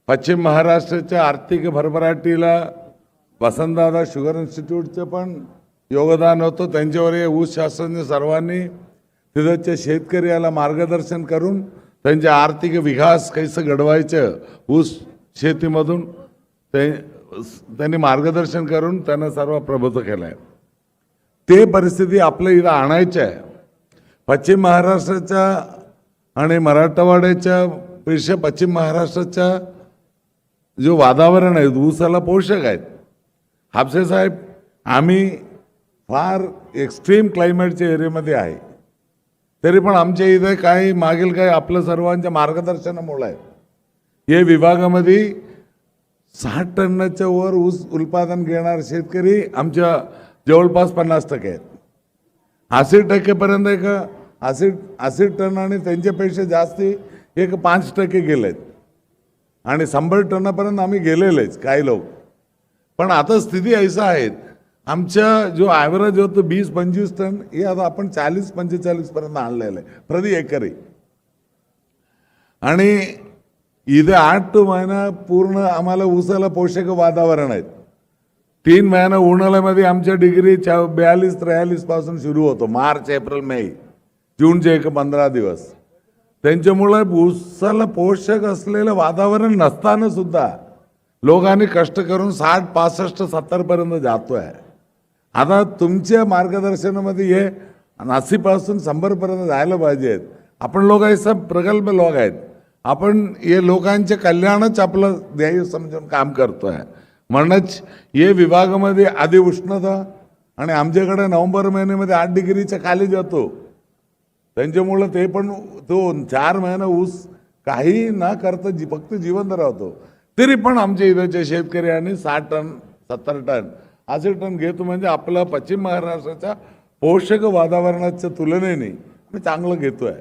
पश्चिम महाराष्ट्राच्या आर्थिक भरभराटीला वसंतदादा शुगर इन्स्टिट्यूटचं पण योगदान होतं. त्यांच्यावर हे ऊस शास्त्रज्ञ सर्वांनी तिथच्या शेतकऱ्याला मार्गदर्शन करून त्यांचे आर्थिक विकास कैसे घडवायचं ऊस शेतीमधून त्यांनी मार्गदर्शन करून त्यांना सर्व प्रबोध केलाय. ते परिस्थिती आपल्या इथं आणायची आहे. पश्चिम महाराष्ट्राच्या आणि मराठवाड्याच्या पेक्षा पश्चिम महाराष्ट्राच्या जो वातावरण आहे ऊसाला पोषक आहेत. हापसे साहेब, आम्ही फार एक्स्ट्रीम क्लायमेटच्या एरियामध्ये आहे, तरी पण आमच्या इथे काही मागील काही आपलं सर्वांच्या मार्गदर्शनामुळे आहे या विभागामध्ये 60 टनाच्या वर ऊस उत्पादन घेणारे शेतकरी आमच्या जवळपास 50% आहेत. 80% पर्यंत एक 80 टन आणि त्यांच्यापेक्षा जास्ती एक 5% गेलेत आणि 100 टनापर्यंत आम्ही गेलेलेच काही लोक. पण आता स्थिती ऐसा आहे, आमच्या जो ॲव्हरेज होतं 20-25 टन हे आता आपण 40-45 पर्यंत आणलेलं आहे प्रति एकरी. आणि इथे 8 महिना पूर्ण आम्हाला ऊसाला पोषक वातावरण आहेत. 3 महिना उन्हाळ्यामध्ये आमच्या डिग्री 42-43 पासून सुरू होतो. मार्च, एप्रिल, मे, जूनचे एक 15 दिवस. त्यांच्यामुळे ऊसाला पोषक असलेलं वातावरण नसताना सुद्धा लोकांनी कष्ट करून 60, 65, 70 पर्यंत जातोय. आता तुमच्या मार्गदर्शनामध्ये हे 80 पासून 100 पर्यंत जायला पाहिजेत. आपण लोक हे सब प्रगल्भ लोक आहेत. आपण हे लोकांचे कल्याणच आपलं ध्येय समजून काम करतोय. म्हणूनच हे विभागामध्ये आधी उष्णता आणि आमच्याकडे नोव्हेंबर महिन्यामध्ये 8 डिग्रीच्या खाली जातो. त्यांच्यामुळं ते पण तो 4 महिना ऊस काही न करता फक्त जिवंत राहतो. तरी पण आमच्या इथच्या शेतकऱ्यांनी 60 टन 70 टन 80 टन घेतो. म्हणजे आपलं पश्चिम महाराष्ट्राच्या पोषक वातावरणाच्या तुलनेने आम्ही चांगलं घेतोय.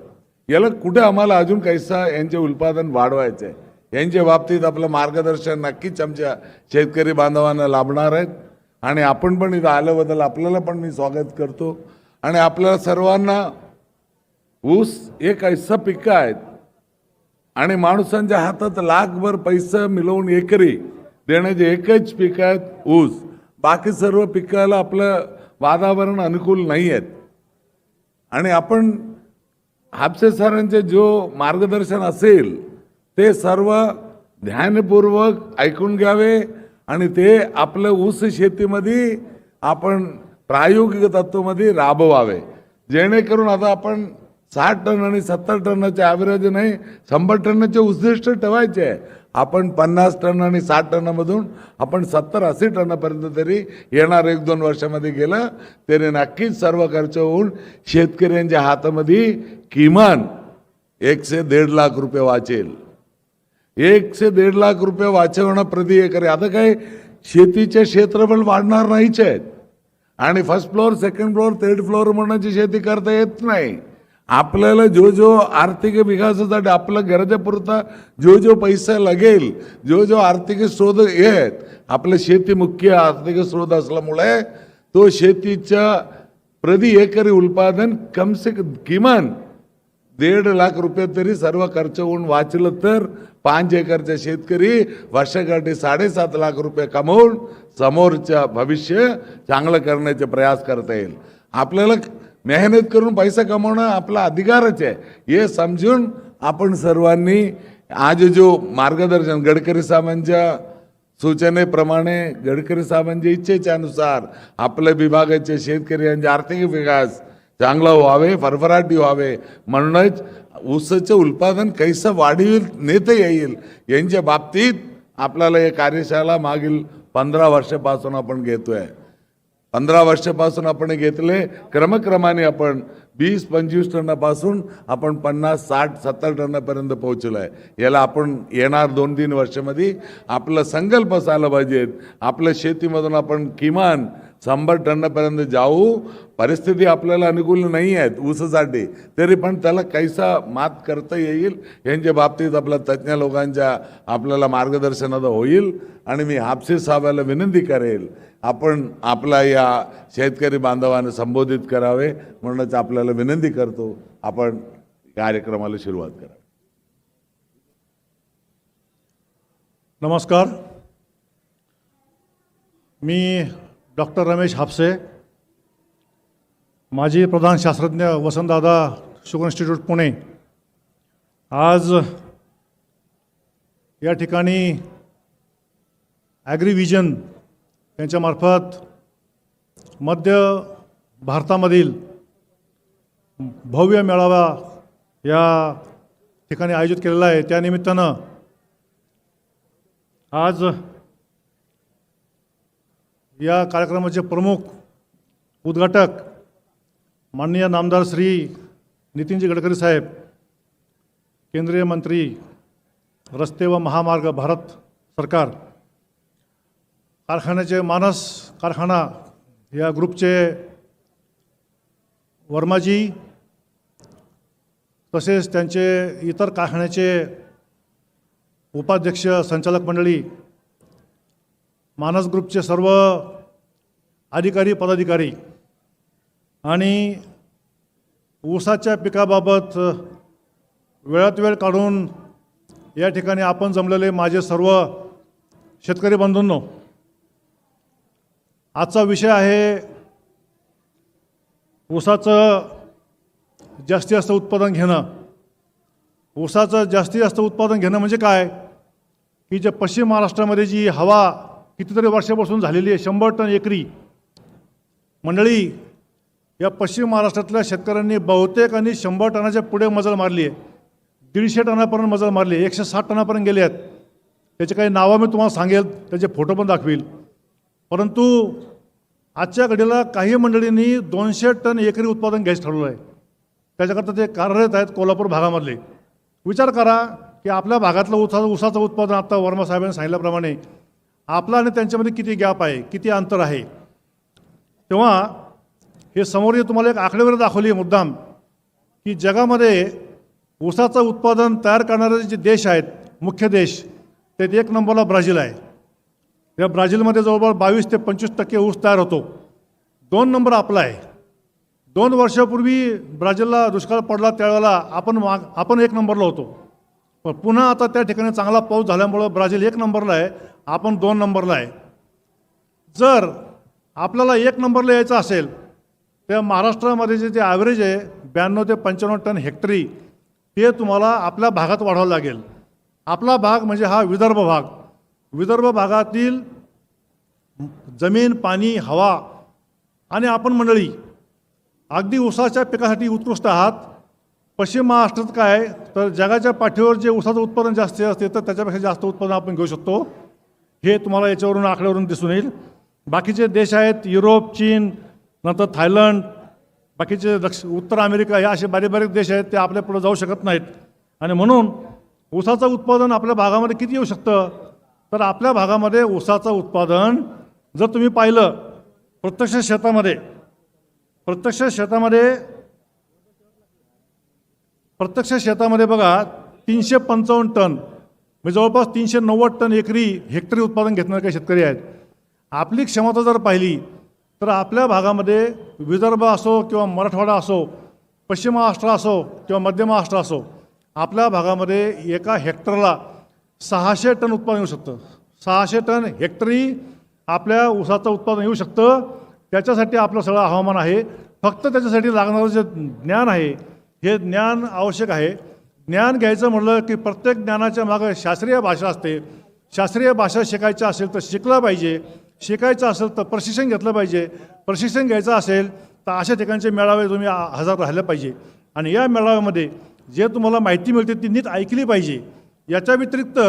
याला कुठे आम्हाला अजून कैसा यांचे उत्पादन वाढवायचं आहे यांच्या बाबतीत आपलं मार्गदर्शन नक्कीच आमच्या शेतकरी बांधवांना लाभणार आहेत. आणि आपण पण इथं आल्याबद्दल आपल्याला पण मी स्वागत करतो. आणि आपल्याला सर्वांना ऊस एक ऐसा पिकं आहेत आणि माणसांच्या हातात लाखभर पैसा मिळवून एकरी देण्याचे एकच पिकं आहेत ऊस. बाकी सर्व पिकाला आपलं वातावरण अनुकूल नाही आहेत. आणि आपण हापसे सरांचे जो मार्गदर्शन असेल ते सर्व ध्यानपूर्वक ऐकून घ्यावे आणि ते आपलं ऊस शेतीमध्ये आपण प्रायोगिक तत्वामध्ये राबवावे. जेणेकरून आता आपण 60 टन आणि 70 टनाच्या ॲव्हरेज नाही 100 टनाचे उद्दिष्ट ठेवायचे आहे. आपण 50 टन आणि 60 टनामधून आपण 70-80 टनापर्यंत तरी येणार 1-2 वर्षामध्ये गेलं तरी नक्कीच सर्व खर्च होऊन शेतकऱ्यांच्या हातामध्ये किमान 1 से 1.5 लाख रुपये वाचेल. 1 से 1.5 लाख रुपये वाचवणं प्रति एकरी. आता काय शेतीचे क्षेत्रफळ वाढणार नाहीच आहेत आणि first floor, second floor, third floor म्हणण्याची शेती करता येत नाही. आपल्याला जो आर्थिक विकासासाठी आपलं गरजेपुरता जो पैसा लागेल, जो आर्थिक स्रोत आहेत, आपलं शेती मुख्य आर्थिक स्रोत असल्यामुळे तो शेतीच्या प्रति एकरी उत्पादन किमान 1.5 लाख रुपये तरी सर्व खर्च होऊन वाचलं तर 5 एकरच्या शेतकरी वर्षाकाठी 7.5 लाख रुपये कमवून समोरच्या भविष्य चांगलं करण्याचे प्रयास करता येईल. आपल्याला मेहनत करून पैसा कमवणं आपला अधिकारच आहे हे समजून आपण सर्वांनी आज जो मार्गदर्शन गडकरी साहेबांच्या सूचनेप्रमाणे, गडकरी साहेबांच्या इच्छेच्या अनुसार आपल्या विभागाचे शेतकऱ्यांचे आर्थिक विकास चांगला व्हावे, भरभराटी व्हावे, म्हणूनच ऊसाचे उत्पादन कैसे वाढील नेता येईल यांच्या बाबतीत आपल्याला हे कार्यशाळा मागील 15 वर्षापासून आपण घेतोय. 15 वर्षापासून आपण घेतले. क्रमक्रमाने आपण 20-25 टनापासून आपण 50, 60, 70 टनापर्यंत पोहोचलो आहे. याला आपण येणार 2-3 वर्षामध्ये आपला संकल्प असायला पाहिजेत. आपल्या शेतीमधून आपण किमान 100 टनापर्यंत जाऊ. परिस्थिती आपल्याला अनुकूल नाही आहेत ऊसासाठी, तरी पण त्याला कैसा मात करता येईल यांच्या बाबतीत आपल्या तज्ज्ञ लोकांच्या आपल्याला मार्गदर्शनात होईल. आणि मी हापसे साहेबाला विनंती करेल आपण आपला या शेतकरी बांधवांना संबोधित करावे म्हणूनच आपल्याला विनंती करतो. आपण कार्यक्रमाला सुरुवात करा. नमस्कार. मी डॉक्टर रमेश हापसे, माजी प्रधान शास्त्रज्ञ वसंतदादा शुगर इन्स्टिट्यूट पुणे. आज या ठिकाणी ॲग्रीव्हिजन यांच्यामार्फत मध्य भारतामधील भव्य मेळावा या ठिकाणी आयोजित केलेला आहे. त्यानिमित्तानं आज या कार्यक्रमाचे प्रमुख उद्घाटक माननीय नामदार श्री नितीनजी गडकरी साहेब, केंद्रीय मंत्री रस्ते व महामार्ग भारत सरकार, कारखान्याचे मानस कारखाना या ग्रुपचे वर्माजी, तसेच त्यांचे इतर कारखान्याचे उपाध्यक्ष, संचालक मंडळी, मानस ग्रुपचे सर्व अधिकारी पदाधिकारी आणि ऊसाच्या पिकाबाबत वेळात वेळ काढून या ठिकाणी आपण जमलेले माझे सर्व शेतकरी बंधूंनो, आजचा विषय आहे ऊसाचं जास्तीत जास्त उत्पादन घेणं. ऊसाचं जास्तीत जास्त उत्पादन घेणं म्हणजे काय की जे पश्चिम महाराष्ट्रामध्ये जी हवा कितीतरी वर्षापासून झालेली आहे, 100 टन एकरी. मंडळी, या पश्चिम महाराष्ट्रातल्या शेतकऱ्यांनी बहुतेकांनी 100 टनाच्या पुढे मजल मारली आहे. 150 टनापर्यंत मजल मारली, 160 टनापर्यंत गेले आहेत. त्याचे काही नावं मी तुम्हाला सांगेल, त्याचे फोटो पण दाखवील. परंतु आजच्या घडीला काही मंडळींनी 200 टन एकरी उत्पादन घ्यायचं ठरवलं आहे. त्याच्याकरता ते कार्यरत आहेत कोल्हापूर भागामधले. विचार करा की आपल्या भागातलं ऊसाचं उत्पादन, आत्ता वर्मा साहेबांनी सांगितल्याप्रमाणे आपलं आणि त्यांच्यामध्ये किती गॅप आहे, किती अंतर आहे. तेव्हा हे समोर तुम्हाला एक आकडेवारी दाखवली आहे मुद्दाम, की जगामध्ये ऊसाचं उत्पादन तयार करणारे जे देश आहेत, मुख्य देश, त्यात 1 नंबरला ब्राझील आहे. या ब्राझीलमध्ये जवळपास 22 ते 25% ऊस तयार होतो. 2 नंबर आपला आहे. 2 वर्षापूर्वी ब्राझीलला दुष्काळ पडला, त्यावेळेला आपण 1 नंबरला होतो. पण पुन्हा आता त्या ठिकाणी चांगला पाऊस झाल्यामुळं ब्राझील 1 नंबरला आहे, आपण 2 नंबरला आहे. जर आपल्याला 1 नंबरला यायचं असेल तर महाराष्ट्रामध्ये जे ॲव्हरेज आहे 92 ते 95 टन हेक्टरी, ते तुम्हाला आपल्या भागात वाढवावं लागेल. आपला भाग म्हणजे हा विदर्भ भाग. विदर्भ भागातील जमीन, पाणी, हवा आणि आपण मंडळी अगदी ऊसाच्या पिकासाठी उत्कृष्ट आहात. पश्चिम महाराष्ट्रात काय तर जगाच्या पाठीवर जे ऊसाचं उत्पादन जास्त असते तर त्याच्यापेक्षा जास्त उत्पादन आपण घेऊ शकतो. हे तुम्हाला याच्यावरून आकड्यावरून दिसून येईल. बाकीचे देश आहेत युरोप, चीन, नंतर थायलंड, बाकीचे उत्तर अमेरिका, हे असे बारीक देश आहेत, ते आपल्या पुढे जाऊ शकत नाहीत. आणि म्हणून ऊसाचं उत्पादन आपल्या भागामध्ये किती येऊ शकतं तर आपल्या भागामध्ये ऊसाचं उत्पादन जर तुम्ही पाहिलं प्रत्यक्ष शेतामध्ये बघा 355 टन, म्हणजे जवळपास 390 टन हेक्टरी उत्पादन घेणारे काही शेतकरी आहेत. आपली क्षमता जर पाहिली तर आपल्या भागामध्ये विदर्भ असो किंवा मराठवाडा असो, पश्चिम महाराष्ट्र असो किंवा मध्य महाराष्ट्र असो, आपल्या भागामध्ये एका हेक्टरला 600 टन उत्पादन येऊ शकतं. 600 टन हेक्टरी आपल्या ऊसाचं उत्पादन येऊ शकतं. त्याच्यासाठी आपलं सगळं हवामान आहे. फक्त त्याच्यासाठी लागणारं जे ज्ञान आहे, हे ज्ञान आवश्यक आहे. ज्ञान घ्यायचं म्हटलं की प्रत्येक ज्ञानाच्या मागे शास्त्रीय भाषा असते. शास्त्रीय भाषा शिकायचं असेल तर शिकलं पाहिजे. शिकायचं असेल तर प्रशिक्षण घेतलं पाहिजे. प्रशिक्षण घ्यायचं असेल तर अशा ठिकाणचे मेळावे तुम्ही हजर राहिले पाहिजे. आणि या मेळाव्यामध्ये जे तुम्हाला माहिती मिळते ती नीट ऐकली पाहिजे. याच्या व्यतिरिक्त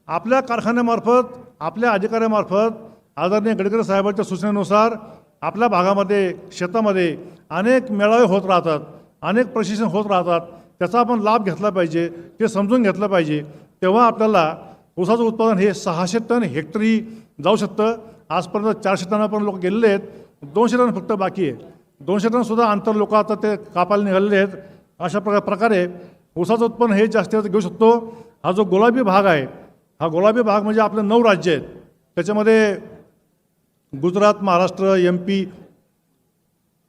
आपल्या कारखान्यामार्फत, आपल्या अधिकाऱ्यामार्फत आदरणीय गडकरी साहेबांच्या सूचनेनुसार आपल्या भागामध्ये, शेतामध्ये अनेक मेळावे होत राहतात, अनेक प्रशिक्षण होत राहतात. त्याचा आपण लाभ घेतला पाहिजे, ते समजून घेतलं पाहिजे. तेव्हा आपल्याला ऊसाचं उत्पादन हे 600 टन हेक्टरी जाऊ शकतं. आजपर्यंत 400 टनापर्यंत लोक गेलेले आहेत. 200 टन फक्त बाकी आहे. 200 टनसुद्धा अंतर लोक आता ते कापायला निघालेले आहेत. अशा प्रकारे ऊसाचं उत्पन्न हे जास्तीत जास्त घेऊ शकतो. हा जो गुलाबी भाग आहे, हा गुलाबी भाग म्हणजे आपले 9 राज्य आहेत. त्याच्यामध्ये गुजरात, महाराष्ट्र, MP,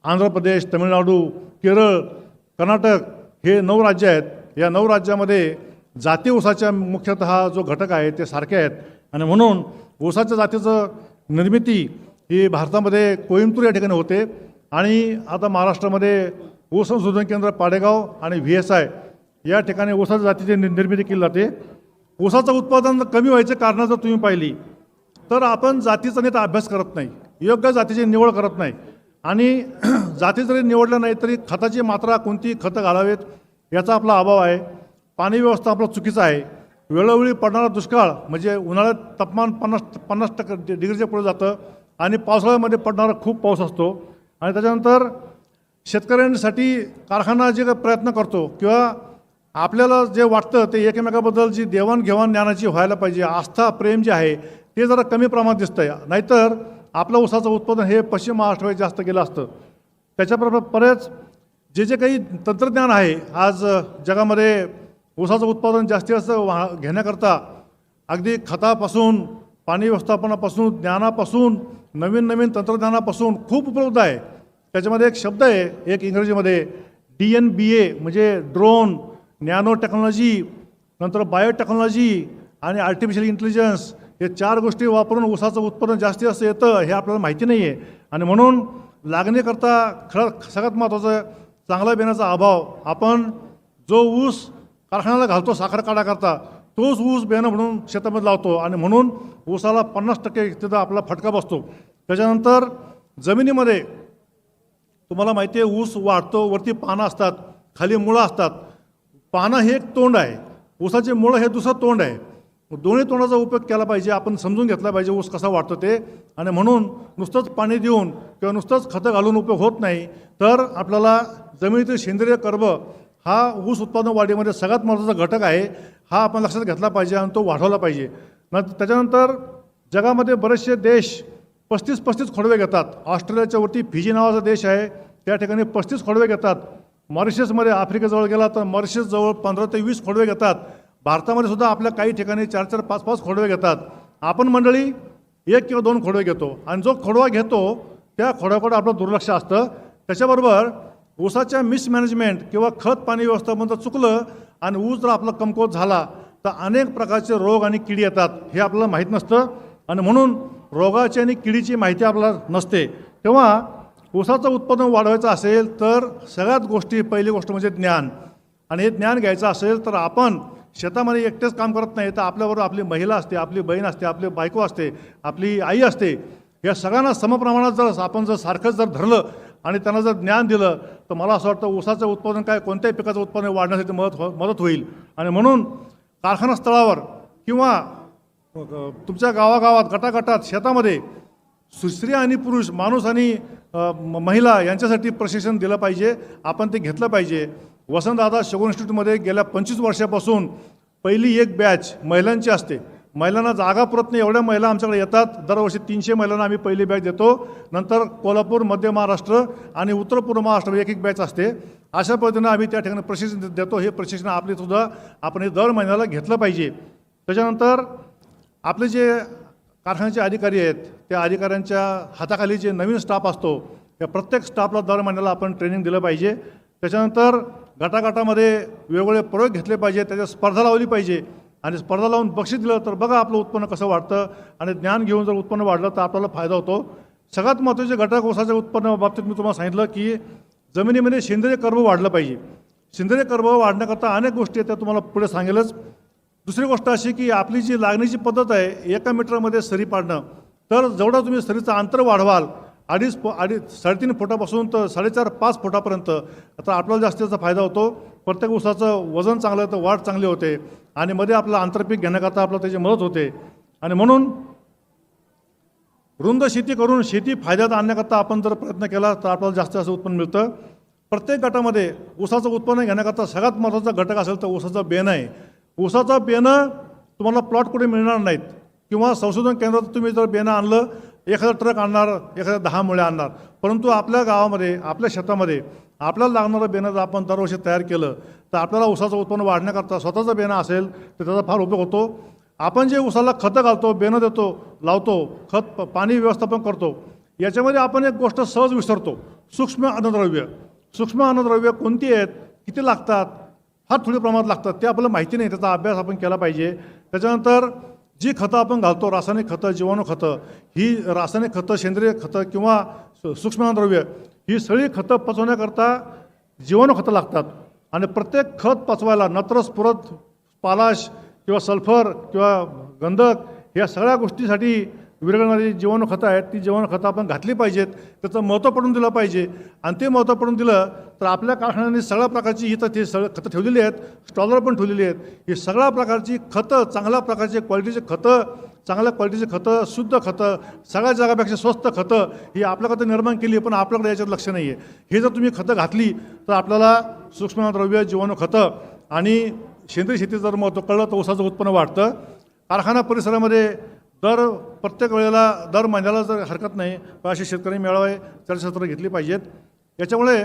आंध्र प्रदेश, तमिळनाडू, केरळ, कर्नाटक हे 9 राज्य आहेत. या 9 राज्यामध्ये जाती ऊसाच्या मुख्यतः जो घटक आहे ते सारखे आहेत आणि म्हणून ऊसाच्या जातीचं निर्मिती ही भारतामध्ये कोइंबतूर या ठिकाणी होते आणि आता महाराष्ट्रामध्ये ऊस संशोधन केंद्र पाडेगाव आणि VSI या ठिकाणी ऊसाच्या जातीची निर्मिती केली जाते. ऊसाचं उत्पादन कमी व्हायची कारणं जर तुम्ही पाहिली तर आपण जातीचा नीट अभ्यास करत नाही, योग्य जातीची निवड करत नाही आणि जाती जरी निवडल्या नाही तरी खताची मात्रा कोणती खतं घालावेत याचा आपला अभाव आहे. पाणी व्यवस्था आपलं चुकीचं आहे. वेळोवेळी पडणारा दुष्काळ म्हणजे उन्हाळ्यात तापमान 50 डिग्रीच्या पुढे जातं आणि पावसाळ्यामध्ये पडणारा खूप पाऊस असतो आणि त्याच्यानंतर शेतकऱ्यांसाठी कारखाना जे काही प्रयत्न करतो किंवा आपल्याला जे वाटतं ते एकमेकाबद्दल जी देवाणघेवाण ज्ञानाची व्हायला पाहिजे, आस्था प्रेम जे आहे ते जरा कमी प्रमाणात दिसतं आहे. नाहीतर आपलं ऊसाचं उत्पादन हे पश्चिम महाराष्ट्रामध्ये जास्त गेलं असतं. त्याच्याबरोबर बरेच जे काही तंत्रज्ञान आहे आज जगामध्ये ऊसाचं उत्पादन जास्तीत जास्त घेण्याकरता अगदी खतापासून पाणी व्यवस्थापनापासून ज्ञानापासून नवीन तंत्रज्ञानापासून खूप उपलब्ध आहे. त्याच्यामध्ये एक शब्द आहे एक इंग्रजीमध्ये DNBA म्हणजे ड्रोन, नॅनो टेक्नॉलॉजी, नंतर बायोटेक्नॉलॉजी आणि आर्टिफिशियल इंटेलिजन्स हे 4 गोष्टी वापरून ऊसाचं उत्पादन जास्तीत जास्त येतं हे आपल्याला माहिती नाही आहे आणि म्हणून लागणीकरता सगळ्यात महत्त्वाचं चांगला बियाण्याचा अभाव. आपण जो ऊस कारखान्याला घालतो साखर काढाकरता तोच ऊस बियाणं म्हणून शेतामध्ये लावतो आणि म्हणून ऊसाला 50% तिथं आपला फटका बसतो. त्याच्यानंतर जमिनीमध्ये तुम्हाला माहिती आहे ऊस वाढतो, वरती पानं असतात, खाली मुळं असतात. पानं हे एक तोंड आहे, ऊसाचे मुळं हे दुसरं तोंड आहे. दोन्ही तोंडाचा उपयोग केला पाहिजे, आपण समजून घेतला पाहिजे ऊस कसा वाढतो ते आणि म्हणून नुसतंच पाणी देऊन किंवा नुसतंच खतं घालून उपयोग होत नाही. तर आपल्याला जमिनीतील सेंद्रिय कर्ब हा ऊस उत्पादन वाढीमध्ये सगळ्यात महत्त्वाचा घटक आहे, हा आपण लक्षात घेतला पाहिजे आणि तो वाढवला पाहिजे. त्याच्यानंतर जगामध्ये बरेचसे देश 35 खोडवे घेतात. ऑस्ट्रेलियाच्या वरती फिजी नावाचा देश आहे, त्या ठिकाणी 35 खोडवे घेतात. मॉरिशसमध्ये आफ्रिकेजवळ गेला तर मॉरिशसजवळ 15 ते 20 खोडवे घेतात. भारतामध्ये सुद्धा आपल्या काही ठिकाणी 4-4, 5-5 खोडवे घेतात. आपण मंडळी 1 किंवा 2 खोडवे घेतो आणि जो खोडवा घेतो त्या खोडव्याकडे आपलं दुर्लक्ष असतं. त्याच्याबरोबर ऊसाच्या मिसमॅनेजमेंट किंवा खत पाणी व्यवस्थापन जर चुकलं आणि ऊस जर आपला कमकुवत झाला तर अनेक प्रकारचे रोग आणि किडी येतात, हे आपल्याला माहीत नसतं आणि म्हणून रोगाची आणि किडीची माहिती आपल्याला नसते. तेव्हा ऊसाचं उत्पादन वाढवायचं असेल तर सगळ्यात गोष्टी पहिली गोष्ट म्हणजे ज्ञान आणि हे ज्ञान घ्यायचं असेल तर आपण शेतामध्ये एकटेच काम करत नाही तर आपल्याबरोबर आपली महिला असते, आपली बहीण असते, आपली बायको असते, आपली आई असते. या सगळ्यांना समप्रमाणात जर आपण जर सारखंच जर धरलं आणि त्यांना जर ज्ञान दिलं तर मला असं वाटतं ऊसाचं उत्पादन काय कोणत्याही पिकाचं उत्पादन वाढण्यासाठी मदत होईल. आणि म्हणून कारखाना स्थळावर किंवा तुमच्या गावागावात गटागटात शेतामध्ये स्त्री आणि पुरुष, माणूस आणि महिला यांच्यासाठी प्रशिक्षण दिलं पाहिजे, आपण ते घेतलं पाहिजे. वसंतदादा शगुन इन्स्टिट्यूटमध्ये गेल्या 25 वर्षापासून पहिली एक बॅच महिलांची असते. महिलांना जागा पुरत नाही एवढ्या महिला आमच्याकडे येतात. दरवर्षी 300 महिलांना आम्ही पहिली बॅच देतो. नंतर कोल्हापूर, मध्य महाराष्ट्र आणि उत्तर पूर्व महाराष्ट्र एक बॅच असते. अशा पद्धतीनं आम्ही त्या ठिकाणी प्रशिक्षण देतो. हे प्रशिक्षण आपले सुद्धा आपण हे दर महिन्याला घेतलं पाहिजे. त्याच्यानंतर आपले जे कारखान्याचे अधिकारी आहेत त्या अधिकाऱ्यांच्या हाताखाली जे नवीन स्टाफ असतो त्या प्रत्येक स्टाफला दर महिन्याला आपण ट्रेनिंग दिलं पाहिजे. त्याच्यानंतर गटागटामध्ये वेगवेगळे प्रयोग घेतले पाहिजे, त्याच्या स्पर्धा लावली पाहिजे आणि स्पर्धा लावून बक्षीस दिलं तर बघा आपलं उत्पन्न कसं वाढतं आणि ज्ञान घेऊन जर उत्पन्न वाढलं तर आपल्याला फायदा होतो. सगळ्यात महत्त्वाचे घटक ऊसाच्या उत्पन्नाबाबतीत मी तुम्हाला सांगितलं की जमिनीमध्ये सेंद्रिय कर्ब वाढलं पाहिजे. सेंद्रिय कर्ब वाढण्याकरता अनेक गोष्टी आहेत त्या तुम्हाला पुढे सांगेलच. दुसरी गोष्ट अशी की आपली जी लागणीची पद्धत आहे 1 मीटरमध्ये सरी पाडणं, तर जेवढं तुम्ही सरीचं अंतर वाढवाल 3.5 फुटापासून तर 4.5-5 फुटापर्यंत आता आपल्याला जास्तीचा फायदा होतो. प्रत्येक ऊसाचं वजन चांगलं तर वाढ चांगली होते आणि मध्ये आपलं आंतरपीक घेण्याकरता आपल्याला त्याची मदत होते. आणि म्हणून रुंद शेती करून शेती फायद्यात आणण्याकरता आपण जर प्रयत्न केला तर आपल्याला जास्त उत्पन्न मिळतं. प्रत्येक गटामध्ये ऊसाचं उत्पन्न घेण्याकरता सगळ्यात महत्त्वाचा घटक असेल तर ऊसाचं बेणं आहे. ऊसाचं बेणं तुम्हाला प्लॉट कुठे मिळणार नाहीत किंवा संशोधन केंद्रात तुम्ही जर बेणं आणलं एखादा ट्रक आणणार, एखाद्या 10 मुळे आणणार, परंतु आपल्या गावामध्ये आपल्या शेतामध्ये आपल्याला लागणारं बेणं जर आपण दरवर्षी तयार केलं तर आपल्याला ऊसाचं उत्पन्न वाढण्याकरता स्वतःचं बेणं असेल तर त्याचा फार उपयोग होतो. आपण जे ऊसाला खतं घालतो, बेणं देतो, लावतो, खत पाणी व्यवस्थापन करतो, याच्यामध्ये आपण एक गोष्ट सहज विसरतो, सूक्ष्म अन्नद्रव्य. सूक्ष्म अन्नद्रव्य कोणती आहेत, किती लागतात, फार थोडी प्रमाणात लागतात, ते आपल्याला माहिती नाही, त्याचा अभ्यास आपण केला पाहिजे. त्याच्यानंतर जी खतं आपण घालतो, रासायनिक खतं, जीवाणू खतं, ही रासायनिक खतं, सेंद्रिय खतं किंवा सूक्ष्मद्रव्य, ही सगळी खतं पचवण्याकरता जीवाणू खतं लागतात. आणि प्रत्येक खत पचवायला नत्र, स्फुरद, पालाश किंवा सल्फर किंवा गंधक या सगळ्या गोष्टीसाठी विरघळणारी जीवाणू खतं आहेत, ती जीवाणू खतं आपण घातली पाहिजेत, त्याचं महत्त्व पडून दिलं पाहिजे. आणि ते महत्त्व पडून दिलं तर आपल्या कारखान्याने सगळ्या प्रकारची इथं ते सगळं खतं ठेवलेली आहेत, स्टॉलवर पण ठेवलेली आहेत. ही सगळ्या प्रकारची खतं, चांगल्या प्रकारचे क्वालिटीचे खतं, चांगल्या क्वालिटीचे खतं, शुद्ध खतं, सगळ्या जगापेक्षा स्वस्त खतं ही आपल्याकडे निर्माण केली, पण आपल्याकडे याच्यात लक्ष नाही आहे. हे जर तुम्ही खतं घातली तर आपल्याला सूक्ष्मद्रव्य, जीवाणू खतं आणि सेंद्रिय शेतीचं जर महत्त्व कळलं तर ऊसाचं उत्पन्न वाढतं. कारखाना परिसरामध्ये प्रत्येक वेळेला दर महिन्याला जर हरकत नाही, पण असे शेतकरी मेळावे, चर्चासत्र घेतली पाहिजेत. याच्यामुळे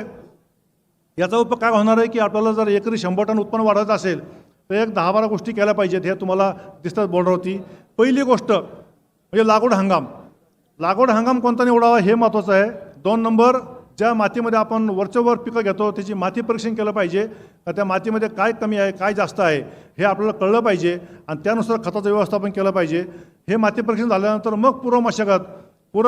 याचा उपयोग काय होणार आहे की आपल्याला जर एकरी 100 टन उत्पन्न वाढवायचं असेल तर एक 10-12 गोष्टी केल्या पाहिजेत. हे तुम्हाला दिसतात बोर्डवरती. पहिली गोष्ट म्हणजे लागवड हंगाम. लागवड हंगाम कोणता निवडावा हे महत्त्वाचं आहे. 2 नंबर, ज्या मातीमध्ये आपण वरच्यावर पिकं घेतो त्याची माती परीक्षण केलं पाहिजे. तर त्या मातीमध्ये काय कमी आहे, काय जास्त आहे हे आपल्याला कळलं पाहिजे आणि त्यानुसार खताचं व्यवस्थापन केलं पाहिजे. हे माती परीक्षण झाल्यानंतर मग पूर्व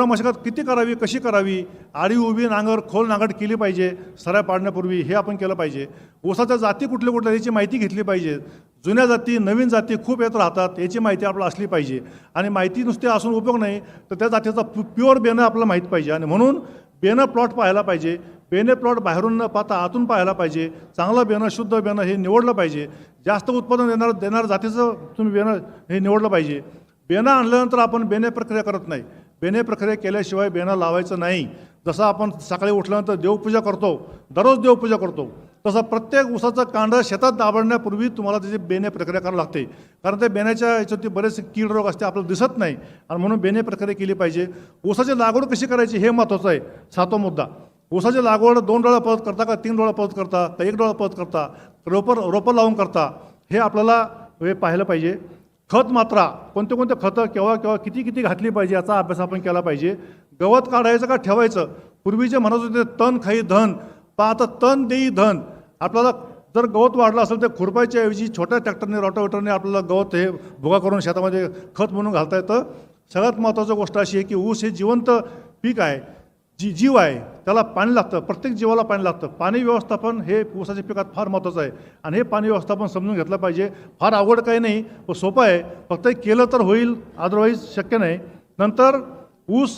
मशागत किती करावी, कशी करावी, आडी उभी नांगर, खोल नांगरट केली पाहिजे सऱ्या पाडण्यापूर्वी, हे आपण केलं पाहिजे. ऊसाच्या जाती कुठल्या कुठल्या याची माहिती घेतली पाहिजे. जुन्या जाती, नवीन जाती खूप येत राहतात, याची माहिती आपल्याला असली पाहिजे. आणि माहिती नुसती असून उपयोग नाही, तर त्या जातीचा प्युअर बेणं आपल्याला माहीत पाहिजे. आणि म्हणून बेणं प्लॉट पाहायला पाहिजे. बेणे प्लॉट बाहेरून न पाहता आतून पाहायला पाहिजे. चांगलं बेणं, शुद्ध बेणं हे निवडलं पाहिजे. जास्त उत्पादन देणार जातीचं तुम्ही बेणं हे निवडलं पाहिजे. बेणं आणल्यानंतर आपण बेणे प्रक्रिया करत नाही. बेणे प्रक्रिया केल्याशिवाय बेणं लावायचं नाही. जसं आपण सकाळी उठल्यानंतर देवपूजा करतो, दररोज देवपूजा करतो, तसं प्रत्येक ऊसाचं कांडं शेतात दाबण्यापूर्वी तुम्हाला त्याची बेणे प्रक्रिया करावी लागते. कारण ते बेण्याच्या याच्यावरती बरेच कीड रोग असते, आपल्याला दिसत नाही, आणि म्हणून बेणे प्रक्रिया केली पाहिजे. ऊसाची लागवड कशी करायची हे महत्त्वाचं आहे. 7वा मुद्दा, ऊसाची लागवड 2 डोळा परत करता का 3 डोळा परत करता का 1 डोळा परत करता, रोपं लावून करता, हे आपल्याला हे पाहिलं पाहिजे. खत मात्रा, कोणते कोणते खतं केव्हा किती घातली पाहिजे याचा अभ्यास आपण केला पाहिजे. गवत काढायचं का ठेवायचं. पूर्वी जे म्हणत होते तण खाई धन, पण आता तण देई धन. आपल्याला जर गवत वाढलं असेल तर खुरपायच्या ऐवजी छोट्या ट्रॅक्टरने, रोटावेटरने आपल्याला गवत हे भुगा करून शेतामध्ये खत म्हणून घालता येतं. सगळ्यात महत्त्वाची गोष्ट अशी आहे की ऊस हे जिवंत पीक आहे, जीव आहे, त्याला पाणी लागतं, प्रत्येक जीवाला पाणी लागतं. पाणी व्यवस्थापन हे ऊसाच्या पिकात फार महत्त्वाचं आहे आणि हे पाणी व्यवस्थापन समजून घेतलं पाहिजे. फार अवघड काही नाही, पण सोपं आहे. फक्त केलं तर होईल, अदरवाईज शक्य नाही. नंतर ऊस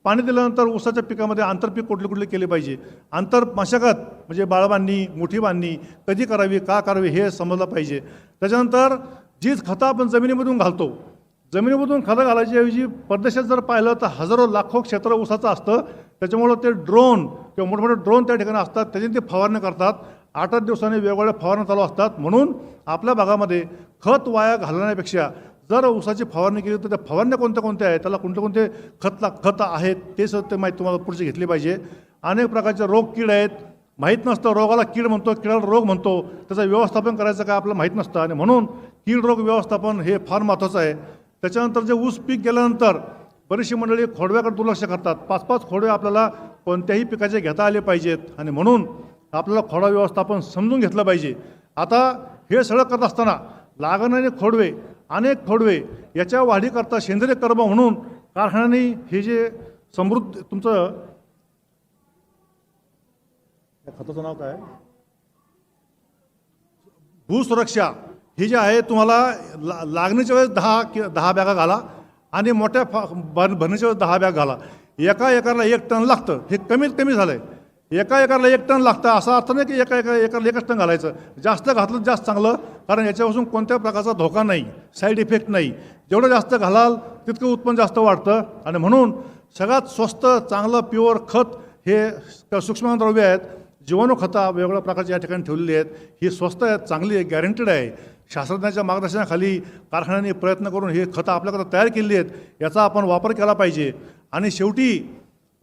पाणी दिल्यानंतर ऊसाच्या पिकामध्ये आंतरपीक कुठले केले पाहिजे. आंतर मशागत म्हणजे बाळबांधणी, मुठी बांधणी कधी करावी, का करावी हे समजलं पाहिजे. त्याच्यानंतर जीच खतं आपण जमिनीमधून घालतो, जमिनीमधून खतं घालायच्या ऐवजी परदेशात जर पाहिलं तर हजारो लाखो क्षेत्र ऊसाचं असतं. त्याच्यामुळं ते ड्रोन किंवा मोठमोठे ड्रोन त्या ठिकाणी असतात, त्याच्याने ते फवारणी करतात. 8-8 दिवसांनी वेगवेगळ्या फवारण्या चालू असतात. म्हणून आपल्या भागामध्ये खत वाया घालण्यापेक्षा जर ऊसाची फवारणी केली तर त्या फवारण्या कोणत्या आहेत, त्याला कोणते खतं आहेत ते सुद्धा माहिती तुम्हाला पुढची घेतली पाहिजे. अनेक प्रकारचे रोग, कीड आहेत, माहीत नसतं. रोगाला कीड म्हणतो, किडाला रोग म्हणतो, त्याचं व्यवस्थापन करायचं काय आपल्याला माहीत नसतं. आणि म्हणून कीड रोग व्यवस्थापन हे फार महत्त्वाचं आहे. त्याच्यानंतर जे ऊस पीक गेल्यानंतर बरीचशी मंडळी खोडव्याकडे दुर्लक्ष करतात. 5-5 खोडवे आपल्याला कोणत्याही पिकाचे घेता आले पाहिजेत आणि म्हणून आपल्याला खोडवा व्यवस्थापन समजून घेतलं पाहिजे. आता हे सगळं करत असताना लागणारे खोडवे, अनेक खोडवे याच्या वाढीकरता सेंद्रिय कर्म म्हणून कारखान्याने हे जे समृद्ध तुमचं खताचं नाव काय, भूसुरक्षा ही जी आहे, तुम्हाला लागणीच्या वेळेस 10 बॅगा घाला आणि मोठ्या भरण्याच्या वेळेस 10 बॅग घाला. एका एकरला 1 टन लागतं, हे कमीत कमी झालं आहे. एका एकरला 1 टन लागतं असा अर्थ नाही की एका एकरला 1च टन घालायचं. जास्त घातलं जास्त चांगलं, कारण याच्यापासून कोणत्या प्रकारचा धोका नाही, साईड इफेक्ट नाही. जेवढं जास्त घालाल तितकं उत्पन्न जास्त वाढतं. आणि म्हणून सगळ्यात स्वस्त चांगलं प्युअर खत हे सूक्ष्मद्रव्य आहेत, जीवाणू खतं वेगवेगळ्या प्रकारची या ठिकाणी ठेवलेली आहेत. ही स्वस्त आहेत, चांगली आहे, गॅरंटेड आहे. शास्त्रज्ञांच्या मार्गदर्शनाखाली कारखान्याने प्रयत्न करून हे खतं आपल्याकडे तयार केली आहेत, याचा आपण वापर केला पाहिजे. आणि शेवटी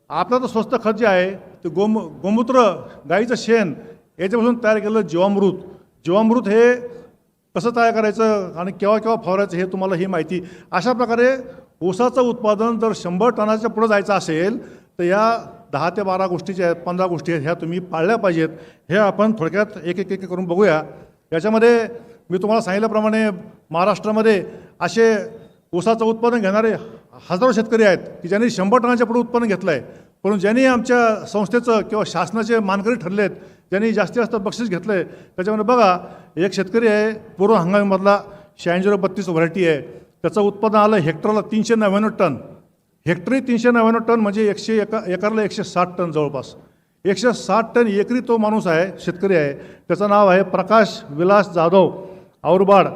आपलं तर स्वस्त खत जे आहे ते गोमूत्र, गाईचं शेण याच्यापासून तयार केलेलं जीवामृत हे कसं तयार करायचं आणि केव्हा फवारायचं हे तुम्हाला ही माहिती. अशा प्रकारे ऊसाचं उत्पादन जर 100 टनाच्या पुढे जायचं असेल तर या 10 ते 12 गोष्टी ज्या आहेत, 15 गोष्टी आहेत, ह्या तुम्ही पाळल्या पाहिजेत. हे आपण थोडक्यात एक करून बघूया. याच्यामध्ये मी तुम्हाला सांगितल्याप्रमाणे महाराष्ट्रामध्ये असे ऊसाचं उत्पादन घेणारे हजारो शेतकरी आहेत की ज्यांनी 100 टनाच्या पुढे उत्पन्न घेतलं आहे, परंतु ज्यांनी आमच्या संस्थेचं किंवा शासनाचे मानकरी ठरले आहेत, ज्यांनी जास्तीत जास्त बक्षीस घेतलं आहे, त्याच्यामध्ये बघा एक शेतकरी आहे पूर्व हंगामामधला 9632 व्हरायटी आहे, त्याचं उत्पादन आलं हेक्टरला 399 टन, हेक्टरी 399 टन म्हणजे एकरला 160 टन जवळपास 160 टन एकरी तो माणूस आहे, शेतकरी आहे. त्याचं नाव आहे प्रकाश विलास जाधव, औरबाड,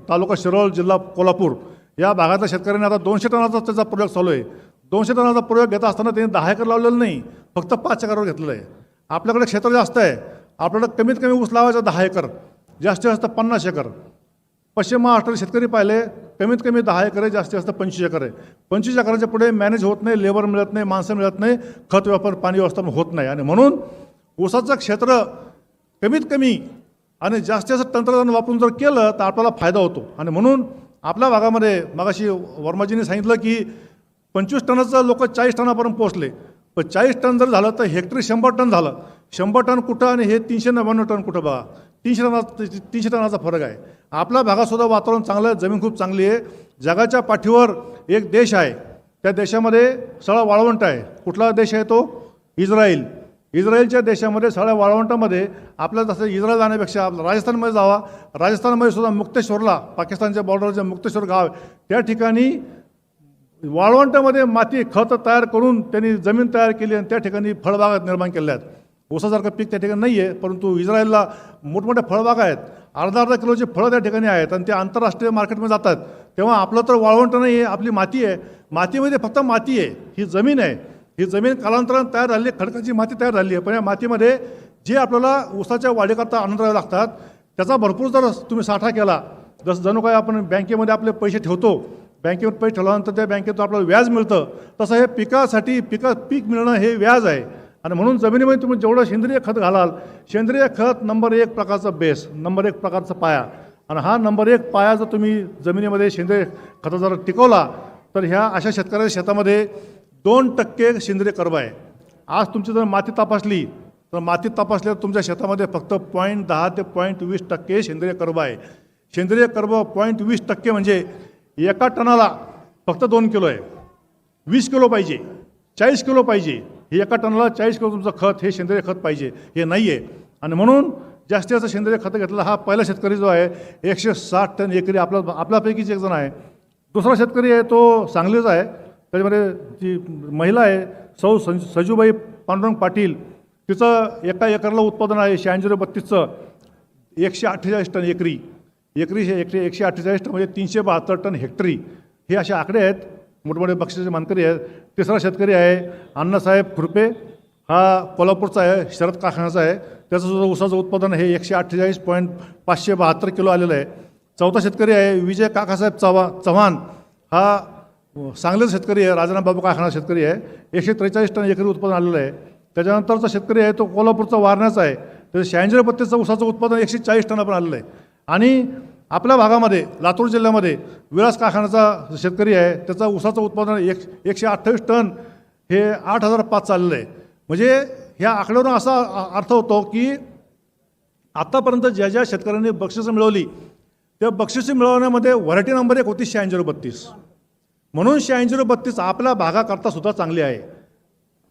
तालुका शिरोळ, जिल्हा कोल्हापूर. या भागातल्या शेतकऱ्यांनी आता 200 टनाचा त्याचा प्रयोग चालू आहे. 200 टनाचा प्रयोग घेत असताना त्यांनी 10 एकर लावलेलं नाही, फक्त 5 एकरवर घेतलेलं आहे. आपल्याकडे क्षेत्र जास्त आहे, आपल्याकडे कमीत कमी ऊस लावायचा 10 एकर, जास्तीत जास्त 50 एकर. पश्चिम महाराष्ट्रात शेतकरी पाहिले कमीत कमी 10 एकर आहे, जास्तीत जास्त 25 एकर आहे. 25 एकराच्या पुढे मॅनेज होत नाही, लेबर मिळत नाही, माणसं मिळत नाही, खत वापर पाणी व्यवस्थापन होत नाही. आणि म्हणून ऊसाचं क्षेत्र कमीत कमी आणि जास्तीत जास्त तंत्रज्ञान वापरून जर केलं तर आपल्याला फायदा होतो. आणि म्हणून आपल्या भागामध्ये मगाशी वर्माजींनी सांगितलं की 25 टनाचं लोक 40 टनापर्यंत पोहोचले, पण 40 टन जर झालं तर हेक्टरी 100 टन झालं. 100 टन कुठं आणि हे 399 टन कुठं बघा, 300 टनाचा फरक आहे. आपल्या भागातसुद्धा वातावरण चांगलं आहे, जमीन खूप चांगली आहे. जगाच्या पाठीवर एक देश आहे, त्या देशामध्ये सगळा वाळवंट आहे. कुठला देश आहे तो? इस्रायल. इस्रायलच्या देशामध्ये सगळ्या वाळवंटामध्ये आपल्याला जसं इस्रायल जाण्यापेक्षा आपलं राजस्थानमध्ये जावा. राजस्थानमध्ये सुद्धा मुक्तेश्वरला, पाकिस्तानच्या बॉर्डरच्या मुक्तेश्वर गाव आहे, त्या ठिकाणी वाळवंटामध्ये माती खत तयार करून त्यांनी जमीन तयार केली आणि त्या ठिकाणी फळबागा निर्माण केल्या आहेत. ऊसासारखं पीक त्या ठिकाणी नाही आहे, परंतु इस्रायलला मोठमोठ्या फळबागा आहेत, अर्धा किलोचे फळं त्या ठिकाणी आहेत आणि ते आंतरराष्ट्रीय मार्केटमध्ये जातात. तेव्हा आपलं तर वाळवंट नाही आहे, आपली माती आहे. मातीमध्ये फक्त माती आहे, ही जमीन आहे. ही जमीन कालांतराने तयार झाली आहे, खडकाची माती तयार झाली आहे. पण या मातीमध्ये जे आपल्याला ऊसाच्या वाढीकरता आणून लागतात त्याचा भरपूर जर तुम्ही साठा केला, जसं जणू काय आपण बँकेमध्ये आपले पैसे ठेवतो, बँकेमध्ये पैसे ठेवल्यानंतर त्या बँकेतून आपल्याला व्याज मिळतं, तसं हे पिकासाठी पीक मिळणं हे व्याज आहे. आणि म्हणून जमिनीमध्ये तुम्ही जेवढं सेंद्रिय खत घालाल, सेंद्रिय खत नंबर 1 प्रकारचा बेस, नंबर 1 प्रकारचा पाया. आणि हा नंबर 1 पाया जर तुम्ही जमिनीमध्ये सेंद्रिय खत जर टिकवला तर ह्या अशा शेतकऱ्याच्या शेतामध्ये 2% सेंद्रिय कर्ब आहे. आज तुमची जर माती तपासली तर मातीत तपासल्यावर तुमच्या शेतामध्ये फक्त 0.10 ते 0.20% सेंद्रिय कर्ब आहे. सेंद्रिय कर्ब 0.20% म्हणजे एका टनाला फक्त 2 किलो आहे. 20 किलो पाहिजे, 40 किलो पाहिजे. हे एका टनाला 40 किलो तुमचं खत हे सेंद्रिय खत पाहिजे, हे नाही आहे. आणि म्हणून जास्तीत जास्त सेंद्रिय खत घेतला हा पहिला शेतकरी जो आहे 160 टन एकरी आपल्यापैकीच एक जण आहे. दुसरा शेतकरी आहे तो सांगलीचा आहे, त्याच्यामध्ये जी महिला आहे सजूबाई पांडुरंग पाटील, तिचं एका एकरला उत्पादन आहे 9632चं 148 टन एकरी. एकरी 148 टन म्हणजे 372 टन हेक्टरी. हे असे आकडे आहेत, मोठमोठे बक्षिसाचे मानकरी आहेत. तिसरा शेतकरी आहे अण्णासाहेब खुरपे, हा कोल्हापूरचा आहे, शरद कारखान्याचा आहे. त्याचं सुद्धा ऊसाचं उत्पादन हे 148.572 किलो आलेलं आहे. चौथा शेतकरी आहे विजय काकासाहेब चव्हाण, हा सांगलीचा शेतकरी आहे, राजाराम बाबू कारखाना शेतकरी आहे, 143 टन एकरी उत्पादन आलेलं आहे. त्याच्यानंतरचा शेतकरी आहे तो कोल्हापूरचा वारण्याचा आहे, त्याचं 9632चं ऊसाचं उत्पादन 140 टनापर्यंत आलेलं आहे. आणि आपल्या भागामध्ये लातूर जिल्ह्यामध्ये विलास कारखान्याचा शेतकरी आहे, त्याचं ऊसाचं उत्पादन 128 टन हे 8005 चाललेलं आहे. म्हणजे ह्या आकड्यावरून असा अर्थ होतो की आत्तापर्यंत ज्या ज्या शेतकऱ्यांनी बक्षिसं मिळवली त्या बक्षिसं मिळवण्यामध्ये व्हरायटी नंबर 1 होती 9632. म्हणून 9632 आपल्या भागाकरता सुद्धा चांगली आहे.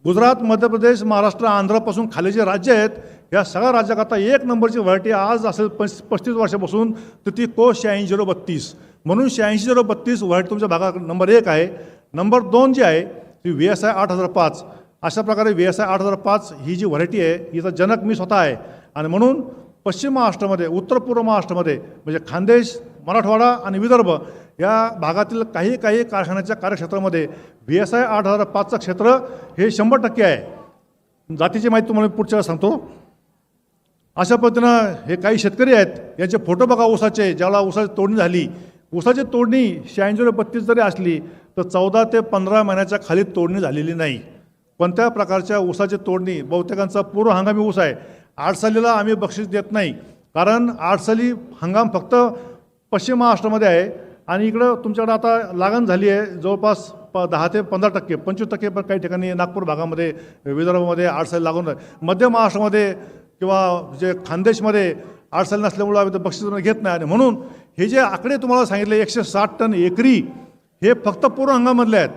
गुजरात, मध्य प्रदेश, महाराष्ट्र, आंध्रपासून खाली जे राज्य आहेत या सगळ्या राज्याकरता 1 नंबरची व्हरायटी आज असेल 35 वर्षापासून तर ती को 9632. म्हणून 8632 व्हरायटी तुमच्या भागात नंबर 1 आहे. नंबर 2 जी आहे ती VSI 8005. अशा प्रकारे VSI 8005 ही जी व्हरायटी आहे हिचा जनक मी स्वतः आहे. आणि म्हणून पश्चिम महाराष्ट्रामध्ये, उत्तर पूर्व महाराष्ट्रामध्ये म्हणजे खानदेश, मराठवाडा आणि विदर्भ या भागातील काही कारखान्याच्या कार्यक्षेत्रामध्ये VSI 8005चं क्षेत्र हे 100% आहे. जातीची माहिती तुम्हाला पुढच्या वेळेस सांगतो. अशा पद्धतीनं हे काही शेतकरी आहेत यांचे फोटो बघा ऊसाचे, ज्याला ऊसाची तोडणी झाली. ऊसाची तोडणी 9632 जरी असली तर 14 ते 15 महिन्याच्या खाली तोडणी झालेली नाही. कोणत्या प्रकारच्या ऊसाची तोडणी, बहुतेकांचा पूर्व हंगामी ऊस आहे. आठसालीला आम्ही बक्षीस देत नाही, कारण आठसाली हंगाम फक्त पश्चिम महाराष्ट्रामध्ये आहे आणि इकडं तुमच्याकडे आता लागण झाली आहे जवळपास 10 ते 15%, 25% पण काही ठिकाणी नागपूर भागामध्ये, विदर्भामध्ये आठसाली लागून आहे. मध्य महाराष्ट्रामध्ये किंवा जे खानदेशमध्ये अडचणी नसल्यामुळं आम्ही तर बक्षीस घेत नाही. आणि म्हणून हे जे आकडे तुम्हाला सांगितले 160 टन एकरी, हे फक्त पूर्व हंगामामधले आहेत.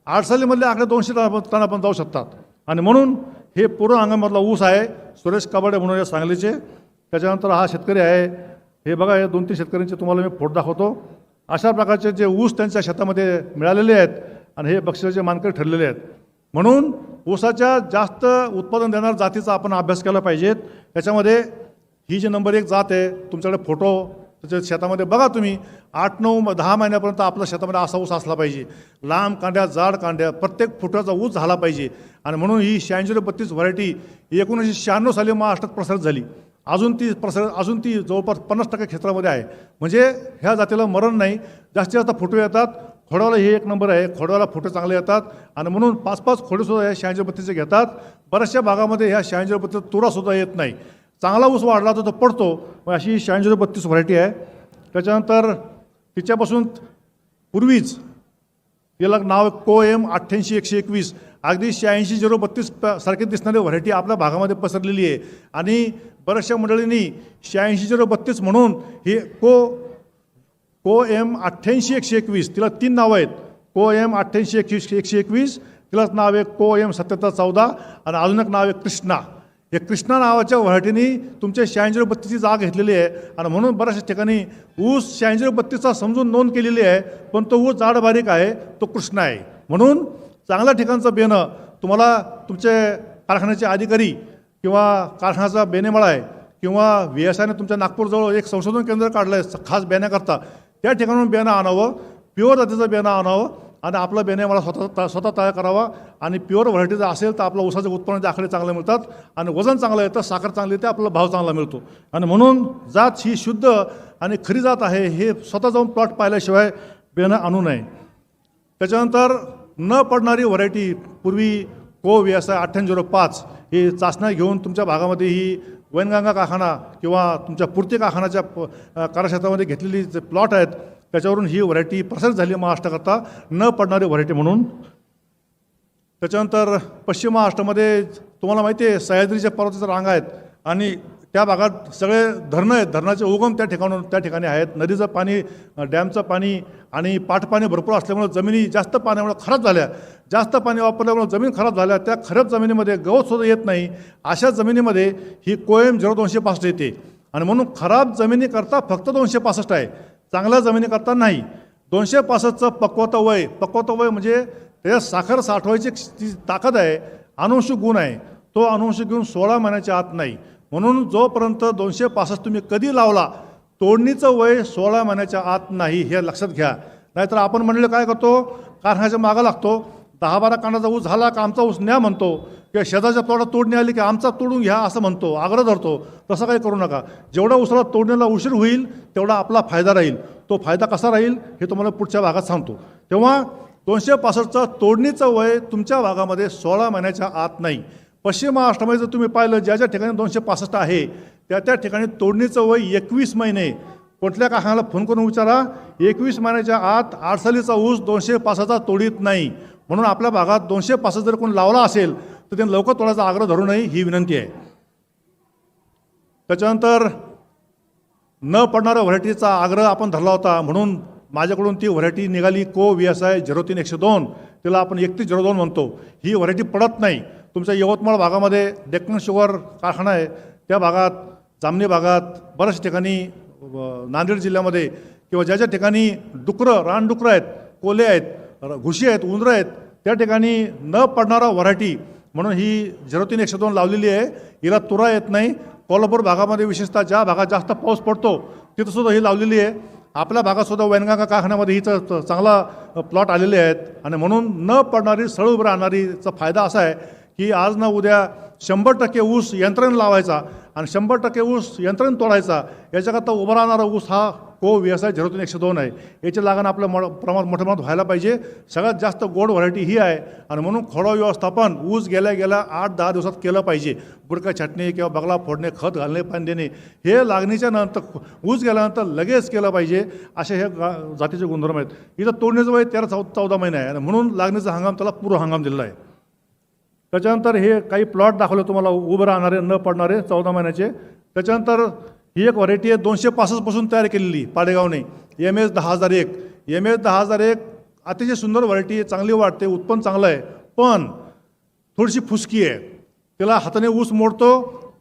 अडचणीमधले आकडे 200 टन पण जाऊ शकतात. आणि म्हणून हे पूर्व हंगामामधला ऊस आहे. सुरेश कबाडे म्हणून या सांगलीचे. त्याच्यानंतर हा शेतकरी आहे. हे बघा, हे 2-3 शेतकऱ्यांचे तुम्हाला मी फोटो दाखवतो. अशा प्रकारचे जे ऊस त्यांच्या शेतामध्ये मिळालेले आहेत आणि हे बक्षिसाचे मानकरी ठरलेले आहेत. म्हणून ऊसाच्या जास्त उत्पादन देणाऱ्या जातीचा आपण अभ्यास केला पाहिजे. त्याच्यामध्ये ही जी नंबर 1 जात आहे, तुमच्याकडे फोटो त्याच्या शेतामध्ये बघा तुम्ही, 8, 9, 10 महिन्यापर्यंत आपल्या शेतामध्ये असा ऊस असला पाहिजे. लांब कांड्या, जाड कांड्या, प्रत्येक फुटाचा ऊस झाला पाहिजे. आणि म्हणून ही 8632 व्हरायटी 1996 साली महाराष्ट्रात प्रसारित झाली. अजून ती जवळपास 50% क्षेत्रामध्ये आहे. म्हणजे ह्या जातीला मरण नाही. जास्तीत जास्त फुटवे येतात. खोडवाला हे 1 नंबर आहे. खोडवाला फुटे चांगले येतात. आणि म्हणून 5-5 खोडेसुद्धा ह्या 8632 घेतात. बऱ्याचशा भागामध्ये ह्या 8632 तुरासुद्धा येत नाही. चांगला ऊस वाढला तर तो पडतो. मग अशी 8632 व्हरायटी आहे. त्याच्यानंतर तिच्यापासून पूर्वीच याला नाव कोएम 88-121, अगदी 86-032 सारखी दिसणारी व्हरायटी आपल्या भागामध्ये पसरलेली आहे. आणि बऱ्याचशा मंडळींनी 86-032 म्हणून ही कोएम 88-121, तिला 3 नावं आहेत. कोएम 88-121, तिलाच नाव आहे कोएम 7714, आणि अजून एक नाव आहे कृष्णा. हे कृष्णा नावाच्या व्हरायटीनी तुमच्या 86-032ची जागा घेतलेली आहे. आणि म्हणून बऱ्याचशा ठिकाणी ऊस 86-032चा समजून नोंद केलेली आहे, पण तो ऊस जाड बारीक आहे, तो कृष्णा आहे. म्हणून चांगल्या ठिकाणचं बेणं तुम्हाला तुमचे कारखान्याचे अधिकारी किंवा कारखान्याचा बेणेमाळा आहे किंवा VSIने तुमच्या नागपूरजवळ एक संशोधन केंद्र काढलं आहे खास बेण्याकरता, त्या ठिकाणून बेणं आणावं, प्युअर जातीचं बेणं आणावं आणि आपला बेणेमाळा स्वतः तयार करावा. आणि प्युअर व्हरायटीचा असेल तर आपलं ऊसाचे उत्पन्नाचे आकडे चांगले मिळतात आणि वजन चांगलं येतं, साखर चांगली येते, आपल्याला भाव चांगला मिळतो. आणि म्हणून जात ही शुद्ध आणि खरी जात आहे हे स्वतः जाऊन प्लॉट पाहिल्याशिवाय बेणं आणू नये. त्याच्यानंतर न पडणारी व्हरायटी पूर्वी VSI 5805 ही चाचण्या घेऊन तुमच्या भागामध्ये ही वैनगंगा कारखाना किंवा तुमच्या पूर्ती कारखान्याच्या कार्यक्षेत्रामध्ये घेतलेली जे प्लॉट आहेत त्याच्यावरून ही व्हरायटी प्रसारित झाली महाराष्ट्राकरता, न पडणारी व्हरायटी म्हणून. त्याच्यानंतर पश्चिम महाराष्ट्रामध्ये तुम्हाला माहिती आहे सह्याद्रीच्या पर्वताच्या रांगा आहेत आणि त्या भागात सगळे धरणं आहेत. धरणाचे उगम त्या ठिकाणी आहेत. नदीचं पाणी, डॅमचं पाणी आणि पाटपाणी भरपूर असल्यामुळे जमिनी जास्त पाण्यामुळे खराब झाल्या. जास्त पाणी वापरल्यामुळे जमीन खराब झाल्या. त्या खराब जमिनीमध्ये गवतसुद्धा येत नाही. अशा जमिनीमध्ये ही कोएम 0265 येते. आणि म्हणून खराब जमिनीकरता फक्त 265 आहे, चांगल्या जमिनीकरता नाही. 265चं पक्वता वय म्हणजे त्याच्यात साखर साठवायची ती ताकद आहे, अनुवंशिक गुण आहे. तो अनुवंशिक गुण 16 महिन्याच्या आत नाही. म्हणून जोपर्यंत 265 तुम्ही कधी लावला, तोडणीचं वय 16 महिन्याच्या आत नाही, हे लक्षात घ्या. नाहीतर आपण म्हणले काय करतो, कारखान्याच्या मागं लागतो, 10-12 कांडाचा ऊस झाला का आमचा ऊस न्या म्हणतो, किंवा शेजारच्या तोडात तोडणी आली की आमचा तोडून घ्या असं म्हणतो, आग्रह धरतो. तसं काही करू नका. जेवढा ऊसाला तोडणीला उशीर होईल तेवढा आपला फायदा राहील. तो फायदा कसा राहील हे तुम्हाला पुढच्या भागात सांगतो. तेव्हा 265चं तोडणीचं वय तुमच्या भागामध्ये 16 महिन्याच्या आत नाही. पश्चिम महाराष्ट्रामध्ये जर तुम्ही पाहिलं ज्या ज्या ठिकाणी 265 आहे त्या ठिकाणी तोडणीचं वय 21 महिने. कुठल्या कारखान्याला फोन करून विचारा, 21 महिन्याच्या आत आडसालीचा ऊस 265चा तोडीत नाही. म्हणून आपल्या भागात 265 जर कोणी लावला असेल तर त्यांनी लवकर तोडायचा आग्रह धरू नये ही विनंती आहे. त्याच्यानंतर न पडणाऱ्या व्हरायटीचा आग्रह आपण धरला होता, म्हणून माझ्याकडून ती व्हरायटी निघाली VSI 03-102, तिला आपण 3102 म्हणतो. ही व्हरायटी पडत नाही. तुमच्या यवतमाळ भागामध्ये डेक्कन शुगर कारखाना आहे, त्या भागात, जामणी भागात, बऱ्याच ठिकाणी नांदेड जिल्ह्यामध्ये किंवा ज्या ज्या ठिकाणी रानडुकरं आहेत, कोले आहेत, घुशी आहेत, उंदरं आहेत, त्या ठिकाणी न पडणारा व्हरायटी म्हणून ही 03-102 लावलेली आहे. हिला तुरा येत नाही. कोल्हापूर भागामध्ये विशेषतः ज्या भागात जास्त पाऊस पडतो तिथंसुद्धा ही लावलेली आहे. आपल्या भागातसुद्धा वैनगंगा कारखान्यामध्ये हिचं चांगला प्लॉट आलेले आहेत. आणि म्हणून न पडणारी सरळ उभं राहणारीचा फायदा असा आहे की आज ना उद्या 100% ऊस यंत्रणेने लावायचा आणि 100% ऊस यंत्रणेने तोडायचा. याच्याकरता उभा राहणारा ऊस हा VSI 03-102 आहे. याची लागण आपल्या प्रमाणात मोठ्या प्रमाणात व्हायला पाहिजे. सगळ्यात जास्त गोड व्हरायटी ही आहे. आणि म्हणून खोडा व्यवस्थापन ऊस गेल्या 8-10 दिवसात केलं पाहिजे. बुडका छाटणे किंवा बगला फोडणे, खत घालणे, पाणी देणे हे लागणीच्या नंतर, ऊस गेल्यानंतर लगेच केलं पाहिजे. असे हे जातीचे गुणधर्म आहेत. इथं तोडण्याचं वय 13-14 महिने आहे आणि म्हणून लागणीचा हंगाम त्याला पूर्व हंगाम दिलेला आहे. त्याच्यानंतर हे काही प्लॉट दाखवले तुम्हाला उभं राहणारे न पडणारे 14 महिन्याचे. त्याच्यानंतर ही एक व्हरायटी आहे 265 पासून तयार केलेली पाडेगावने, MS 10,001. MS 10,001 अतिशय सुंदर व्हरायटी आहे, चांगली वाटते, उत्पन्न चांगलं आहे, पण थोडीशी फुसकी आहे. त्याला हाताने ऊस मोडतो,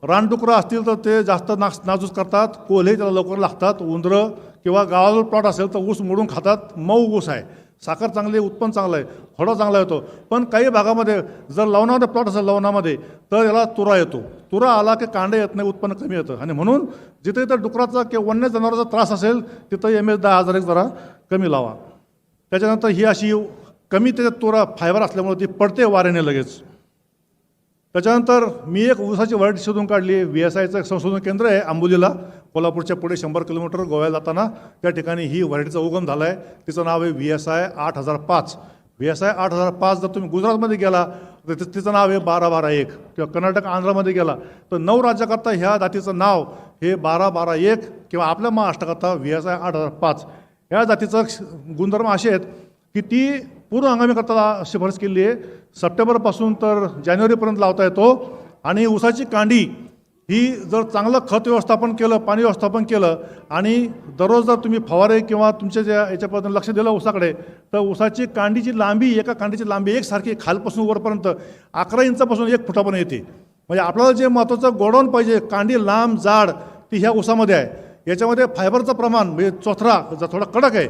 रानडुकरं असतील तर ते जास्त नाजूक करतात, कोल्हे त्याला लवकर लागतात, उंदरं किंवा गावाजवळ प्लॉट असेल तर ऊस मोडून खातात. मऊ ऊस आहे, साखर चांगली, उत्पन्न चांगलं आहे, फळं चांगला येतो. पण काही भागामध्ये जर लवणामध्ये प्लॉट असेल लवणामध्ये तर याला तुरा येतो. तुरा आला की कांडे येत नाही, उत्पन्न कमी येतं. आणि म्हणून जिथे जिथे डुकराचा किंवा वन्य जनावराचा त्रास असेल तिथं MS 10,001 जरा कमी लावा. त्याच्यानंतर ही अशी कमी त्याच्यात तुरा फायबर असल्यामुळे ती पडते वाऱ्याने लगेच. त्याच्यानंतर मी एक ऊसाची व्हरायटी शोधून काढली. VSIचं एक संशोधन केंद्र आहे आंबोलीला, कोल्हापूरच्या पुढे 100 किलोमीटर गोव्याला जाताना त्या ठिकाणी ही व्हरायटीचा उगम झाला आहे. तिचं नाव आहे VSI 8005. VSI 8005 जर तुम्ही गुजरातमध्ये गेला तर तिचं नाव आहे 12-12-1 किंवा कर्नाटक आंध्रामध्ये गेला तर 9 राज्याकरता ह्या जातीचं नाव हे 12-12-1 किंवा आपल्या महाराष्ट्राकरता VSI 8005. या जातीचं गुणधर्म असे आहेत की ती पूर्ण हंगामीकरता शिफारस केली आहे. सप्टेंबरपासून तर जानेवारीपर्यंत लावता येतो. आणि ऊसाची कांडी ही जर चांगलं खत व्यवस्थापन केलं, पाणी व्यवस्थापन केलं आणि दररोज जर तुम्ही फवारे किंवा तुमच्या ज्या याच्यापासून लक्ष दिलं ऊसाकडे तर ऊसाची कांडीची लांबी, एका कांडीची लांबी एकसारखी खालपासून वरपर्यंत 11 इंचापासून 1 फुटापर्यंत येते. म्हणजे आपल्याला जे महत्त्वाचं गोडाऊन पाहिजे, कांडी लांब जाड, ती ह्या ऊसामध्ये आहे. याच्यामध्ये फायबरचं प्रमाण म्हणजे चोथरा जर थोडा कडक आहे,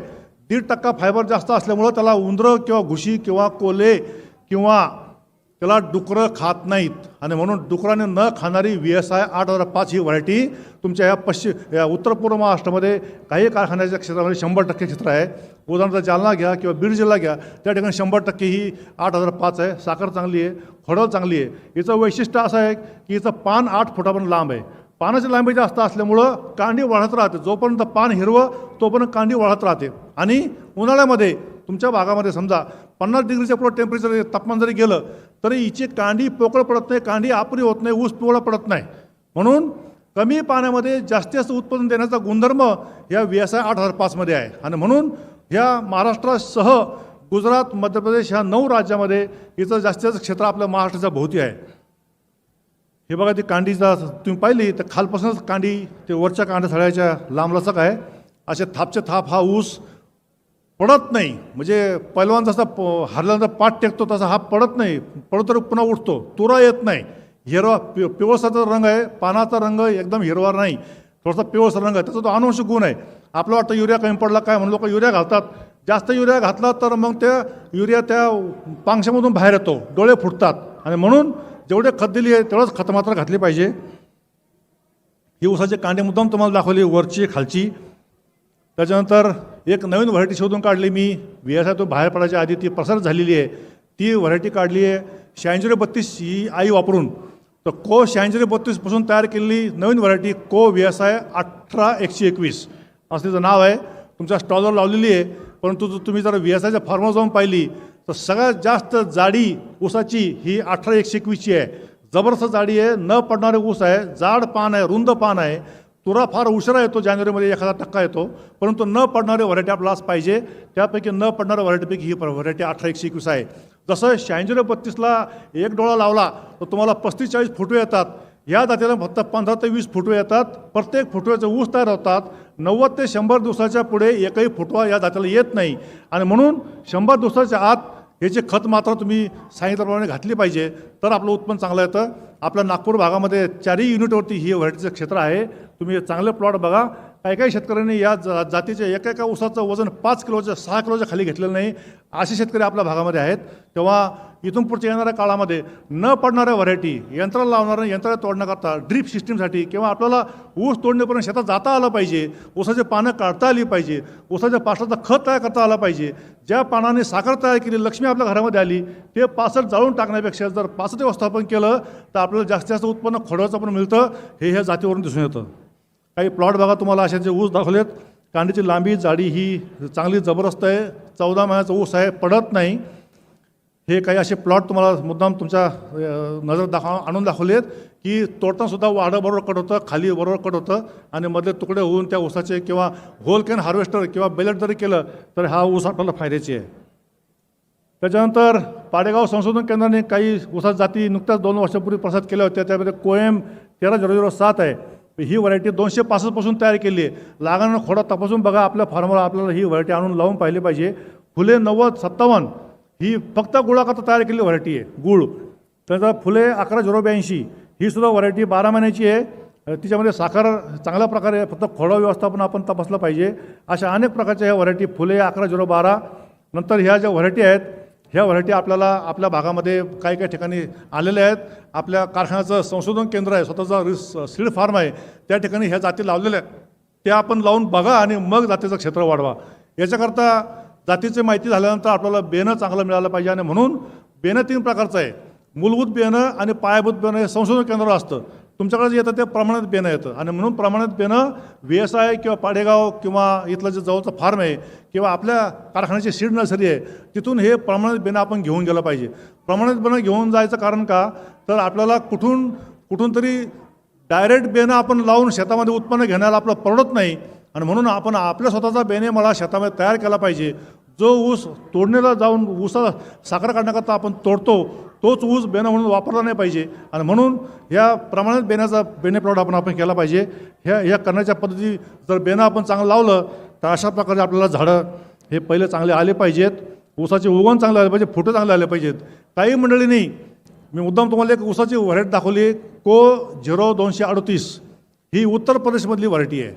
1.5% फायबर जास्त असल्यामुळं त्याला उंदरं किंवा घुशी किंवा कोल्हे किंवा त्याला डुकरं खात नाहीत. आणि म्हणून डुकराने न खाणारी VSI 8005 ही व्हरायटी तुमच्या या उत्तर पूर्व महाराष्ट्रामध्ये काही कारखान्याच्या क्षेत्रामध्ये 100% क्षेत्र आहे. उदाहरणार्थ जालना घ्या किंवा बीड जिल्हा घ्या, त्या ठिकाणी 100% ही 8005 आहे. साखर चांगली आहे, फळं चांगली आहे. हिचं वैशिष्ट्य असं आहे की हिचं पान 8 फुटापर्यंत लांब आहे. पानाची लांबी जास्त असल्यामुळं कांडी वाढत राहते. जोपर्यंत पान हिरवं तोपर्यंत कांडी वाढत राहते. आणि उन्हाळ्यामध्ये तुमच्या भागामध्ये समजा 50 डिग्रीच्या पुढे टेम्परेचर तापमान जरी गेलं तरी हिची कांडी पोकळ पडत नाही, कांडी आपरी होत नाही, ऊस पिवळा पडत नाही. म्हणून कमी पाण्यामध्ये जास्तीत जास्त उत्पादन देण्याचा गुणधर्म या VSI 8005 मध्ये आहे. आणि म्हणून ह्या महाराष्ट्रासह गुजरात, मध्य प्रदेश ह्या 9 राज्यामध्ये हिचं जास्तीत जास्त क्षेत्र आपल्या महाराष्ट्राच्या भोवती आहे. हे बघा, ती कांडीचा तुम्ही पाहिली तर खालपासूनच कांडी ते वरच्या कांड्या सगळ्याच्या लांबलचक आहे. असे थापचे थाप हा ऊस पडत नाही. म्हणजे पैलवान जसा हारल्यानंतर पाठ टेकतो तसा हा पडत नाही, पडतो तर पुन्हा उठतो, तुरा येत नाही. हिरवा पिवळसरचा रंग आहे, पानाचा रंग एकदम हिरवा नाही, थोडासा पिवळसर रंग आहे. त्याचा तो अनुवंशिक गुण आहे. आपलं वाटतं युरिया कमी पडला काय म्हणून लोक युरिया घालतात. जास्त युरिया घातला तर मग त्या युरिया त्या पांगशामधून बाहेर येतो, डोळे फुटतात. आणि म्हणून जेवढे खत दिली आहे तेवढंच खत मात्र घातली पाहिजे. ही ऊसाची कांडी मुद्दाम तुम्हाला दाखवली, वरची खालची. त्याच्यानंतर एक नवीन व्हरायटी शोधून काढली मी. VSI तो बाहेर पडायच्या आधी ती प्रसारित झालेली आहे. ती व्हरायटी काढली आहे 8632 ही आई वापरून. तर को 8632 पासून तयार केलेली नवीन व्हरायटी को VSI 18121 असं तिचं नाव आहे. तुमच्या स्टॉलवर लावलेली आहे. परंतु तुम्ही जर VSIच्या फार्मवर जाऊन पाहिली तर सगळ्यात जास्त जाडी ऊसाची ही 18121ची आहे. जबरदस्त जाडी आहे, न पडणारे ऊस आहे, जाड पान आहे, रुंद पान आहे. तुरा फार उशिरा येतो, जानेवारीमध्ये 1% येतो. परंतु न पडणारे व्हरायटी आपल्यालाच पाहिजे. त्यापैकी न पडणाऱ्या व्हरायटीपैकी ही व्हरायटी 18121 आहे. जसं 8632ला एक डोळा लावला तर तुम्हाला 35-40 फुटवे येतात. या जातीला फक्त 15 ते 20 फुटवे येतात. प्रत्येक फुटव्याचे ऊस तयार होतात. 90 ते 100 दिवसाच्या पुढे एकही फुटवा या जातीला येत नाही. आणि म्हणून 100 दिवसाच्या आत याचे खत मात्र तुम्ही सांगितल्याप्रमाणे घातली पाहिजे, तर आपलं उत्पन्न चांगलं येतं. आपल्या नागपूर भागामध्ये 4ही युनिटवरती ही व्हरायटीचं क्षेत्र आहे. तुम्ही चांगले प्लॉट बघा. काही शेतकऱ्यांनी या जातीच्या एका ऊसाचं वजन 5 किलोच्या 6 किलोच्या खाली घेतलेलं नाही. असे शेतकरी आपल्या भागामध्ये आहेत. तेव्हा इथून पुढच्या येणाऱ्या काळामध्ये न पडणाऱ्या व्हरायटी, यंत्राला लावणाऱ्या यंत्राला तोडण्याकरता ड्रीप सिस्टीमसाठी किंवा आपल्याला ऊस तोडण्यापर्यंत शेतात जाता आलं पाहिजे, ऊसाचे पानं काढता आली पाहिजे, ऊसाच्या पाटाचं खत तयार करता आलं पाहिजे. ज्या पानाने साखर तयार केली, लक्ष्मी आपल्या घरामध्ये आली, ते पासट जाळून टाकण्यापेक्षा जर पासट व्यवस्थापन केलं तर आपल्याला जास्तीत जास्त उत्पन्न खोडवाचं पण मिळतं. हे ह्या जातीवरून दिसून येतं. काही प्लॉट बघा, तुम्हाला असे जे ऊस दाखवलेत. कांडीची लांबी जाडी ही चांगली जबरदस्त आहे. 14 महिन्याचा ऊस आहे, पडत नाही. हे काही असे प्लॉट तुम्हाला मुद्दाम तुमच्या नजर आणून दाखवलेत की तोडतानासुद्धा वाढं बरोबर कट होतं, खाली बरोबर कट होतं आणि मधले तुकडे होऊन त्या ऊसाचे किंवा होल कॅन हार्वेस्टर किंवा बेलेट जरी केलं तर हा ऊस आपल्याला फायद्याची आहे. त्याच्यानंतर पाडेगाव संशोधन केंद्राने काही ऊसाच्या जाती नुकत्याच 2 वर्षापूर्वी प्रसारित केल्या होत्या. त्यामध्ये कोएम 13007 आहे. ही व्हरायटी 265 पासून तयार केली आहे. लागानं खोडा तपासून बघा आपल्या फार्मला, आपल्याला ही व्हरायटी आणून लावून पाहिली पाहिजे. फुले 90-57 ही फक्त गुळाकरता तयार केलेली व्हरायटी आहे. गुळ त्यानंतर फुले 11-082 ही सुद्धा व्हरायटी 12 महिन्याची आहे. तिच्यामध्ये साखर चांगल्या प्रकारे, फक्त खोडा व्यवस्थापन आपण तपासलं पाहिजे. अशा अनेक प्रकारच्या ह्या व्हरायटी फुले 11-012 नंतर ह्या ज्या व्हरायटी आहेत, ह्या व्हरायटी आपल्याला आपल्या भागामध्ये काही काही ठिकाणी आलेल्या आहेत. आपल्या कारखान्याचं संशोधन केंद्र आहे, स्वतःचा सीड फार्म आहे, त्या ठिकाणी ह्या जाती लावलेल्या आहेत. त्या आपण लावून बघा आणि मग जातीचं क्षेत्र वाढवा. याच्याकरता जातीची माहिती झाल्यानंतर आपल्याला बेणं चांगलं मिळालं पाहिजे. आणि म्हणून बेणं 3 प्रकारचं आहे. मूलभूत बेणं आणि पायाभूत बेणं हे संशोधन केंद्र असतं. तुमच्याकडे जे येतं ते प्रमाणित बेणं येतं. आणि म्हणून प्रमाणित बेणं VSI किंवा पाडेगाव किंवा इथलं जे जवळचं फार्म आहे किंवा आपल्या कारखान्याची सीड नर्सरी आहे, तिथून हे प्रमाणित बेणं आपण घेऊन गेलं पाहिजे. प्रमाणित बेणं घेऊन जायचं कारण का, तर आपल्याला कुठून तरी डायरेक्ट बेणं आपण लावून शेतामध्ये उत्पन्न घेण्याला आपलं परवडत नाही. आणि म्हणून आपण आपल्या स्वतःचा बेणे मळा शेतामध्ये तयार केला पाहिजे. जो ऊस तोडणीला जाऊन ऊसा साखर काढण्याकरता आपण तोडतो, तोच ऊस बेणं म्हणून वापरला नाही पाहिजे. आणि म्हणून ह्या प्रमाणात बेण्याचा बेणे प्लॉट आपण केला पाहिजे. ह्या करण्याच्या पद्धती जर बेणं आपण चांगलं लावलं तर अशा प्रकारे आपल्याला झाडं हे पहिले चांगले आले पाहिजेत. ऊसाचे उगवण चांगले आले पाहिजे, फुटं चांगले आले पाहिजेत. काही मंडळींनी मी मुद्दाम तुम्हाला एक ऊसाची व्हरायटी दाखवली, को 0238 ही उत्तर प्रदेशमधली व्हरायटी आहे.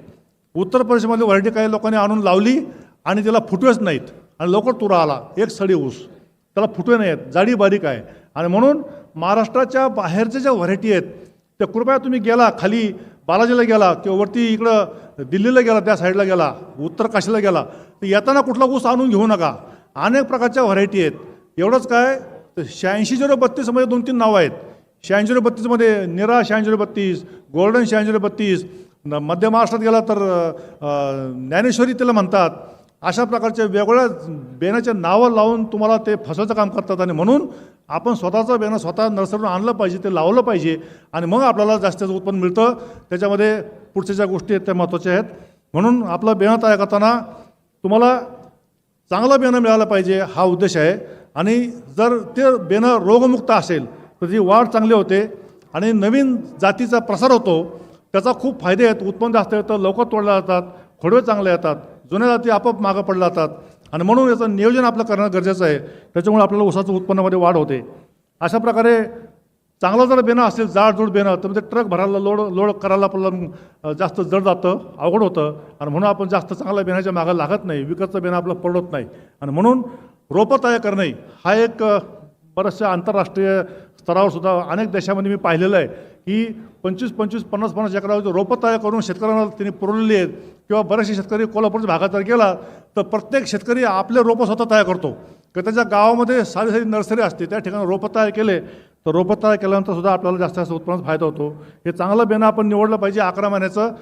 उत्तर प्रदेशमधली व्हरायटी काही लोकांनी आणून लावली आणि त्याला फुटवेच नाहीत आणि लवकर तुरा आला. एक सडी ऊस, त्याला फुटवे नाही आहेत, जाडी बारीक आहे. आणि म्हणून महाराष्ट्राच्या बाहेरच्या ज्या व्हरायटी आहेत त्या कृपया तुम्ही गेला खाली बालाजीला गेला किंवा वरती इकडं दिल्लीला गेला, त्या साईडला गेला, उत्तर काशीला गेला, तर येताना कुठला ऊस आणून घेऊ नका. अनेक प्रकारच्या व्हरायटी आहेत. एवढंच काय, 86-032 मध्ये 2-3 नावं आहेत. 86-032 मध्ये निरा 86-032, गोल्डन 86-032, मध्य महाराष्ट्रात गेला तर ज्ञानेश्वरी त्याला म्हणतात. अशा प्रकारच्या वेगवेगळ्या बेण्याचे नावं लावून तुम्हाला ते फसवायचं काम करतात. आणि म्हणून आपण स्वतःचं बेणं स्वतः नर्सरीतून आणलं पाहिजे, ते लावलं पाहिजे. आणि मग आपल्याला जास्तीचं उत्पन्न मिळतं. त्याच्यामध्ये पुढच्या ज्या गोष्टी आहेत त्या महत्त्वाच्या आहेत. म्हणून आपलं बेणं तयार करताना तुम्हाला चांगलं बेणं मिळालं पाहिजे, हा उद्देश आहे. आणि जर ते बेणं रोगमुक्त असेल तर ती वाढ चांगली होते आणि नवीन जातीचा प्रसार होतो. त्याचा खूप फायदे आहेत. उत्पन्न जास्त येतं, लवकर तोडल्या जातात, खोडवे चांगले येतात, जुन्या जाती आपोआप मागं पडल्या जातात. आणि म्हणून याचं नियोजन आपलं करणं गरजेचं आहे. त्याच्यामुळे आपल्याला ऊसाचं उत्पन्नामध्ये वाढ होते. अशा प्रकारे चांगलं जर बेणं असेल, जाडजूड बेणं, तर ते ट्रक भरायला लोड करायला आपल्याला जास्त जड जातं, अवघड होतं. आणि म्हणून आपण जास्त चांगल्या बेण्याच्या मागं लागत नाही. विकतचं बेणं आपलं परवडत नाही. आणि म्हणून रोपं तयार करणे हा एक बऱ्याचशा आंतरराष्ट्रीय स्तरावर सुद्धा अनेक देशामध्ये मी पाहिलेलं आहे की 25-25, 50-50 एकरावरची रोपं तयार करून शेतकऱ्यांना त्यांनी पुरवलेली आहेत. किंवा बरेचसे शेतकरी कोल्हापूरच्या भागात जर गेला तर प्रत्येक शेतकरी आपले रोपं स्वतः तयार करतो. किंवा त्याच्या गावामध्ये साधी नर्सरी असते, त्या ठिकाणी रोपं तयार केले तर रोपं तयार केल्यानंतर सुद्धा आपल्याला जास्त उत्पन्नाचा फायदा होतो. हे चांगलं बेणं आपण निवडलं पाहिजे. 11 महिन्याचं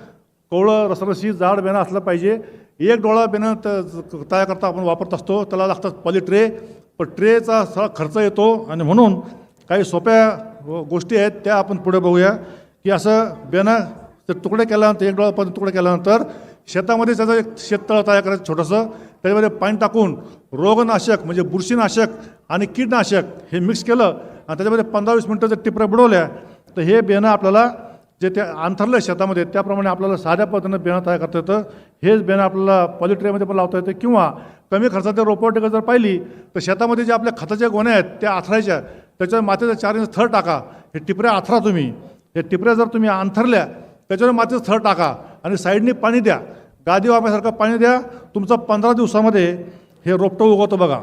कवळं रसरशी जाड बेणं असलं पाहिजे. एक डोळा बेणं तयार करता आपण वापरत असतो, त्याला लागतात पॉली ट्रे, पण ट्रेचा सगळा खर्च येतो. आणि म्हणून काही सोप्या गोष्टी आहेत त्या आपण पुढे बघूया की असं बेणं तुकडे केल्यानंतर, एक डोळापर्यंत तुकडे केल्यानंतर शेतामध्ये त्याचं एक शेततळं तयार करायचं छोटंसं, त्याच्यामध्ये पाणी टाकून रोगनाशक म्हणजे बुरशीनाशक आणि कीटनाशक हे मिक्स केलं आणि त्याच्यामध्ये 15-20 मिनटं जर टिपऱ्या बुडवल्या तर हे बेणं आपल्याला जे ते अंथरलं शेतामध्ये त्याप्रमाणे आपल्याला साध्या पद्धतीनं बेणं तयार करता येतं. हेच बेणं आपल्याला पॉलिट्रेमध्ये पण लावता येतं. किंवा कमी खर्चात रोपवाटिका जर पाहिली तर शेतामध्ये जे आपल्या खताच्या गोण्या आहेत त्या आथरायच्या, त्याच्यावर मातीचा 4 इंच थर टाका, हे टिपऱ्या आथरा तुम्ही. हे टिपऱ्या जर तुम्ही अंथरल्या त्याच्यावर मातीचं थर टाका आणि साईडने पाणी द्या, गादी वापरण्यासारखं पाणी द्या. तुमचं 15 दिवसामध्ये हे रोपटं उगवतं बघा.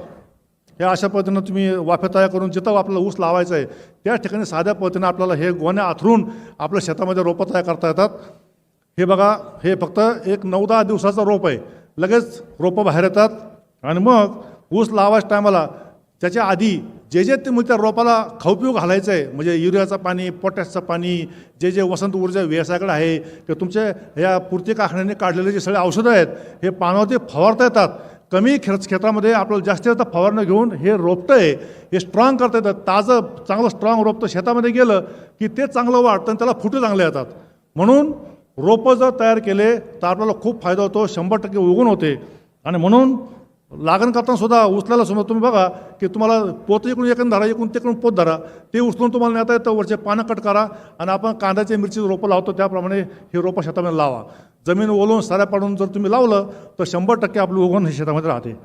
हे अशा पद्धतीनं तुम्ही वाफे तयार करून जिथं आपल्याला ऊस लावायचं आहे त्या ठिकाणी साध्या पद्धतीनं आपल्याला हे गोण्या आथरून आपल्या शेतामध्ये रोपं तयार करता येतात. हे बघा, हे फक्त एक 9-10 दिवसाचं रोप आहे, लगेच रोपं बाहेर येतात. आणि मग ऊस लावायच्या टायमाला त्याच्या आधी जे ते त्या रोपाला खाऊपिऊ घालायचं आहे, म्हणजे युरियाचं पाणी, पोटॅशचं पाणी, जे वसंत ऊर्जा VSIकडे आहे किंवा तुमच्या ह्या पूर्ती कारखान्याने काढलेले जे सगळे औषधं आहेत हे पानावरती फवारता येतात. कमी क्षेत्रामध्ये आपल्याला जास्तीत जास्त फवारणं घेऊन हे रोपटं आहे हे स्ट्रॉंग करता येतं. ताजं चांगलं स्ट्रॉंग रोपटं शेतामध्ये गेलं की ते चांगलं वाढतं आणि त्याला फुटे चांगले येतात. म्हणून रोपं जर तयार केले तर आपल्याला खूप फायदा होतो, 100% उगवण होते. आणि म्हणून लागण करताना सुद्धा उचलायला सुद्धा तुम्ही बघा की तुम्हाला पोत इकडून एकूण धरा, एकूण तिकडून पोत धरा, ते उचलून तुम्हाला नेता येतं, वरचे पानं कट करा आणि आपण कांद्याची मिरची रोपं लावतो त्याप्रमाणे हे रोपं शेतामध्ये लावा. जमीन ओलवून साऱ्या पाडून जर तुम्ही लावलं तर 100% आपलं उगवण हे शेतामध्ये राहते.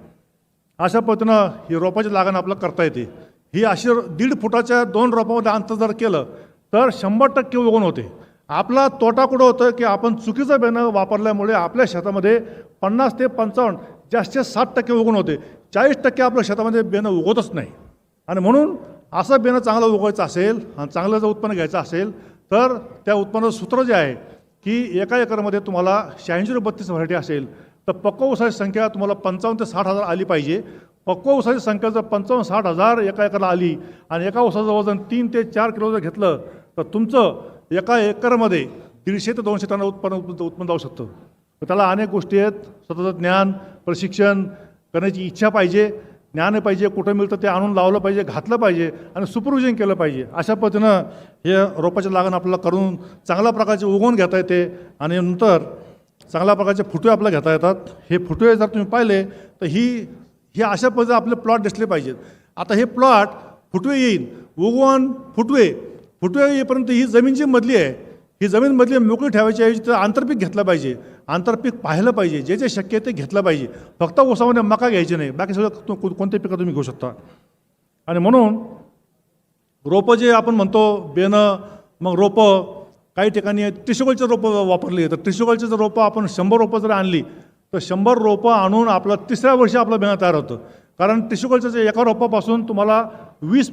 अशा पद्धतीनं ही रोपाची लागण आपल्याला करता येते. ही अशी 1.5 फुटाच्या 2 रोपामध्ये अंतर जर केलं तर 100% उगवण होते. आपला तोटा कुठं होतं की आपण चुकीचं बेणं वापरल्यामुळे आपल्या शेतामध्ये 50 ते 55 जास्तीत 60% उगवण होते. 40% आपल्या शेतामध्ये बेणं उगवतच नाही. आणि म्हणून असं बेणं चांगलं उगवायचं असेल आणि चांगलं जर उत्पन्न घ्यायचं असेल तर त्या उत्पन्नाचं सूत्र जे आहे की एका एकरमध्ये तुम्हाला 86-32 व्हरायटी असेल तर पक्व ऊसाची संख्या तुम्हाला 55 ते 60 हजार आली पाहिजे. पक्व ऊसाची संख्या जर 55-60 हजार एका एकरला आली आणि एका ऊसाचं वजन 3 ते 4 किलो जर घेतलं तर तुमचं एका एकरमध्ये 150 ते 200 टन उत्पन्न जाऊ शकतं. तर त्याला अनेक गोष्टी आहेत. स्वतःचं ज्ञान, प्रशिक्षण करण्याची इच्छा पाहिजे, ज्ञान पाहिजे, कुठं मिळतं ते आणून लावलं पाहिजे, घातलं पाहिजे आणि सुपरविजन केलं पाहिजे. अशा पद्धतीनं हे रोपाची लागण आपल्याला करून चांगल्या प्रकारचे उगवून घेता येते आणि नंतर चांगल्या प्रकारचे फुटवे आपल्याला घेता येतात. हे फुटवे जर तुम्ही पाहिले तर हे अशा पद्धतीने आपले प्लॉट दिसले पाहिजेत. आता हे प्लॉट फुटवे येईल, उगवण फुटवे येईपर्यंत ही जमीन जी मधली आहे ही जमीन मधली मोकळी ठेवायची ऐवजी तर आंतरपीक घेतलं पाहिजे, आंतरपीक पाहिलं पाहिजे, जे जे शक्य आहे ते घेतलं पाहिजे. फक्त ऊसामध्ये मका घ्यायची नाही, बाकी सगळं कोणते पिकं तुम्ही घेऊ शकता. आणि म्हणून रोपं जे आपण म्हणतो बेणं, मग रोपं काही ठिकाणी टिश्यू रोपं वापरली तर टिश्यू रोपं आपण 100 रोपं जर आणली तर 100 रोपं आणून आपलं 3ऱ्या वर्षी आपलं बेणं तयार होतं. कारण टिश्यू एका रोपापासून तुम्हाला 20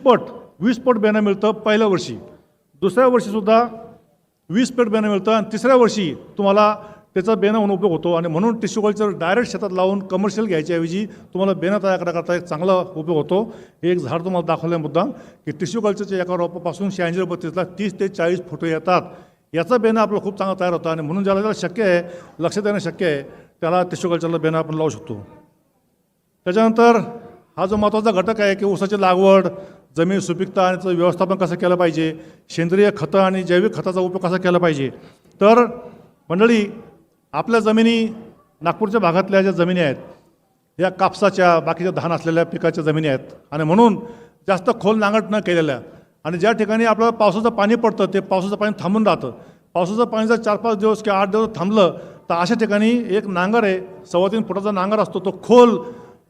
पट बेणं मिळतं पहिल्या वर्षी, दुसऱ्या वर्षीसुद्धा 20 पट बेणं मिळतं आणि 3ऱ्या वर्षी तुम्हाला त्याचा बेणं म्हणून उपयोग होतो. आणि म्हणून टिश्यू कल्चर डायरेक्ट शेतात लावून कमर्शियल घ्यायच्याऐवजी तुम्हाला बेणं तयार करता एक चांगला उपयोग होतो. हे एक झाड तुम्हाला दाखवलं मुद्दाम की टिश्यू कल्चरच्या एका रोपापासून 86-32ला 30 ते 40 फुटवे येतात. याचा बेणं आपलं खूप चांगला तयार होतं आणि म्हणून ज्याला शक्य आहे, लक्ष देणं शक्य आहे, त्याला टिश्यू कल्चरला बेणं आपण लावू शकतो. त्याच्यानंतर हा जो महत्त्वाचा घटक आहे की ऊसाची लागवड, जमीन सुपीकता आणि त्याचं व्यवस्थापन कसं केलं पाहिजे, सेंद्रिय खतं आणि जैविक खताचा उपयोग कसा केला पाहिजे. तर मंडळी, आपल्या जमिनी नागपूरच्या भागातल्या ज्या जमिनी आहेत या कापसाच्या, बाकीच्या धान असलेल्या पिकाच्या जमिनी आहेत आणि म्हणून जास्त खोल नांगरट न केलेल्या आणि ज्या ठिकाणी आपल्याला पावसाचं पाणी पडतं ते पावसाचं पाणी थांबून राहतं. पावसाचं पाणी जर 4-5 दिवस किंवा 8 दिवस थांबलं तर अशा ठिकाणी एक नांगर आहे, 3.25 फुटाचा नांगर असतो, तो खोल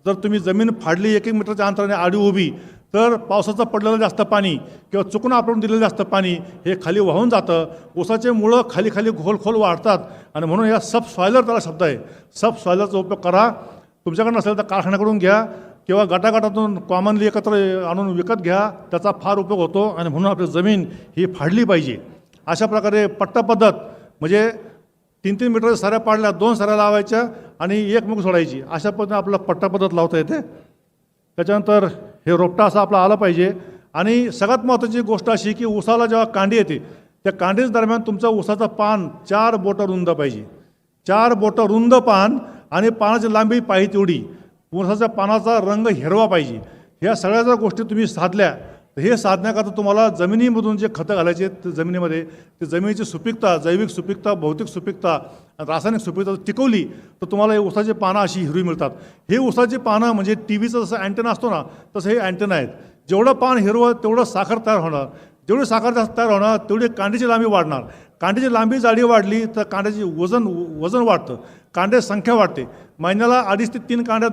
जर तुम्ही जमीन फाडली 1-1 मीटरच्या अंतराने आडी उभी तर पावसाचं पडलेलं जास्त पाणी किंवा चुकून आपण दिलेलं जास्त पाणी हे खाली वाहून जातं. ऊसाचे मुळं खाली खोल वाढतात आणि म्हणून या सबसॉयलर त्याला शब्द आहे. सबसॉयलरचा उपयोग करा. तुमच्याकडे नसेल तर कारखान्याकडून घ्या किंवा गटागटातून कॉमनली एकत्र आणून विकत घ्या, त्याचा फार उपयोग होतो. आणि म्हणून आपली जमीन ही फाडली पाहिजे. अशा प्रकारे पट्टा पद्धत म्हणजे 3-3 मीटरच्या साऱ्या पाडल्या, 2 साऱ्या लावायच्या आणि 1 मुग सोडायची, अशा पद्धतीने आपल्याला पट्टा पद्धत लावता येते. त्याच्यानंतर हे रोपटा असा आपला आला पाहिजे. आणि सगळ्यात महत्त्वाची गोष्ट अशी की ऊसाला जेव्हा कांडी येते त्या कांडीच दरम्यान तुमचं ऊसाचं पान 4 बोटं रुंद पाहिजे. 4 बोटं रुंद पान आणि पानाची लांबी पाहिजे तेवढी. ऊसाच्या पानाचा रंग हिरवा पाहिजे. ह्या सगळ्या जर गोष्टी तुम्ही साधल्या तर हे साधण्याकरता तुम्हाला जमिनीमधून जे खतं घालायचे ते जमिनीमध्ये ते जमिनीची सुपीकता, जैविक सुपीकता, भौतिक सुपीकता, रासायनिक सुपीकता टिकवली तर तुम्हाला हे ऊसाची पानं अशी हिरवी मिळतात. हे ऊसाची पानं म्हणजे टीव्हीचं जसं अँटेना असतो ना तसं हे अँटेना आहेत. जेवढं पान हिरवं तेवढं साखर तयार होणार, जेवढी साखर जास्त तयार होणार तेवढी कांडीची लांबी वाढणार. कांडीची लांबी जाडी वाढली तर कांड्याची वजन वाढतं, कांड्याची संख्या वाढते. महिन्याला 2.5 ते 3 कांड्या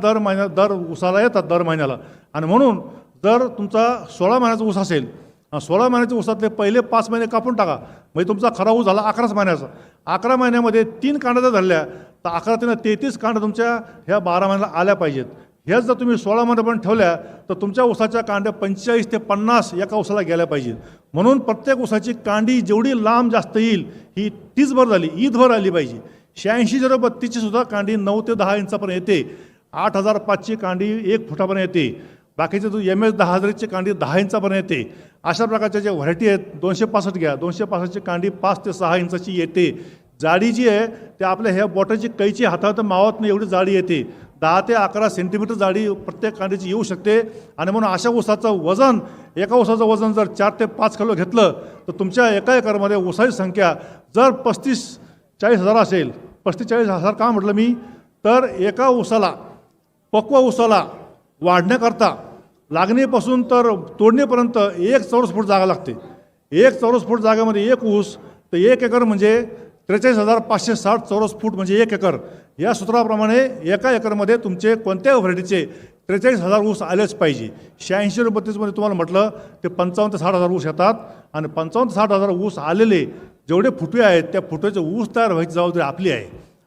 दर ऊसाला येतात दर महिन्याला. आणि म्हणून जर तुमचा 16 महिन्याचा ऊस असेल, 16 महिन्याच्या ऊसातले पहिले 5 महिने कापून टाका, म्हणजे तुमचा खरा ऊस झाला 11 महिन्याचा. 11 महिन्यामध्ये 3 कांड्या जर धरल्या तर 11 ते 33 कांड्या तुमच्या ह्या 12 महिन्याला आल्या पाहिजेत. ह्याच जर तुम्ही 16 महिन्यापर्यंत ठेवल्या तर तुमच्या ऊसाच्या कांड्या 45 ते 50 एका ऊसाला गेल्या पाहिजेत. म्हणून प्रत्येक ऊसाची कांडी जेवढी लांब जास्त येईल ही 30 भर झाली, ईदभर आली पाहिजे. 86-032ची सुद्धा कांडी 9 ते 10 इंचापर्यंत येते. 8500ची कांडी 1 फुटापर्यंत येते. बाकीचे MS 10,000ची कांडी 10 इंचापर्यंत येते. अशा प्रकारच्या ज्या व्हरायटी आहेत 265 घ्या, 265ची कांडी 5 ते 6 इंचाची येते. जाडी जी आहे ते आपल्या ह्या बोटाची कैची हातात मावत नाही एवढी जाडी येते. 10 ते 11 सेंटीमीटर जाडी प्रत्येक कांडीची येऊ शकते. आणि म्हणून अशा ऊसाचं वजन, एका ऊसाचं वजन जर 4 ते 5 किलो घेतलं तर तुमच्या एका एकरमध्ये ऊसाची संख्या जर 35-40 हजार असेल, 35-40 हजार का म्हटलं मी, तर एका ऊसाला पक्व ऊसाला वाढण्याकरता लागणीपासून तर तोडणीपर्यंत 1 चौरस फूट जागा लागते. 1 चौरस फूट जागेमध्ये एक ऊस, तर 1 एकर म्हणजे 43,560 चौरस फूट म्हणजे 1 एकर. या सूत्राप्रमाणे एका एकरमध्ये तुमचे कोणत्याही व्हरायटीचे 43,000 ऊस आलेच पाहिजे. 86-32मध्ये तुम्हाला म्हटलं ते 55,000 ते 60,000 ऊस येतात आणि 55,000 ते 60,000 ऊस आलेले जेवढे फुटवे आहेत त्या फुटव्याचे ऊस तयार व्हायची जबाबदारी आपली आहे.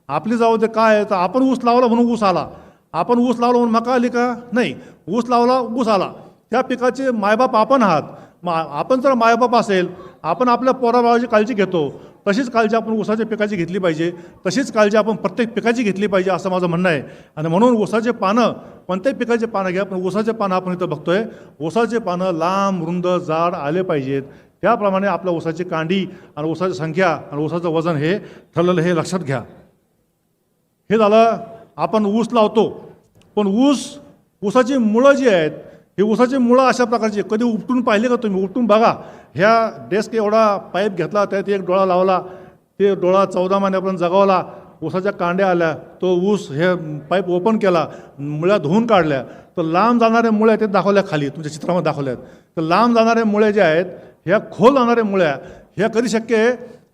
आपली जबाबदारी काय आहे तर आपण ऊस लावला म्हणून ऊस आला, आपण ऊस लावला म्हणून मका आली का? नाही, ऊस लावला ऊस आला. त्या पिकाचे मायबाप आपण आहात. आपण जर मायबाप असेल, आपण आपल्या पोराबाळाची काळजी घेतो, तशीच काळजी आपण ऊसाच्या पिकाची घेतली पाहिजे, तशीच काळजी आपण प्रत्येक पिकाची घेतली पाहिजे असं माझं म्हणणं आहे. आणि म्हणून ऊसाचे पानं, कोणत्याही पिकाचे पानं घ्या, पण ऊसाचे पानं आपण इथं बघतोय, ऊसाचे पानं लांब रुंद जाड आले पाहिजेत. त्याप्रमाणे आपल्या ऊसाची कांडी आणि ऊसाची संख्या आणि ऊसाचं वजन हे ठरलेलं हे लक्षात घ्या. हे झालं आपण ऊस लावतो, पण ऊसाची मुळं जी आहेत, हे ऊसाची मुळं अशा प्रकारची कधी उपटून पाहिले का तुम्ही? उपटून बघा. ह्या डेस्क एवढा पाईप घेतला, त्यात एक डोळा लावला, ते डोळा 14 महिन्यापर्यंत जगवला, ऊसाच्या कांड्या आल्या, तो ऊस हे पाईप ओपन केला, मुळ्या धुवून काढल्या, तर लांब जाणाऱ्या मुळ्या ते दाखवल्या खाली तुमच्या चित्रामध्ये दाखवल्यात. तर लांब जाणाऱ्या मुळ्या ज्या आहेत, ह्या खोल जाणाऱ्या मुळ्या ह्या कधी शक्य आहे?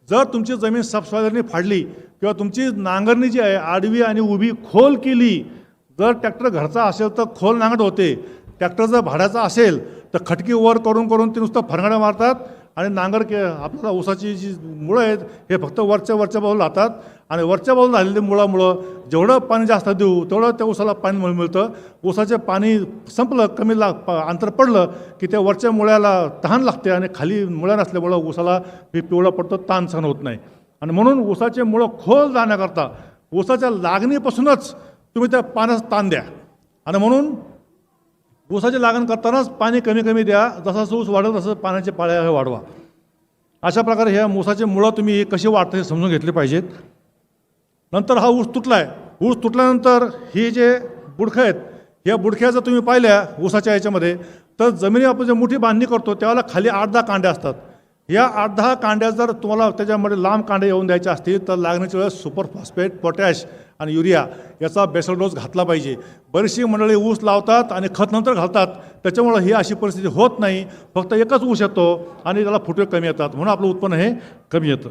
जर तुमची जमीन सबसॉयलरने फाडली किंवा तुमची नांगरणी जी आहे आडवी आणि उभी खोल केली, जर ट्रॅक्टर घरचा असेल तर खोल नांगरट होते, ट्रॅक्टर जर भाड्याचा असेल तर खटकी वर करून करून ते नुसतं फरंगड्या मारतात आणि आपल्याला ऊसाची जी मुळं आहेत हे फक्त वरच्या बाजूला राहतात आणि वरच्या बाजूला झालेली मुळामुळं जेवढं पाणी जास्त देऊ तेवढं त्या ऊसाला पाणी मिळतं. ऊसाचे पाणी संपलं, कमी अंतर पडलं की त्या वरच्या मुळ्याला तहान लागते आणि खाली मुळ्या नसल्यामुळं ऊसाला पिवळा पडतो, ताण सहन होत नाही. आणि म्हणून ऊसाचे मुळं खोल जाण्याकरता ऊसाच्या लागणीपासूनच तुम्ही त्या पाण्याचा ताण द्या. आणि म्हणून ऊसाची लागण करतानाच पाणी कमी कमी द्या, जसं ऊस वाढेल तसं पाण्याचे पाळ्या वाढवा. अशा प्रकारे ह्या ऊसाचे मुळं तुम्ही कशी वाढतं हे समजून घेतले पाहिजेत. नंतर हा ऊस तुटला आहे, ऊस तुटल्यानंतर ही जे बुडखं आहेत, ह्या बुडख्या जर तुम्ही पाहिल्या ऊसाच्या याच्यामध्ये, तर जमिनी आपण जे मोठी बांधणी करतो त्यावेळेला खाली 8-10 कांड्या असतात. या 8-10 कांड्या जर तुम्हाला त्याच्यामध्ये लांब कांड्या येऊन द्यायच्या असतील तर लागण्याच्या वेळेस सुपर फॉस्फेट, पोटॅश आणि युरिया याचा बेसल डोस घातला पाहिजे. बरीचशी मंडळी ऊस लावतात आणि खत नंतर घालतात, त्याच्यामुळं ही अशी परिस्थिती होत नाही. फक्त एकच ऊस येतो आणि त्याला फुटवे कमी येतात, म्हणून आपलं उत्पन्न हे कमी येतं.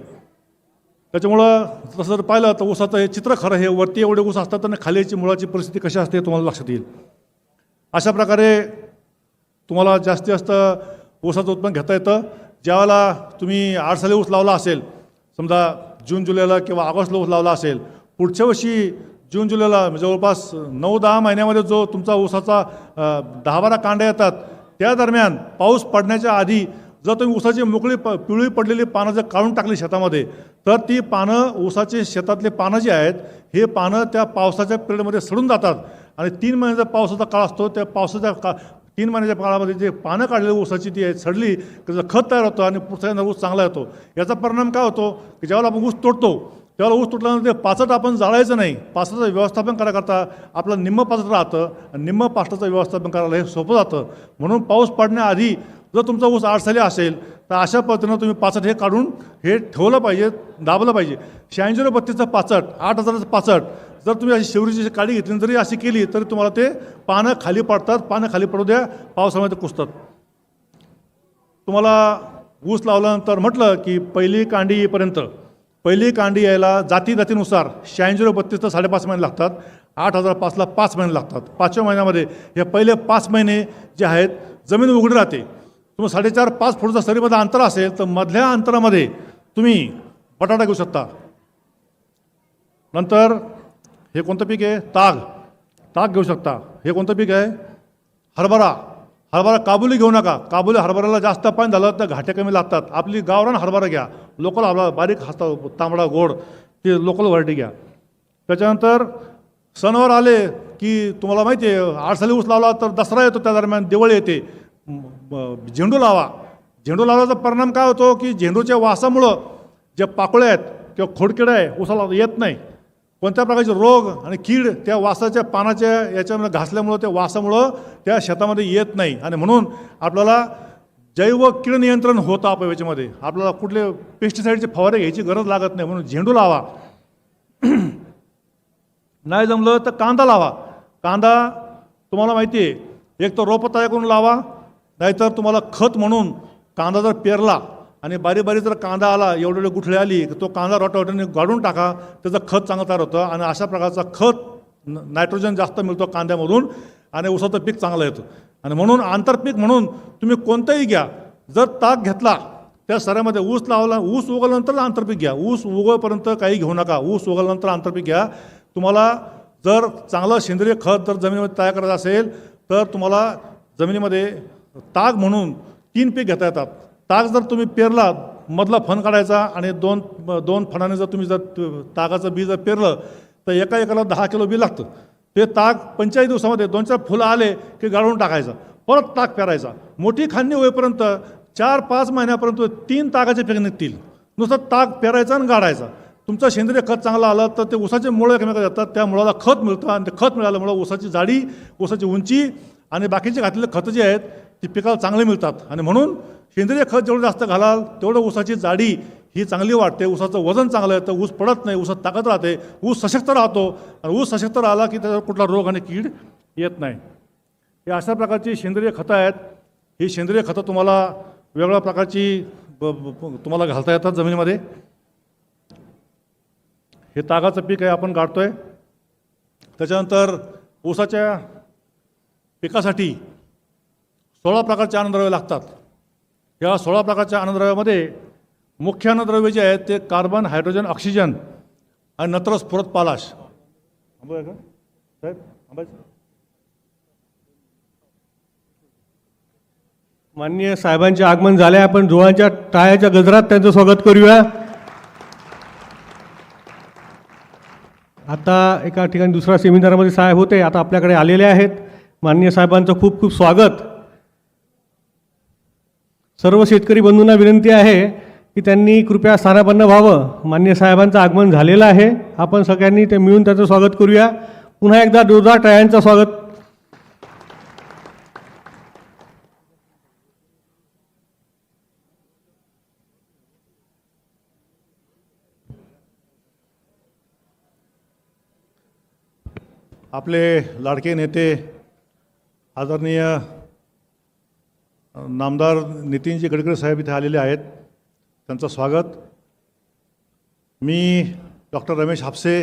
त्याच्यामुळं तसं जर पाहिलं तर ऊसाचं हे चित्र खरं, हे वरती एवढे ऊस असतात आणि खालीची मुळाची परिस्थिती कशी असते तुम्हाला लक्षात येईल. अशा प्रकारे तुम्हाला जास्तीत जास्त ऊसाचं उत्पन्न घेता येतं. ज्यावेळेला तुम्ही 8 साली ऊस लावला असेल, समजा जून जुलैला किंवा ऑगस्टला ऊस लावला असेल, पुढच्या वर्षी जून जुलैला जवळपास 9-10 महिन्यामध्ये जो तुमचा ऊसाचा 10-12 कांड्या येतात, त्या दरम्यान पाऊस पडण्याच्या आधी जर तुम्ही ऊसाची मोकळी पिवळी पडलेली पानं जर काढून टाकली शेतामध्ये, तर ती पानं ऊसाचे शेतातले पानं जी आहेत हे पानं त्या पावसाच्या पिरियडमध्ये सडून जातात. आणि 3 महिन्याचा पावसाचा काळ असतो, त्या पावसाच्या 3 महिन्याच्या काळामध्ये जे पानं काढलेली ऊसाची ती सडली त्याचं खत तयार होतं आणि पुढचा ऊस चांगला येतो. याचा परिणाम काय होतो की ज्यावेळेला आपण ऊस तोडतो त्यावेळेला ऊस तुटल्यानंतर ते पाचट आपण जाळायचं नाही, पाचटाचं व्यवस्थापन करायकरता आपलं निम्म पाचट राहतं आणि निम्म पाचटाचं व्यवस्थापन करायला हे सोपं जातं. म्हणून पाऊस पडण्याआधी जर तुमचा ऊस 8 साली असेल तर अशा पद्धतीनं तुम्ही पाचट हे काढून हे ठेवलं पाहिजे, दाबलं पाहिजे. 86-32चं पाचट, 8,000चं पाचट जर तुम्ही अशी शिवरीची काळी घेतली जरी अशी केली तरी तुम्हाला ते पानं खाली पडतात. पानं खाली पडू द्या, पावसामध्ये ते कुसतात. तुम्हाला ऊस लावल्यानंतर म्हटलं की पहिली कांडी येईपर्यंत, पहिली कांडी यायला जातीनुसार 86-32 तर 5.5 महिने लागतात, 8,005ला 5 महिने लागतात. 5व्या महिन्यामध्ये हे पहिले 5 महिने जे आहेत जमीन उघडी राहते. तुम्ही 4.5-5 फूटचा सरीमध्ये अंतर असेल तर मधल्या अंतरामध्ये तुम्ही बटाटा घेऊ शकता. नंतर हे कोणतं पीक आहे? ताग घेऊ शकता. हे कोणतं पीक आहे? हरभरा काबुली घेऊ नका. काबुली हरभऱ्याला जास्त पाणी झालं तर घाटे कमी लागतात. आपली गावरान हरभरा घ्या, लोकल हरभरा, बारीक हसता तांबडा गोड, ते लोकल व्हरायटी घ्या. त्याच्यानंतर सणवार आले की तुम्हाला माहिती आहे 8 साली ऊस लावला तर दसरा येतो, त्या दरम्यान दिवाळी येते. झेंडू लावल्याचा परिणाम काय होतो की झेंडूच्या वासामुळं ज्या पाकळ्या आहेत किंवा खोडकिडा आहे ऊसाला येत नाही. कोणत्या प्रकारचे रोग आणि कीड त्या वासाच्या पानाच्या याच्यामध्ये घासल्यामुळं त्या वासामुळं त्या शेतामध्ये येत नाही. आणि म्हणून आपल्याला जैव कीड नियंत्रण होतं आपल्या याच्यामध्ये. आपल्याला कुठले पेस्टिसाईडचे फवारे घ्यायची गरज लागत नाही. म्हणून झेंडू लावा. नाही जमलं तर कांदा लावा. कांदा तुम्हाला माहिती आहे, एक तर रोपं तयार करून लावा, नाहीतर तुम्हाला खत म्हणून कांदा जर पेरला आणि बारीक बारीक जर कांदा आला, एवढे गुठळे आली, तो कांदा रोटावेटरने गाडून टाका, त्याचं खत चांगलं तयार होतं आणि अशा प्रकारचा खत नायट्रोजन जास्त मिळतो कांद्यामधून आणि ऊसाचं पीक चांगलं येतं. आणि म्हणून आंतरपीक म्हणून तुम्ही कोणतंही घ्या, जर ताक घेतला त्या सऱ्यामध्ये ऊस लावला, ऊस उगवल्यानंतर आंतरपीक घ्या, ऊस उगवेपर्यंत काही घेऊ नका, ऊस उगवल्यानंतर आंतरपीक घ्या. तुम्हाला जर चांगलं सेंद्रिय खत जर जमिनीमध्ये तयार करायचं असेल तर तुम्हाला जमिनीमध्ये ताक म्हणून 3 पीक घेता येतात. ताक जर तुम्ही पेरला, मधला फण काढायचा आणि दोन फणाने जर तुम्ही जर ताकाचं बी जर पेरलं तर एका एकराला 10 किलो बी लागतं. ते ताक 45 दिवसामध्ये 2-4 फुलं आले की गाळून टाकायचं, परत ताक पेरायचा. मोठी खांदी होईपर्यंत 4-5 महिन्यापर्यंत 3 ताकाचे पीक निघतील. नुसतं ताक पेरायचं आणि गाडायचा. तुमचं सेंद्रिय खत चांगलं आलं तर ते ऊसाचे मुळं एकमेकाला जातात, त्या मुळाला खत मिळतं आणि ते खत मिळाल्यामुळं ऊसाची जाडी, ऊसाची उंची आणि बाकीचे घातलेले खतं जे आहेत ती पिकाला चांगले मिळतात. आणि म्हणून सेंद्रिय खत जेवढं जास्त घालाल तेवढं ऊसाची जाडी ही चांगली वाढते, ऊसाचं वजन चांगलं येतं, ऊस पडत नाही, ऊसात ताकद राहते, ऊस सशक्त राहतो आणि ऊस सशक्त राहिला की त्याच्यावर कुठला रोग आणि कीड येत नाही. हे अशा प्रकारची सेंद्रिय खतं आहेत. ही सेंद्रिय खतं तुम्हाला वेगवेगळ्या प्रकारची तुम्हाला घालता येतात जमिनीमध्ये. हे तागाचं पीक आहे आपण काढतोय. त्याच्यानंतर ऊसाच्या पिकासाठी 16 प्रकारचे अन्नद्रव्ये लागतात. या 16 प्रकारच्या अन्नद्रव्यामध्ये मुख्य अन्नद्रव्ये जे आहेत ते कार्बन, हायड्रोजन, ऑक्सिजन आणि नत्र, स्फुरद, पालाश. थांबूया का साहेब? थांबायचं. माननीय साहेबांचे आगमन झाले. आपण जोहांच्या टाळ्याच्या गजरात त्यांचं स्वागत करूया. आता एका ठिकाणी दुसऱ्या सेमिनारमध्ये साहेब होते, आता आपल्याकडे आलेले आहेत. माननीय साहेबांचं खूप खूप स्वागत. सर्व शेतकरी बंधूंना विनंती आहे की त्यांनी कृपया स्थानापन्न व्हावं. माननीय साहेबांचं आगमन झालेलं आहे. आपण सगळ्यांनी ते मिळून त्याचं स्वागत करूया. पुन्हा एकदा जोरदार टाळ्यांचं स्वागत. आपले लाडके नेते आदरणीय नामदार नितीनजी गडकरी साहेब इथे आलेले आहेत. त्यांचं स्वागत. मी डॉक्टर रमेश हापसे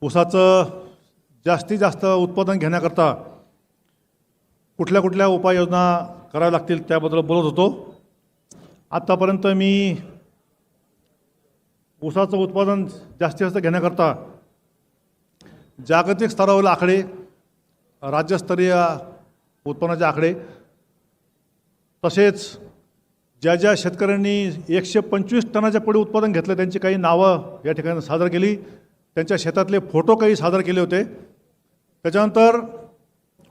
ऊसाचं जास्तीत जास्त उत्पादन घेण्याकरता कुठल्या कुठल्या उपाययोजना कराव्या लागतील त्याबद्दल बोलत होतो. आत्तापर्यंत मी ऊसाचं उत्पादन जास्तीत जास्त घेण्याकरता जागतिक स्तरावरील आकडे, राज्यस्तरीय उत्पन्नाचे आकडे, तसेच ज्या ज्या शेतकऱ्यांनी 125 टनाच्या पुढे उत्पादन घेतलं त्यांची काही नावं या ठिकाणी सादर केली. त्यांच्या शेतातले फोटो काही सादर केले होते. त्याच्यानंतर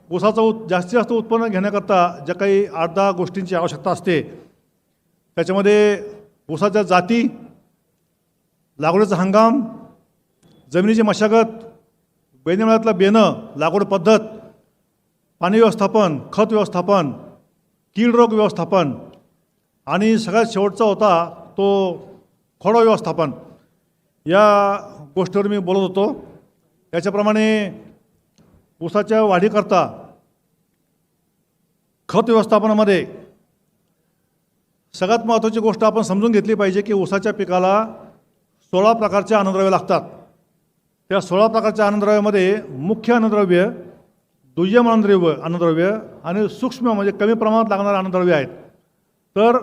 ऊसाचं जास्तीत जास्त उत्पन्न घेण्याकरता ज्या काही 8-10 गोष्टींची आवश्यकता असते त्याच्यामध्ये ऊसाच्या जाती, लागवडीचा हंगाम, जमिनीची मशागत, बेनिमळ्यातलं बेणं, लागवड पद्धत, पाणी व्यवस्थापन, खत व्यवस्थापन, कीड रोग व्यवस्थापन आणि सगळ्यात शेवटचा होता तो खोडा व्यवस्थापन. या गोष्टीवर मी बोलत होतो. याच्याप्रमाणे ऊसाच्या वाढीकरता खत व्यवस्थापनामध्ये सगळ्यात महत्त्वाची गोष्ट आपण समजून घेतली पाहिजे की ऊसाच्या पिकाला 16 प्रकारचे अन्नद्रव्ये लागतात. त्या 16 प्रकारच्या अन्नद्रव्यामध्ये मुख्य अन्नद्रव्य, दुय्यम अन्नद्रव्य आणि सूक्ष्म म्हणजे कमी प्रमाणात लागणारे अन्नद्रव्य आहेत. तर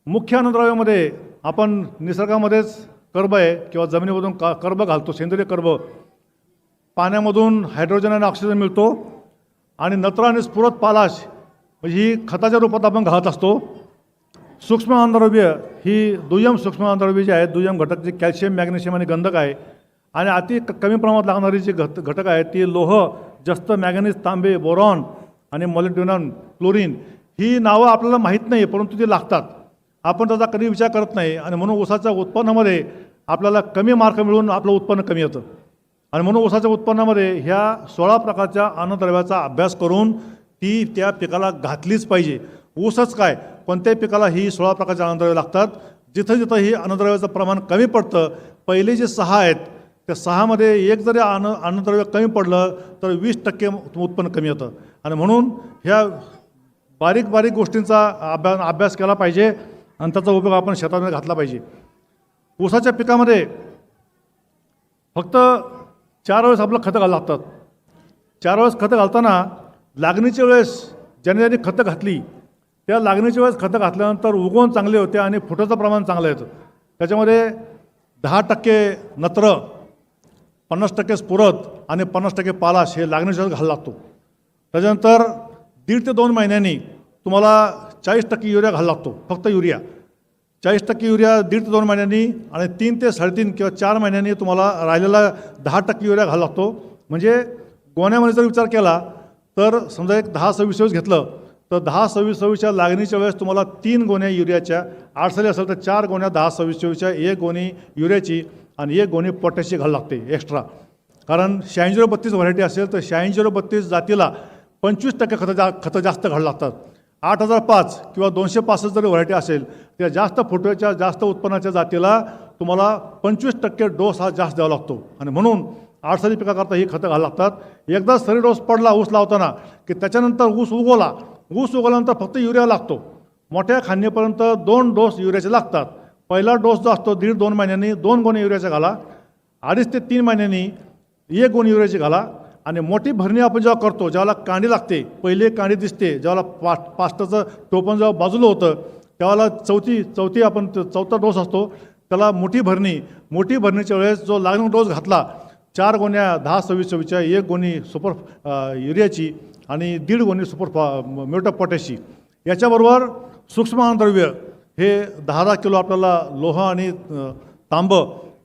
मुख्य अन्नद्रव्यामध्ये आपण निसर्गामध्येच कर्ब आहे किंवा जमिनीमधून कर्ब घालतो, सेंद्रिय कर्ब. पाण्यामधून हायड्रोजन आणि ऑक्सिजन मिळतो आणि नत्र आणि स्फुरद, पालाश म्हणजे ही खताच्या रूपात आपण घालत असतो. सूक्ष्म अन्नद्रव्य ही दुय्यम सूक्ष्म अन्नद्रव्य जे आहेत, दुय्यम घटक जे कॅल्शियम, मॅग्नेशियम आणि गंधक आहे. आणि अति कमी प्रमाणात लागणारी जी घटक आहेत ती लोह, जस्त, मॅंगनीज, तांबे, बोरॉन आणि मॉलिब्डेनम, क्लोरीन. ही नावं आपल्याला माहीत नाही परंतु ती लागतात. आपण त्याचा कधी विचार करत नाही आणि म्हणून ऊसाच्या उत्पन्नामध्ये आपल्याला कमी मार्क मिळून आपलं उत्पन्न कमी येतं. आणि म्हणून ऊसाच्या उत्पन्नामध्ये ह्या 16 प्रकारच्या अन्नद्रव्याचा अभ्यास करून ती त्या पिकाला घातलीच पाहिजे. ऊसच काय, कोणत्याही पिकाला ही 16 प्रकारचे अन्नद्रव्ये लागतात. जिथं जिथं ही अन्नद्रव्याचं प्रमाण कमी पडतं, पहिले जे 6 आहेत त्या 6मध्ये एक जरी अन्नद्रव्य कमी पडलं तर 20% उत्पन्न कमी होतं. आणि म्हणून ह्या बारीक बारीक गोष्टींचा अभ्यास केला पाहिजे आणि त्याचा उपयोग आपण शेतामध्ये घातला पाहिजे. ऊसाच्या पिकामध्ये फक्त 4 वेळेस आपलं खतं घालावं लागतात. 4 वेळेस खतं घालताना लागणीच्या वेळेस ज्यांनी खतं घातली त्या लागणीच्या वेळेस खतं घातल्यानंतर उगवण चांगले होते आणि फुटाचं प्रमाण चांगलं येतं. त्याच्यामध्ये 10% नत्र, 50% स्फुरद आणि 50% पालाश हे लागणीच्या वेळेस घालायला लागतो. त्याच्यानंतर 1.5 ते 2 महिन्यांनी तुम्हाला 40% युरिया घालायला लागतो. फक्त युरिया 40% युरिया 1.5 ते 2 महिन्यांनी आणि 3 ते 3.5 किंवा 4 महिन्यांनी तुम्हाला राहिलेला 10% युरिया घालायला लागतो. म्हणजे गोण्यामध्ये जर विचार केला तर समजा एक 10-26 घेतलं तर 10-26च्या लागणीच्या वेळेस तुम्हाला 3 गोण्या युरियाच्या, आडसली असेल तर 4 गोण्या 10-26च्या, 1 गोणी युरियाची आणि 1 गोणी पोटॅशची घालावं लागते एक्स्ट्रा. कारण 8632 व्हरायटी असेल तर 8632 जातीला 25% खतं जास्त घालावं लागतात. 8005 किंवा 265 जरी व्हरायटी असेल त्या जास्त फुटव्याच्या जास्त उत्पन्नाच्या जातीला तुम्हाला 25% डोस हा जास्त द्यावा लागतो. आणि म्हणून आडसली पिकाकरता ही खतं घालावं लागतात. एकदा सरी डोस पडला ऊस लावताना की त्याच्यानंतर ऊस उगवल्यानंतर फक्त युरिया लागतो. मोठ्या खांदीपर्यंत 2 डोस युरियाचे लागतात. पहिला डोस जो असतो 1.5-2 महिन्यांनी 2 गोणी युरियाचा घाला, 2.5 ते 3 महिन्यांनी 1 गोणी युरियाची घाला. आणि मोठी भरणी आपण जेव्हा करतो, ज्यावेळेला कांडी लागते, पहिले कांडी दिसते, ज्यावेळेला पास्टाचं टोपण जेव्हा बाजूला होतं त्यावेळेला चौथा डोस असतो त्याला मोठी भरणीच्या वेळेस जो लागण डोस घातला 4 गोण्या 10-26-24च्या, 1 गोणी सुपर युरियाची आणि 1.5 गोणी सुपर म्युरेट ऑफ पोटॅशची, याच्याबरोबर सूक्ष्म अन्नद्रव्य हे 10 किलो आपल्याला लोह आणि तांब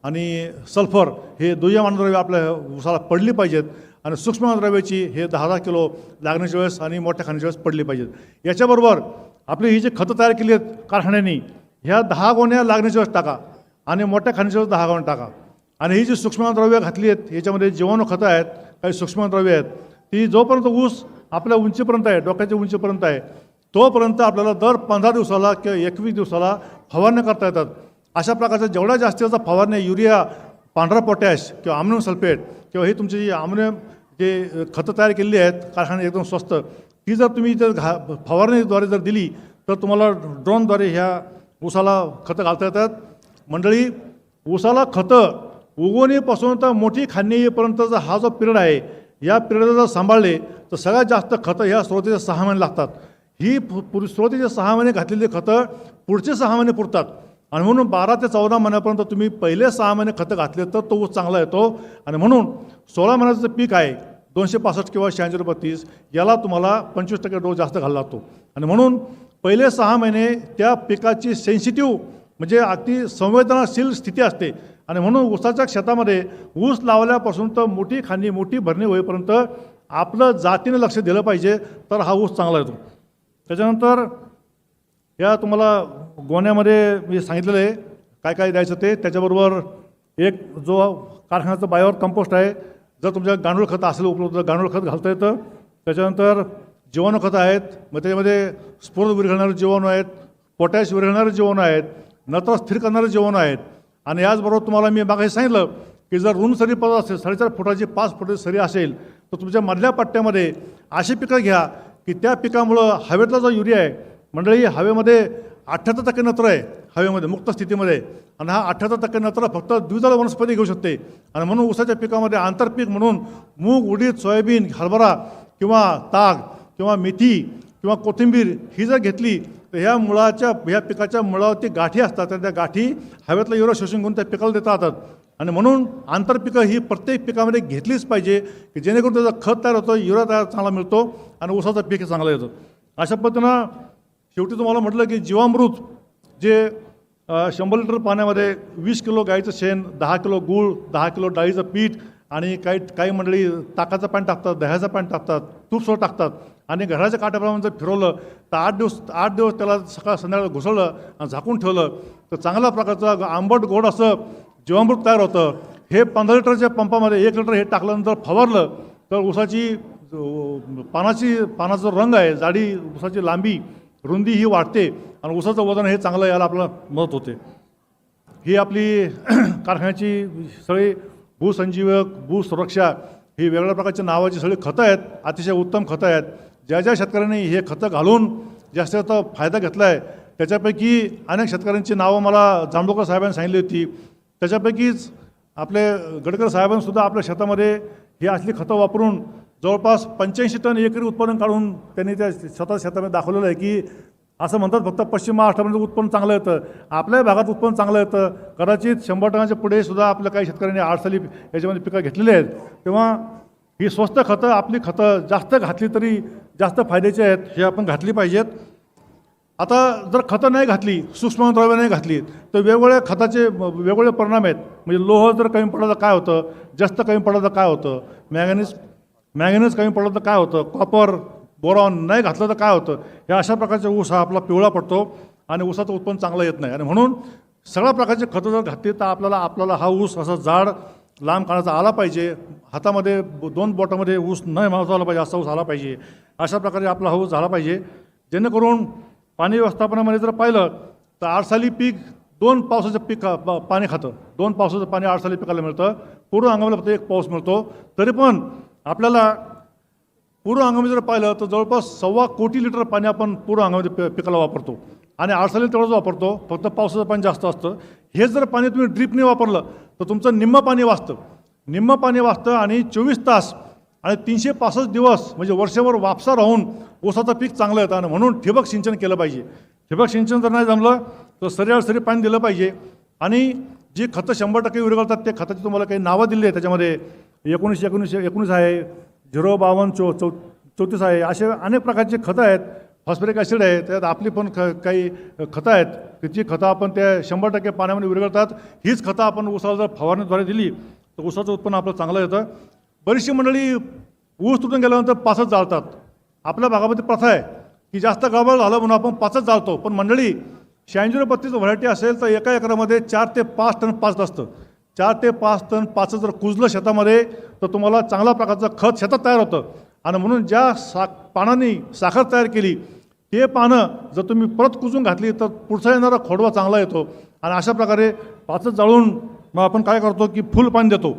आणि सल्फर हे दुय्यम अन्नद्रव्य आपल्या ऊसाला पडली पाहिजेत. आणि सूक्ष्म अन्नद्रव्याची हे 10 किलो लागण्याच्या वेळेस आणि मोठ्या खाण्याच्या वेळेस पडली पाहिजेत. याच्याबरोबर आपली ही जी खतं तयार केली आहेत कारखान्यांनी, ह्या 10 गोण्या लागण्याच्या वेळेस टाका आणि मोठ्या खाण्याच्या वेळेस 10 गोण्या टाका. आणि ही जी सूक्ष्मद्रव्य घातली आहेत याच्यामध्ये जीवाणू खतं आहेत, काही सूक्ष्मद्रव्य आहेत, ती जोपर्यंत ऊस आपल्या उंचीपर्यंत आहे, डोक्याच्या उंचीपर्यंत आहे, तोपर्यंत आपल्याला दर 15 दिवसाला किंवा 21 दिवसाला फवारण्या करता येतात. अशा प्रकारच्या जेवढ्या जास्तीचा फवारण्या युरिया, पांढरा पोटॅश किंवा अमोनियम सल्फेट किंवा ही तुमची जी अमोनियम जे खतं तयार केलेली आहेत कारखाने एकदम स्वस्त, ती जर तुम्ही जर फवारणीद्वारे जर दिली तर तुम्हाला ड्रोनद्वारे ह्या ऊसाला खतं घालता येतात. मंडळी, ऊसाला खतं उगवणीपासून तर मोठी खांदी येईपर्यंतचा हा जो पिरियड आहे, या पिरियडला जर सांभाळले तर सगळ्यात जास्त खतं ह्या सुरुवातीचे 6 महिने लागतात. ही सुरुवातीचे 6 महिने घातलेली खतं पुढचे 6 महिने पुरतात. आणि म्हणून 12 ते 14 महिन्यापर्यंत तुम्ही पहिले 6 महिने खतं घातले तर तो ऊस चांगला येतो. आणि म्हणून 16 महिन्याचं पीक आहे 265 किंवा 8632, याला तुम्हाला 25% डोस जास्त घालावा लागतो. आणि म्हणून पहिले 6 महिने त्या पिकाची सेन्सिटिव्ह म्हणजे अगदी संवेदनशील स्थिती असते. आणि म्हणून ऊसाच्या शेतामध्ये ऊस लावल्यापासून तर मोठी खांदी, मोठी भरणी होईपर्यंत आपलं जातीनं लक्ष दिलं पाहिजे, तर हा ऊस चांगला येतो. त्याच्यानंतर या तुम्हाला गोण्यामध्ये मी सांगितलेलं आहे काय काय द्यायचं ते. त्याच्याबरोबर एक जो कारखान्याचं बायोवर कंपोस्ट आहे, जर तुमच्या गांडूळ खतं असेल उपलब्ध गांडूळ खत घालता येतं. त्याच्यानंतर जीवाणू खतं आहेत, मग त्याच्यामध्ये स्फुरद विरघळणारे जीवाणू आहेत, पोटॅश विरघळणारे जीवाणू आहेत, नत्र स्थिर करणारे जीवाणू आहेत. आणि याचबरोबर तुम्हाला मी मागे सांगितलं की जर रुंद सरी पडत असेल, 4.5 फुटाची 5 फुटाची सरी असेल तर तुमच्या मधल्या पट्ट्यामध्ये अशी पिकं घ्या की त्या पिकामुळं हवेतला जो युरिया आहे, मंडळी हवेमध्ये 78% नत्र आहे हवेमध्ये मुक्त स्थितीमध्ये. आणि हा 78% नत्र फक्त द्विदल वनस्पती घेऊ शकते. आणि म्हणून ऊसाच्या पिकामध्ये आंतरपीक म्हणून मूग, उडीद, सोयाबीन, हरभरा किंवा ताग किंवा मेथी किंवा कोथिंबीर ही जर घेतली तर ह्या पिकाच्या मुळावरती गाठी असतात, तर त्या गाठी हवेतला युरिया शोषून घेऊन त्या पिकाला देता येतात. आणि म्हणून आंतरपिकं ही प्रत्येक पिकामध्ये घेतलीच पाहिजे की जेणेकरून त्याचं खत तयार होतं, युरिया तयार चांगला मिळतो आणि ऊसाचं पीक चांगलं येतं. अशा पद्धतीनं शेवटी तुम्हाला म्हटलं की जीवामृत जे 100 लिटर पाण्यामध्ये 20 किलो गाईचं शेण, 10 किलो गूळ, 10 किलो डाळीचं पीठ आणि काही मंडळी ताकाचं पाणी टाकतात, दह्याचं पाणी टाकतात, तूपसोड टाकतात आणि घराच्या काट्याप्रमाणे जर फिरवलं तर 8 दिवस त्याला सकाळ संध्याकाळ घुसळलं आणि झाकून ठेवलं तर चांगल्या प्रकारचं आंबट गोड असं जीवामृत तयार होतं. हे 15 लिटरच्या पंपामध्ये 1 लिटर हे टाकल्यानंतर फवारलं तर ऊसाची पानाचा रंग आहे, जाडी, ऊसाची लांबी, रुंदी ही वाढते आणि ऊसाचं वजन हे चांगलं यायला आपल्याला मदत होते. ही आपली कारखान्याची सगळी भूसंजीवक, भूसुरक्षा ही वेगवेगळ्या प्रकारची नावाची सगळी खतं आहेत, अतिशय उत्तम खतं आहेत. ज्या ज्या शेतकऱ्यांनी हे खतं घालून जास्त जास्त फायदा घेतला आहे त्याच्यापैकी अनेक शेतकऱ्यांची नावं मला जांभूळकर साहेबांनी सांगितली होती. त्याच्यापैकीच आपले गडकरी साहेबांसुद्धा आपल्या शेतामध्ये ही असली खतं वापरून जवळपास 85 टन एकरी उत्पादन काढून त्यांनी त्या स्वतः शेतामध्ये दाखवलेलं आहे की असं म्हणतात फक्त पश्चिम महाराष्ट्रामध्ये उत्पन्न चांगलं येतं, आपल्या भागात उत्पन्न चांगलं येतं. कदाचित 100 टनाच्या पुढे सुद्धा आपल्या काही शेतकऱ्यांनी आडसाली याच्यामध्ये पिकं घेतलेली आहेत. तेव्हा ही स्वस्त खतं, आपली खतं जास्त घातली तरी जास्त फायद्याची आहेत, हे आपण घातली पाहिजेत. आता जर खतं नाही घातली, सूक्ष्मद्रव्य नाही घातली तर वेगवेगळ्या खताचे वेगवेगळे परिणाम आहेत. म्हणजे लोह जर कमी पडलं तर काय होतं, जास्त कमी पडलं तर काय होतं, मॅंगनीज कमी पडलं तर काय होतं, कॉपर बोरॉन नाही घातलं तर काय होतं. या अशा प्रकारचे ऊस हा आपला पिवळा पडतो आणि ऊसाचं उत्पन्न चांगलं येत नाही. आणि म्हणून सगळ्या प्रकारचे खतं जर घातली तर आपल्याला हा ऊस असा जाड लांब काढायचा आला पाहिजे. हातामध्ये 2 बोटामध्ये ऊस न मावता आला पाहिजे, असा ऊस आला पाहिजे. अशा प्रकारे आपला हा ऊस झाला पाहिजे, जेणेकरून पाणी व्यवस्थापनामध्ये जर पाहिलं तर 8 साली पीक 2 पावसाचं पीक पाणी खातं. 2 पावसाचं पाणी 8 साली पिकाला मिळतं. पूर्व हंगामाला फक्त 1 पाऊस मिळतो. तरी पण आपल्याला पूर्व हंगामी जर पाहिलं तर जवळपास 1.25 कोटी लिटर पाणी आपण पूर्व हंगामामध्ये पिकाला वापरतो आणि 8 साली तेवढंच वापरतो, फक्त पावसाचं पाणी जास्त असतं. हे जर पाणी तुम्ही ड्रीपने वापरलं तर तुमचं निम्म पाणी वाचतं आणि 24 तास आणि 365 दिवस म्हणजे वर्षभर वापसा राहून ऊसाचं पीक चांगलं येतं. आणि म्हणून ठिबक सिंचन केलं पाहिजे. ठिबक सिंचन जर नाही जमलं तर सरी पाणी दिलं पाहिजे. आणि जी खतं 100% विरघळतात ते खताची तुम्हाला काही नावं दिली आहे, त्याच्यामध्ये 19 आहे, 05234 आहे, असे अनेक प्रकारचे खतं आहेत. फॉस्फरिक ॲसिड आहे, त्यात आपली पण काही खतं आहेत, त्याची खतं आपण त्या 100% पाण्यामध्ये विरघळतात. हीच खतं आपण ऊसाला जर फवारणीद्वारे दिली तर ऊसाचं उत्पन्न आपलं चांगलं येतं. बरीचशी मंडळी ऊस तुटून गेल्यानंतर पाचच जाळतात. आपल्या भागामध्ये प्रथा आहे की जास्त गडबड झालं म्हणून आपण पाचच जाळतो. पण मंडळी 9632 व्हरायटी असेल तर एका एकरामध्ये 4 ते 5 टन पाच असतं. 4 ते 5 टन पाच जर कुजलं शेतामध्ये तर तुम्हाला चांगल्या प्रकारचं खत शेतात तयार होतं. आणि म्हणून ज्या पानांनी साखर तयार केली ते पानं जर तुम्ही परत कुजून घातली तर पुढचा येणारा खोडवा चांगला येतो. आणि अशा प्रकारे पाचच जाळून मग आपण काय करतो की फुल पाणी देतो.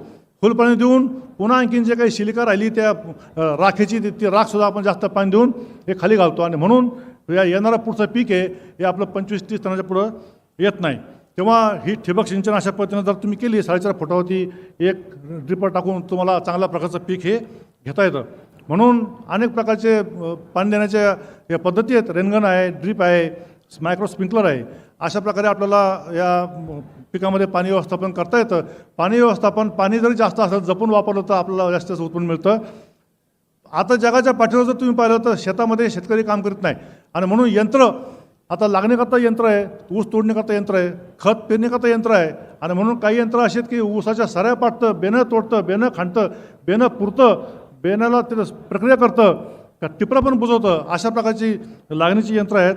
फुल पाणी देऊन पुन्हा आणखीन जे काही शिलिका राहिली त्या राखेची ती राखसुद्धा आपण जास्त पाणी देऊन हे खाली घालतो. आणि म्हणून या येणारं पुढचं पीक आहे हे आपलं 25-30 टनाच्या पुढं येत नाही. तेव्हा ही ठिबक सिंचन अशा पद्धतीनं जर तुम्ही केली 4.5 फुटावरती एक ड्रिपर टाकून तुम्हाला चांगल्या प्रकारचं पीक हे घेता येतं. म्हणून अनेक प्रकारचे पाणी देण्याच्या या पद्धती आहेत. रेनगन आहे, ड्रीप आहे, मायक्रो स्प्रिंकलर आहे. अशा प्रकारे आपल्याला या पिकामध्ये पाणी व्यवस्थापन करता येतं. पाणी व्यवस्थापन पाणी जरी जास्त असेल जपून वापरलं तर आपल्याला जास्त उत्पन्न मिळतं. आता जगाच्या पाठीवर जर तुम्ही पाहिलं तर शेतामध्ये शेतकरी काम करीत नाही. आणि म्हणून यंत्र आता लागण्याकरता यंत्र आहे, ऊस तोडण्याकरता यंत्र आहे, खत पेरण्याकरता यंत्र आहे. आणि म्हणून काही यंत्र अशी आहेत की ऊसाच्या सऱ्या पाडतं, बेनं तोडतं, बेनं खाणतं, बेनं पुरतं, बेनाला ते प्रक्रिया करतं, टिपरा पण बुजवतं. अशा प्रकारची लागणीची यंत्र आहेत.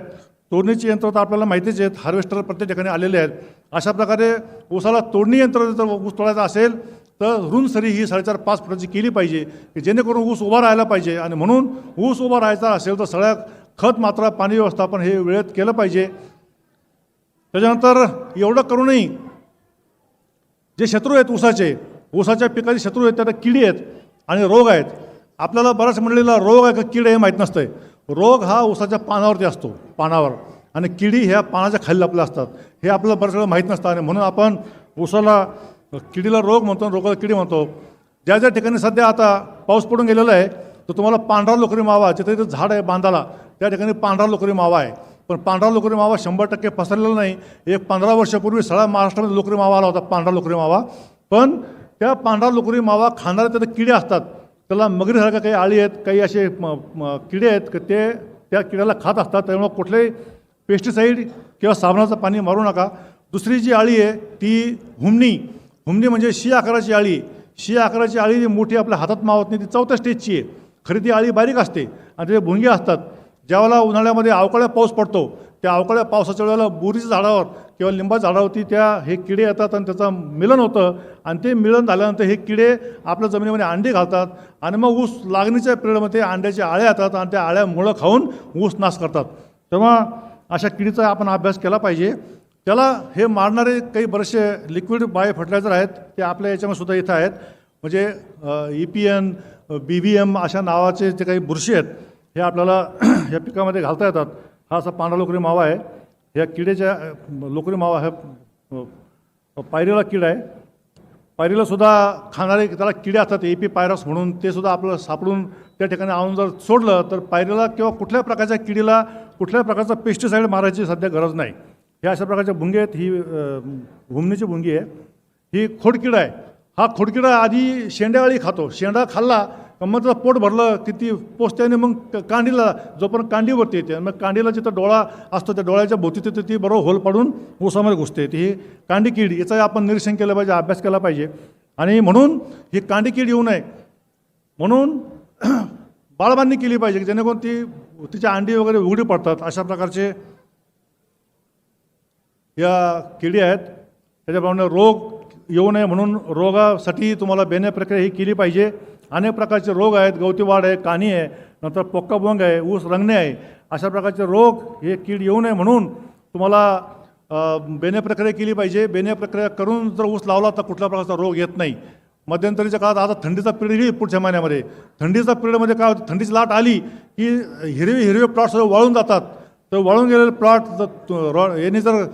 तोडणीची यंत्र तर आपल्याला माहितीच आहेत, हार्वेस्टर प्रत्येक ठिकाणी आलेले आहेत. अशा प्रकारे ऊसाला तोडणी यंत्र जर ऊस तोडायचा असेल तर रुंद सरी ही 4.5-5 फुटाची केली पाहिजे की जेणेकरून ऊस उभा राहायला पाहिजे. आणि म्हणून ऊस उभा राहायचा असेल तर सगळ्या खत मात्रा पाणी व्यवस्थापन हे वेळेत केलं पाहिजे. त्याच्यानंतर एवढं करूनही जे शत्रू आहेत ऊसाच्या पिकाचे शत्रू आहेत त्याला किडी आहेत आणि रोग आहेत. आपल्याला बऱ्याच मंडळीला रोग आहे का कीड हे माहीत नसतंय. रोग हा ऊसाच्या पानावरती असतो, पानावर, आणि किडी ह्या पानाच्या खाली आपल्या असतात. हे आपल्याला बऱ्याच वेळा माहीत नसतं. आणि म्हणून आपण ऊसाला किडीला रोग म्हणतो, रोगाला किडी म्हणतो. ज्या ज्या ठिकाणी सध्या आता पाऊस पडून गेलेला आहे तर तुम्हाला पांढरा लोकरी मावा, जिथे इथं झाड आहे बांधाला त्या ठिकाणी पांढरा लोकरी मावा आहे. पण पांढरा लोकरी मावा 100% पसरलेला नाही. एक 15 वर्षापूर्वी सगळ्या महाराष्ट्रामध्ये लोकरी मावा आला होता, पांढरा लोकरी मावा. पण त्या पांढरा लोकरी मावा खाणारे त्याला किडे असतात, त्याला मगरीसारख्या काही आळी आहेत, काही असे किडे आहेत की ते त्या किड्याला खात असतात. त्यामुळे कुठलेही पेस्टिसाईड किंवा साबणाचं पाणी मारू नका. दुसरी जी आळी आहे ती हुमणी म्हणजे शी आकाराची आळी. शी आकाराची आळी जी मोठी आपल्या हातात मावत नाही, ती 4थ्या स्टेजची आहे. खरी ती आळी बारीक असते आणि ते भुंगे असतात. ज्यावेळेला उन्हाळ्यामध्ये अवकाळ्या पाऊस पडतो त्या अवकाळ्या पावसाच्या वेळेला बोरीच्या झाडावर किंवा लिंबाच्या झाडावरती हे किडे येतात आणि त्याचं मिलन होतं. आणि ते मिलन झाल्यानंतर हे किडे आपल्या जमिनीमध्ये अंडी घालतात आणि मग ऊस लागणीच्या पिरियडमध्ये अंड्याच्या आळ्या येतात आणि त्या आळ्या मुळं खाऊन ऊस नाश करतात. तेव्हा अशा किडीचा आपण अभ्यास केला पाहिजे. त्याला हे मारणारे काही बरेचसे लिक्विड बायो फर्टिलायझर आहेत, ते आपल्या याच्यामध्ये सुद्धा इथं आहेत. म्हणजे EPN, BVM अशा नावाचे जे काही बुरशी आहेत हे आपल्याला या पिकामध्ये घालता येतात. हा असा पांढरा लोकरी मावा आहे. ह्या किडेच्या लोकरी मावा हा पायरीला किडा आहे. पायरीला सुद्धा खाणारे त्याला किडे असतात एपी पायरस म्हणून, ते सुद्धा आपल्याला सापडून त्या ठिकाणी आणून जर सोडलं तर पायरीला किंवा कुठल्या प्रकारच्या किडीला कुठल्याही प्रकारचा पेस्टिसाईड मारायची सध्या गरज नाही. ह्या अशा प्रकारच्या भुंगे आहेत. ही घुमणीची भुंगी आहे. ही खोडकिडा आहे. हा खोडकिडा आधी शेंड्यावाळी खातो. शेंडा खाल्ला का मग त्याचं पोट भरलं की ती पोचते आणि मग कांडीला, जोपर्यंत कांडीवरती येते, मग कांडीला जिथं डोळा असतो त्या डोळ्याच्या भोवती तिथं ती बरोबर होल पाडून ऊसामध्ये घुसते. ती ही कांडी कीड, याचा आपण निरीक्षण केलं पाहिजे, अभ्यास केला पाहिजे. आणि म्हणून ही कांडी कीड येऊ नये म्हणून बाळबांधणी केली पाहिजे, जेणेकरून ती तिच्या अंडी वगैरे उघडी पडतात. अशा प्रकारचे या किडी आहेत. त्याच्याप्रमाणे रोग येऊ नये म्हणून रोगासाठी तुम्हाला बेणे प्रक्रिया ही केली पाहिजे. अनेक प्रकारचे रोग आहेत. गवती वाढ आहे, कानी आहे, नंतर पोक्काबोंग आहे, ऊस रंगणे आहे. अशा प्रकारचे रोग हे कीड येऊ नये म्हणून तुम्हाला बेणे प्रक्रिया केली पाहिजे. बेणे प्रक्रिया करून जर ऊस लावला तर कुठल्या प्रकारचा रोग येत नाही. मध्यंतरीच्या काळात आता थंडीचा पिरियड येईल पुढच्या महिन्यामध्ये. थंडीचा पिरियडमध्ये काय होतं, थंडीची लाट आली की हिरवे प्लॉट सगळे वाळून जातात. तर वाळून गेलेले प्लॉट यांनी जर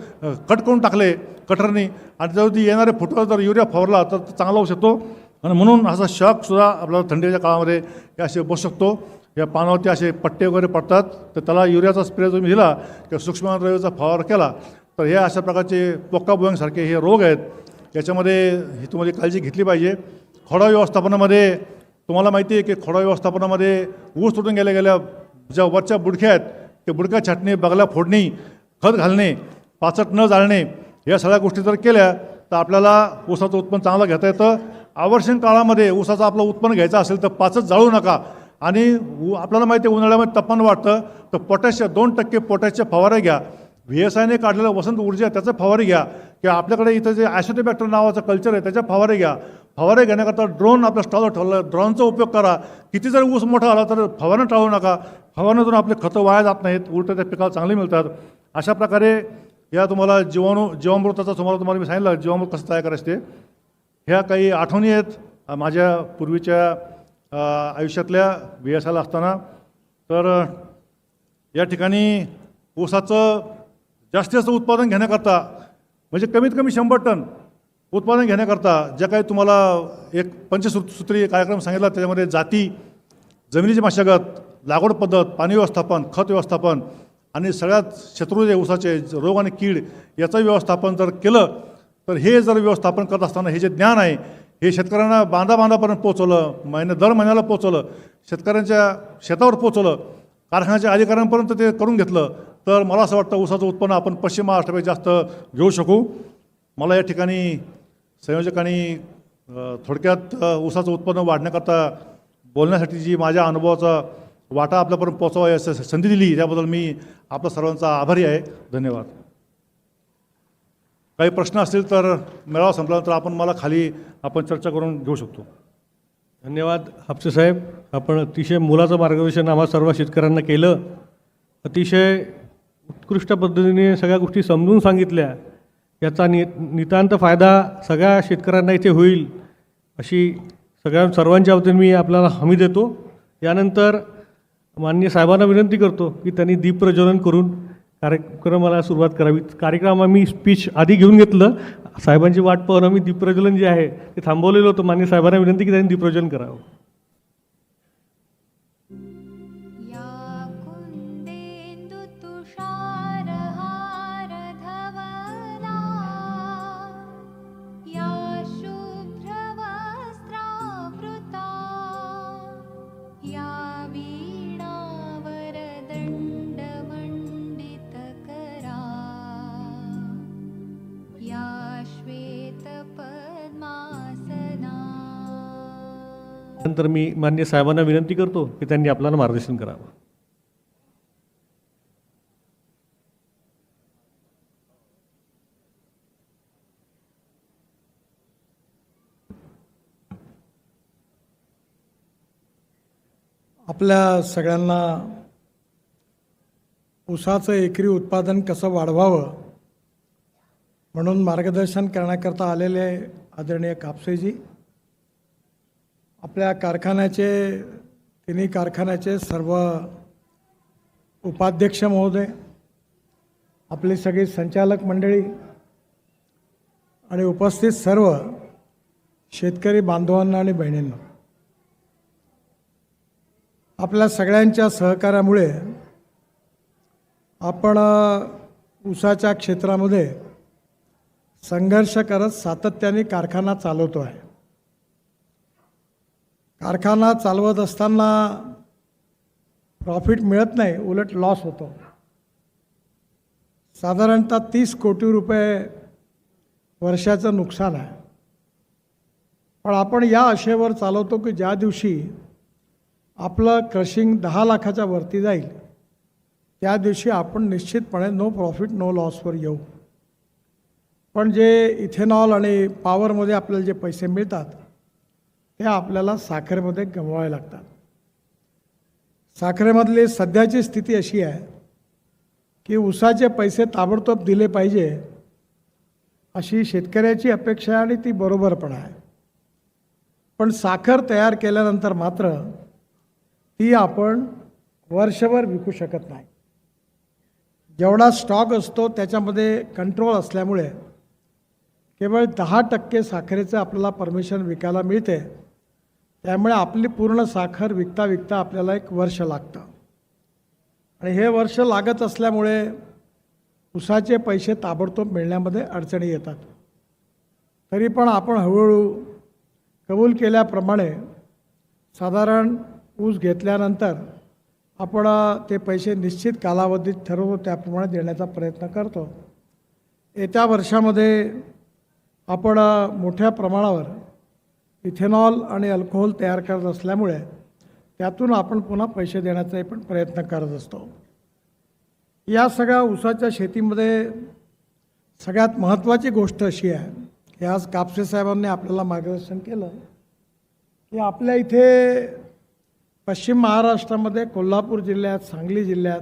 कट करून टाकले कटरनी आणि जर ती येणारे फुटवर जर युरिया फवारला तर चांगला होऊ शकतो. आणि म्हणून असा शॉकसुद्धा आपल्याला थंडीच्या काळामध्ये हे असे बसू शकतो. या पानावरती असे पट्टे वगैरे पडतात, तर त्याला युरियाचा स्प्रे तुम्ही दिला किंवा सूक्ष्मद्रव्याचा फवार केला तर हे अशा प्रकारचे पोक्काबोंगसारखे हे रोग आहेत. याच्यामध्ये ही तुम्हाला काळजी घेतली पाहिजे. खोडा व्यवस्थापनामध्ये तुम्हाला माहिती आहे की खोडा व्यवस्थापनामध्ये ऊस तुटून गेल्या ज्या वरच्या बुडक्या आहेत ते बुडक्या छाटणे, बगला फोडणी, खत घालणे, पाचट न जाळणे, या सगळ्या गोष्टी जर केल्या तर आपल्याला ऊसाचं उत्पन्न चांगलं घेता येतं. आवर्षण काळामध्ये ऊसाचं आपलं उत्पन्न घ्यायचं असेल तर पाचच जाळू नका. आणि आपल्याला माहिती आहे उन्हाळ्यामध्ये तापमान वाढतं तर पोटॅश 2% पोटॅशच्या फवारे घ्या. VSIने काढलेलं वसंत ऊर्जा त्याचं फवारे घ्या. किंवा आपल्याकडे इथं जे ॲसिटोबॅक्टर नावाचं कल्चर आहे त्याच्या फवारे घ्या. फवारे घेण्याकरता ड्रोन आपल्या स्टॉलवर ठेवलं, ड्रोनचा उपयोग करा. किती जर ऊस मोठा आला तर फवारणं टाळू नका. फवारणीतून आपले खतं वाया जात नाहीत, उलट त्या पिकाला चांगली मिळतात. अशा प्रकारे या तुम्हाला जीवामृताचा तुम्हाला मी सांगितलं जीवामृत कसं तयार करायचं ते. ह्या काही आठवणी आहेत माझ्या पूर्वीच्या आयुष्यातल्या VSIला असताना. तर या ठिकाणी ऊसाचं जास्तीत जास्त उत्पादन घेण्याकरता म्हणजे कमीत कमी 100 टन उत्पादन घेण्याकरता ज्या काही तुम्हाला एक पंचसूत्री कार्यक्रम सांगितला त्याच्यामध्ये जाती, जमिनीची मशागत, लागवड पद्धत, पाणी व्यवस्थापन, खत व्यवस्थापन आणि सगळ्यात शत्रू जे ऊसाचे रोग आणि कीड याचं व्यवस्थापन जर केलं तर हे जर व्यवस्थापन करत असताना हे जे ज्ञान आहे हे शेतकऱ्यांना बांधापर्यंत पोचवलं, दर महिन्याला पोचवलं, शेतकऱ्यांच्या शेतावर पोचवलं, कारखान्याच्या अधिकाऱ्यांपर्यंत ते करून घेतलं तर मला असं वाटतं ऊसाचं उत्पन्न आपण पश्चिम महाराष्ट्रापेक्षा जास्त घेऊ शकू. मला या ठिकाणी संयोजकांनी थोडक्यात ऊसाचं उत्पन्न वाढण्याकरता बोलण्यासाठी जी माझ्या अनुभवाचा वाटा आपल्यापर्यंत पोचवा याची संधी दिली त्याबद्दल मी आपल्या सर्वांचा आभारी आहे. धन्यवाद. काही प्रश्न असतील तर मेळावा संपल्यानंतर आपण मला खाली चर्चा करून घेऊ शकतो. धन्यवाद हापसे साहेब. आपण अतिशय मोलाचं मार्गदर्शन आम्हा सर्व शेतकऱ्यांना केलं. अतिशय उत्कृष्ट पद्धतीने सगळ्या गोष्टी समजून सांगितल्या. याचा नितांत फायदा सगळ्या शेतकऱ्यांना इथे होईल अशी सर्वांच्या वतीने मी आपल्याला हमी देतो. यानंतर माननीय साहेबांना विनंती करतो की त्यांनी दीप प्रज्वलन करून कार्यक्रमाला सुरुवात करावी. कार्यक्रम आम्ही स्पीच आधी घेऊन घेतलं, साहेबांची वाट पाहून आम्ही दीप प्रज्वलन जे आहे ते थांबवलेलं होतं. माननीय साहेबांना विनंती की त्यांनी दीप प्रज्वलन करावं. नंतर मी माननीय साहेबांना विनंती करतो की त्यांनी आपल्याला मार्गदर्शन करावं. आपल्या सगळ्यांना ऊसाचं एकरी उत्पादन कसं वाढवावं म्हणून मार्गदर्शन करण्याकरता आलेले आदरणीय कापसेजी, आपल्या कारखान्याचे तिन्ही कारखान्याचे सर्व उपाध्यक्ष महोदय, आपली सगळी संचालक मंडळी आणि उपस्थित सर्व शेतकरी बांधवांना आणि बहिणींना, आपल्या सगळ्यांच्या सहकार्यामुळे आपण ऊसाच्या क्षेत्रामध्ये संघर्ष करत सातत्याने कारखाना चालवतो आहे. कारखाना चालवत असताना प्रॉफिट मिळत नाही, उलट लॉस होतो. साधारणतः 30 कोटी रुपये वर्षाचं नुकसान आहे. पण आपण या आशेवर चालवतो की ज्या दिवशी आपलं क्रशिंग 10 लाखाच्या वरती जाईल त्या दिवशी आपण निश्चितपणे नो प्रॉफिट नो लॉसवर येऊ. पण जे इथेनॉल आणि पॉवरमध्ये आपल्याला जे पैसे मिळतात ते आपल्याला साखरेमध्ये गमवावे लागतात. साखरेमधली सध्याची स्थिती अशी आहे की ऊसाचे पैसे ताबडतोब दिले पाहिजे अशी शेतकऱ्याची अपेक्षा आहे आणि ती बरोबर पण आहे. पण साखर तयार केल्यानंतर मात्र ती आपण वर्षभर विकू शकत नाही. जेवढा स्टॉक असतो त्याच्यामध्ये कंट्रोल असल्यामुळे केवळ 10% साखरेचं आपल्याला परमिशन विकायला मिळते. त्यामुळे आपली पूर्ण साखर विकता विकता आपल्याला 1 वर्ष लागतं आणि हे वर्ष लागत असल्यामुळे ऊसाचे पैसे ताबडतोब मिळण्यामध्ये अडचणी येतात. तरी पण आपण हळूहळू कबूल केल्याप्रमाणे साधारण ऊस घेतल्यानंतर आपण ते पैसे निश्चित कालावधीत ठरवतो त्याप्रमाणे देण्याचा प्रयत्न करतो. येत्या वर्षामध्ये आपण मोठ्या प्रमाणावर इथेनॉल आणि अल्कोहोल तयार करत असल्यामुळे त्यातून आपण पुन्हा पैसे देण्याचाही पण प्रयत्न करत असतो. या सगळ्या ऊसाच्या शेतीमध्ये सगळ्यात महत्त्वाची गोष्ट अशी आहे की आज कापसे साहेबांनी आपल्याला मार्गदर्शन केलं की आपल्या इथे पश्चिम महाराष्ट्रामध्ये कोल्हापूर जिल्ह्यात, सांगली जिल्ह्यात,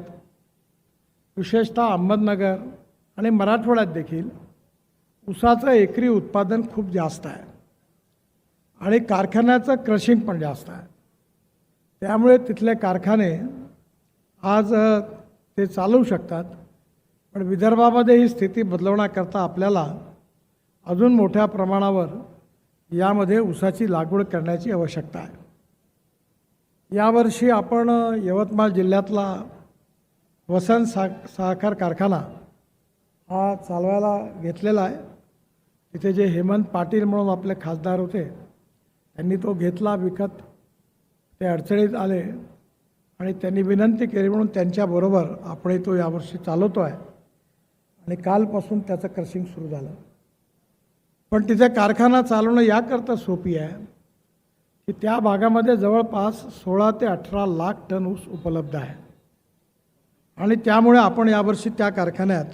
विशेषतः अहमदनगर आणि मराठवाड्यात देखील ऊसाचं एकरी उत्पादन खूप जास्त आहे आणि कारखान्याचं क्रशिंग पण जास्त आहे. त्यामुळे तिथले कारखाने आज ते चालवू शकतात. पण विदर्भामध्ये ही स्थिती बदलवण्याकरता आपल्याला अजून मोठ्या प्रमाणावर यामध्ये ऊसाची लागवड करण्याची आवश्यकता आहे. यावर्षी आपण यवतमाळ जिल्ह्यातला वसंत साखर कारखाना हा चालवायला घेतलेला आहे. तिथे जे हेमंत पाटील म्हणून आपले खासदार होते त्यांनी तो घेतला विकत. ते अडचणीत आले आणि त्यांनी विनंती केली म्हणून त्यांच्याबरोबर आपण तो यावर्षी चालवतो आहे आणि कालपासून त्याचं क्रशिंग सुरू झालं. पण तिथे कारखाना चालवणं याकरता सोपी आहे की त्या भागामध्ये जवळपास 16 ते 18 लाख टन ऊस उपलब्ध आहे आणि त्यामुळे आपण यावर्षी त्या कारखान्यात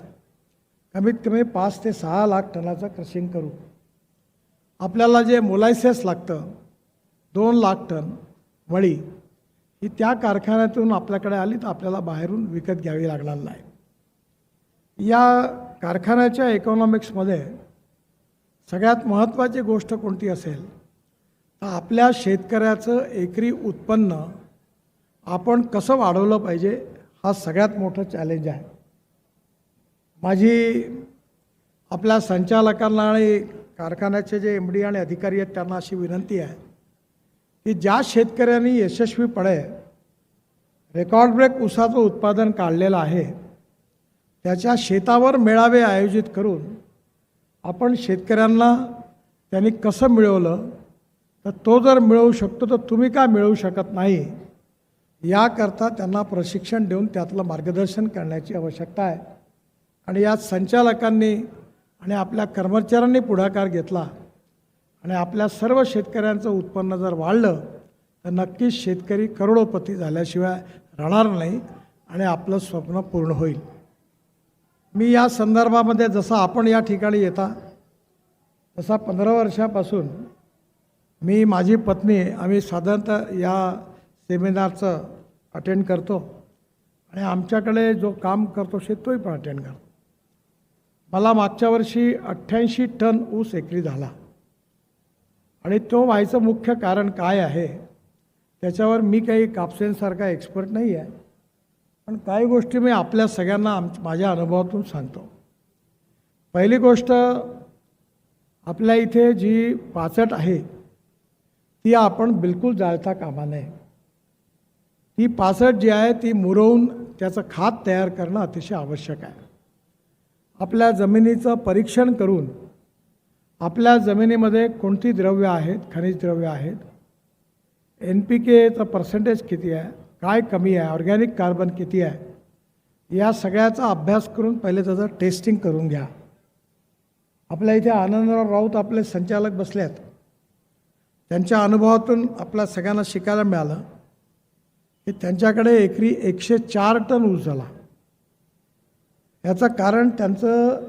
कमीत कमी 5 ते 6 लाख टनाचं क्रशिंग करू. आपल्याला जे मोलायसेस लागतं 2 लाख टन मळी ही त्या कारखान्यातून आपल्याकडे आली तर आपल्याला बाहेरून विकत घ्यावी लागणार नाही. या कारखान्याच्या इकॉनॉमिक्समध्ये सगळ्यात महत्त्वाची गोष्ट कोणती असेल तर आपल्या शेतकऱ्याचं एकरी उत्पन्न आपण कसं वाढवलं पाहिजे हा सगळ्यात मोठं चॅलेंज आहे. माझी आपल्या संचालकांना आणि कारखान्याचे जे MD आणि अधिकारी आहेत त्यांना अशी विनंती आहे की ज्या शेतकऱ्यांनी यशस्वीपणे रेकॉर्ड ब्रेक ऊसाचं उत्पादन काढलेलं आहे त्याच्या शेतावर मेळावे आयोजित करून आपण शेतकऱ्यांना त्यांनी कसं मिळवलं तर तो जर मिळवू शकतो तर तुम्ही का मिळवू शकत नाही याकरता त्यांना प्रशिक्षण देऊन त्यातलं मार्गदर्शन करण्याची आवश्यकता आहे. आणि या संचालकांनी आणि आपल्या कर्मचाऱ्यांनी पुढाकार घेतला आणि आपल्या सर्व शेतकऱ्यांचं उत्पन्न जर वाढलं तर नक्कीच शेतकरी करोडोपती झाल्याशिवाय राहणार नाही आणि आपलं स्वप्न पूर्ण होईल. मी या संदर्भामध्ये जसं आपण या ठिकाणी येता तसा 15 वर्षापासून मी माझी पत्नी आम्ही साधारणतः या सेमिनारचं अटेंड करतो आणि आमच्याकडे जो काम करतो तोही पण अटेंड करतो. मला मागच्या वर्षी 88 टन ऊस एकरी झाला आणि तो व्हायचं मुख्य कारण काय आहे त्याच्यावर मी काही कापसेंसारखा एक्सपर्ट नाही आहे, पण काही गोष्टी मी आपल्या सगळ्यांना माझ्या अनुभवातून सांगतो. पहिली गोष्ट, आपल्या इथे जी पाचट आहे ती आपण बिलकुल जाळता कामा नये. ती पाचट जी आहे ती मुरवून त्याचं खत तयार करणं अतिशय आवश्यक आहे. आपल्या जमिनीचं परीक्षण करून आपल्या जमिनीमध्ये कोणती द्रव्य आहेत, खनिज द्रव्य आहेत, NPKचं पर्सेंटेज किती आहे, काय कमी आहे, ऑर्गॅनिक कार्बन किती आहे, या सगळ्याचा अभ्यास करून पहिले त्याचं टेस्टिंग करून घ्या. आपल्या इथे आनंदराव राऊत आपले संचालक बसले आहेत. त्यांच्या अनुभवातून आपल्या सगळ्यांना शिकायला मिळालं की त्यांच्याकडे एकरी 104 टन ऊस झाला. याचं कारण त्यांचं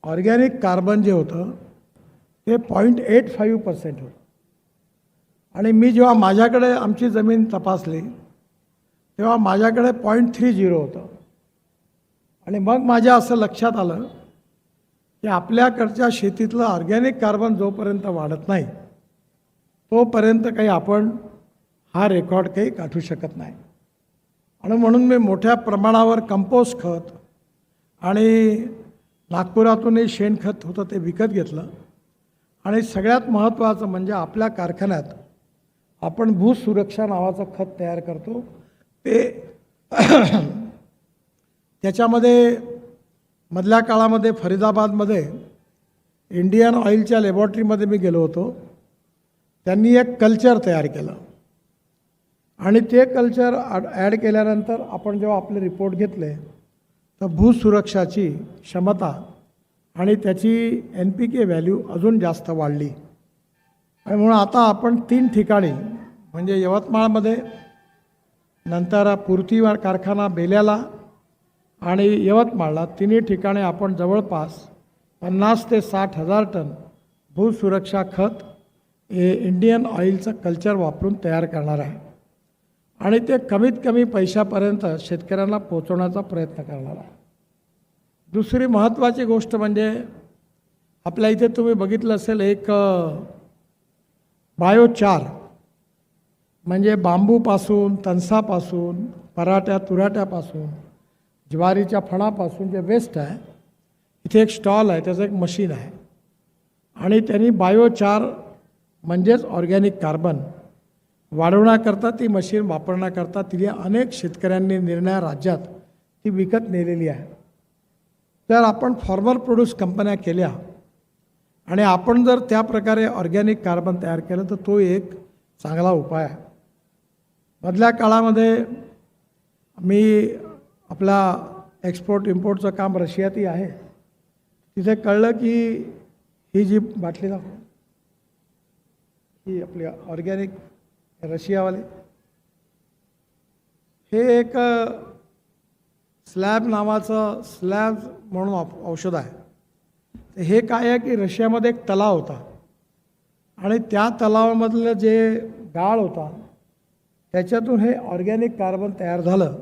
ऑर्गॅनिक कार्बन जे होतं ते 0.85% होतं. आणि मी जेव्हा माझ्याकडे आमची जमीन तपासली तेव्हा माझ्याकडे 0.30 होतं. आणि मग माझ्या असं लक्षात आलं की आपल्याकडच्या शेतीतलं ऑर्गॅनिक कार्बन जोपर्यंत वाढत नाही तोपर्यंत काही आपण हा रेकॉर्ड काही गाठू शकत नाही. आणि म्हणून मी मोठ्या प्रमाणावर कंपोस्ट खत आणि नागपुरातूनही शेणखत होतं ते विकत घेतलं. आणि सगळ्यात महत्त्वाचं म्हणजे आपल्या कारखान्यात आपण भूसुरक्षा नावाचं खत तयार करतो. ते त्याच्यामध्ये मधल्या काळामध्ये फरीदाबादमध्ये इंडियन ऑइलच्या लॅबॉरेटरीमध्ये मी गेलो होतो. त्यांनी एक कल्चर तयार केलं आणि ते कल्चर ॲड केल्यानंतर आपण जेव्हा आपले रिपोर्ट घेतले तर भूसुरक्षाची क्षमता आणि त्याची NPK व्हॅल्यू अजून जास्त वाढली. आणि म्हणून आता आपण 3 ठिकाणी म्हणजे यवतमाळमध्ये, नंतर पूर्ती कारखाना बेल्याला आणि यवतमाळला, तिन्ही ठिकाणी आपण जवळपास 50 ते 60 हजार टन भूसुरक्षा खत हे इंडियन ऑइलचं कल्चर वापरून तयार करणार आहे. आणि ते कमीत कमी पैशापर्यंत शेतकऱ्यांना पोचवण्याचा प्रयत्न करणार आहे. दुसरी महत्त्वाची गोष्ट म्हणजे आपल्या इथे तुम्ही बघितलं असेल एक बायोचार, म्हणजे बांबूपासून, तणसापासून, तुराट्यापासून, ज्वारीच्या फणापासून जे वेस्ट आहे, इथे एक स्टॉल आहे, त्याचं एक मशीन आहे. आणि त्यांनी बायोचार म्हणजेच ऑर्गॅनिक कार्बन वाढवण्याकरता ती मशीन वापरण्याकरता तिथे अनेक शेतकऱ्यांनी निर्णय राज्यात ती विकत नेलेली आहे. तर आपण फॉर्मर प्रोड्यूस कंपन्या केल्या आणि आपण जर त्या प्रकारे ऑर्गॅनिक कार्बन तयार केलं तर तो एक चांगला उपाय आहे. मधल्या काळामध्ये मी आपला एक्सपोर्ट इम्पोर्टचं काम रशियातही आहे. तिथे कळलं की ही जी बाटली दाखव, ही आपली ऑर्गॅनिक रशियावाली, हे एक स्लॅब नावाचं स्लॅब म्हणून औषध आहे. तर हे काय आहे की रशियामध्ये एक तलाव होता आणि त्या तलावामधलं जे गाळ होता त्याच्यातून हे ऑर्गॅनिक कार्बन तयार झालं